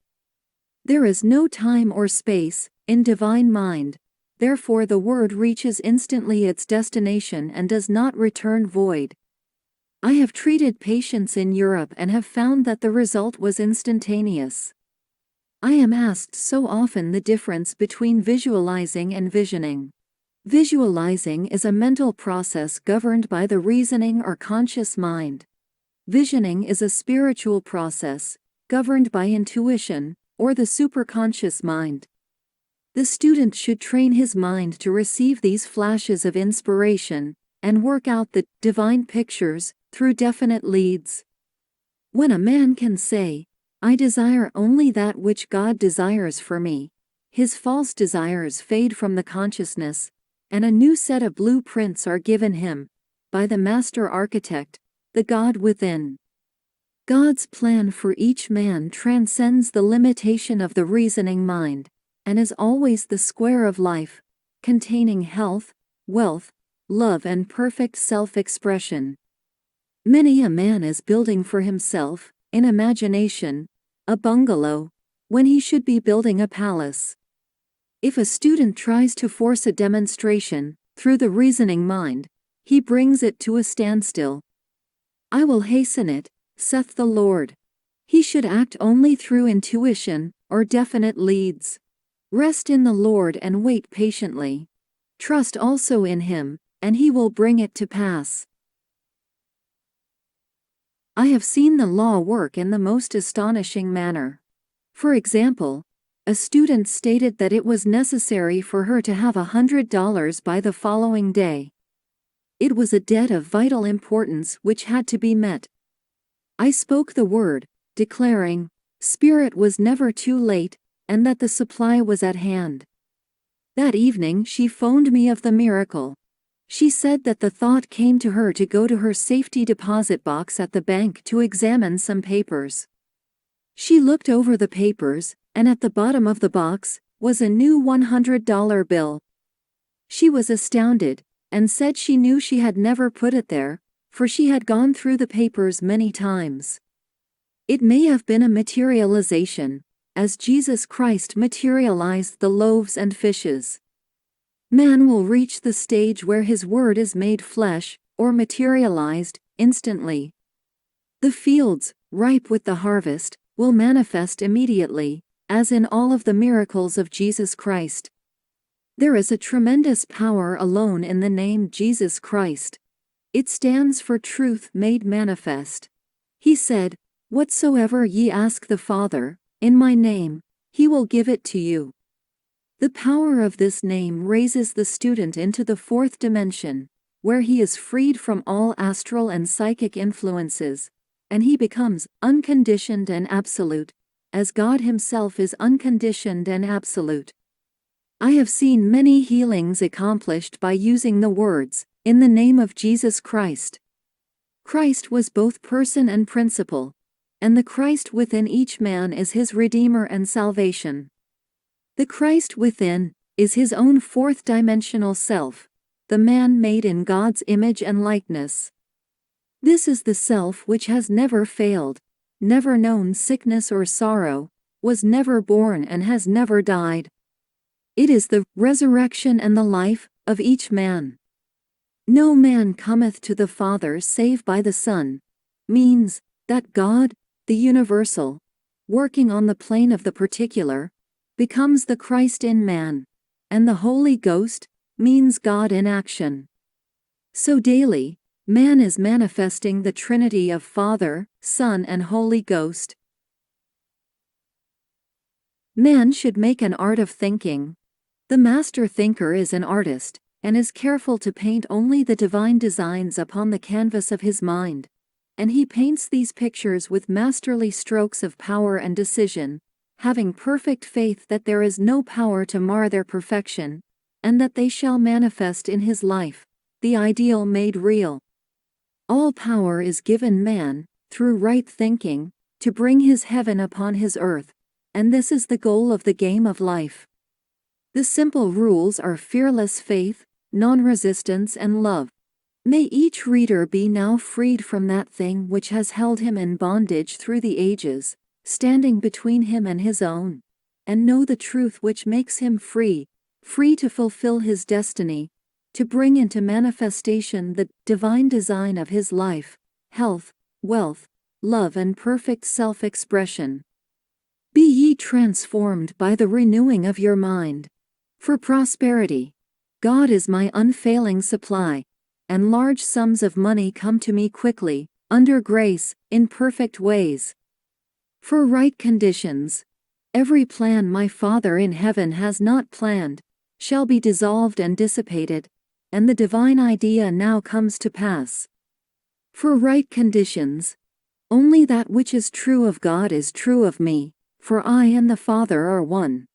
There is no time or space, in divine mind, therefore the word reaches instantly its destination and does not return void. I have treated patients in Europe and have found that the result was instantaneous. I am asked so often the difference between visualizing and visioning. Visualizing is a mental process governed by the reasoning or conscious mind. Visioning is a spiritual process, governed by intuition, or the superconscious mind. The student should train his mind to receive these flashes of inspiration, and work out the divine pictures, through definite leads. When a man can say, "I desire only that which God desires for me," his false desires fade from the consciousness, and a new set of blueprints are given him, by the master architect, the God within. God's plan for each man transcends the limitation of the reasoning mind, and is always the square of life, containing health, wealth, love and perfect self-expression. Many a man is building for himself, in imagination, a bungalow, when he should be building a palace. If a student tries to force a demonstration, through the reasoning mind, he brings it to a standstill. "I will hasten it," saith the Lord. He should act only through intuition, or definite leads. Rest in the Lord and wait patiently. Trust also in Him, and He will bring it to pass. I have seen the law work in the most astonishing manner. For example, a student stated that it was necessary for her to have $100 by the following day. It was a debt of vital importance which had to be met. I spoke the word, declaring, Spirit was never too late, and that the supply was at hand. That evening she phoned me of the miracle. She said that the thought came to her to go to her safety deposit box at the bank to examine some papers. She looked over the papers, and at the bottom of the box was a new $100 bill. She was astounded, and said she knew she had never put it there, for she had gone through the papers many times. It may have been a materialization, as Jesus Christ materialized the loaves and fishes. Man will reach the stage where his word is made flesh, or materialized, instantly. The fields, ripe with the harvest, will manifest immediately, as in all of the miracles of Jesus Christ. There is a tremendous power alone in the name Jesus Christ. It stands for truth made manifest. He said, "Whatsoever ye ask the Father, in my name, He will give it to you." The power of this name raises the student into the fourth dimension, where he is freed from all astral and psychic influences, and he becomes unconditioned and absolute, as God Himself is unconditioned and absolute. I have seen many healings accomplished by using the words, "In the name of Jesus Christ." Christ was both person and principle, and the Christ within each man is his Redeemer and salvation. The Christ within is his own fourth-dimensional self, the man made in God's image and likeness. This is the self which has never failed, never known sickness or sorrow, was never born and has never died. It is the resurrection and the life of each man. No man cometh to the Father save by the Son, means that God, the universal, working on the plane of the particular, becomes the Christ in man, and the Holy Ghost means God in action. So daily, man is manifesting the Trinity of Father, Son, and Holy Ghost. Man should make an art of thinking. The master thinker is an artist, and is careful to paint only the divine designs upon the canvas of his mind, and he paints these pictures with masterly strokes of power and decision, having perfect faith that there is no power to mar their perfection, and that they shall manifest in his life, the ideal made real. All power is given man, through right thinking, to bring his heaven upon his earth, and this is the goal of the game of life. The simple rules are fearless faith, non-resistance, and love. May each reader be now freed from that thing which has held him in bondage through the ages, standing between him and his own, and know the truth which makes him free, free to fulfill his destiny, to bring into manifestation the divine design of his life, health, wealth, love, and perfect self-expression. Be ye transformed by the renewing of your mind. For prosperity, God is my unfailing supply, and large sums of money come to me quickly, under grace, in perfect ways. For right conditions, every plan my Father in heaven has not planned, shall be dissolved and dissipated, and the divine idea now comes to pass. For right conditions, only that which is true of God is true of me, for I and the Father are one.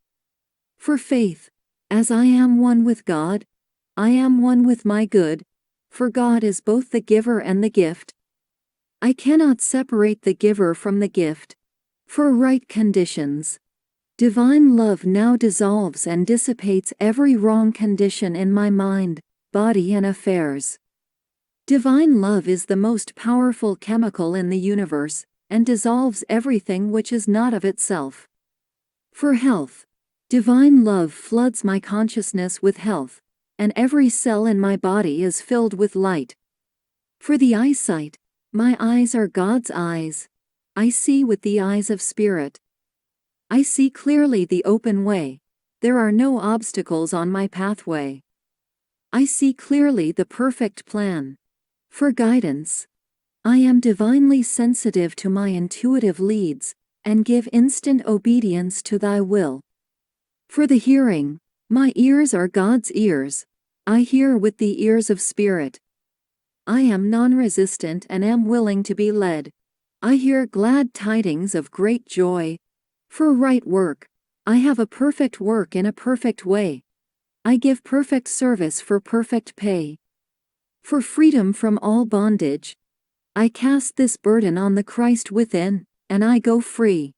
For faith, as I am one with God, I am one with my good, for God is both the giver and the gift. I cannot separate the giver from the gift. For right conditions, divine love now dissolves and dissipates every wrong condition in my mind, body, and affairs. Divine love is the most powerful chemical in the universe, and dissolves everything which is not of itself. For health, divine love floods my consciousness with health, and every cell in my body is filled with light. For the eyesight, my eyes are God's eyes. I see with the eyes of spirit. I see clearly the open way. There are no obstacles on my pathway. I see clearly the perfect plan. For guidance, I am divinely sensitive to my intuitive leads, and give instant obedience to thy will. For the hearing, my ears are God's ears. I hear with the ears of spirit. I am non-resistant and am willing to be led. I hear glad tidings of great joy. For right work, I have a perfect work in a perfect way. I give perfect service for perfect pay. For freedom from all bondage, I cast this burden on the Christ within, and I go free.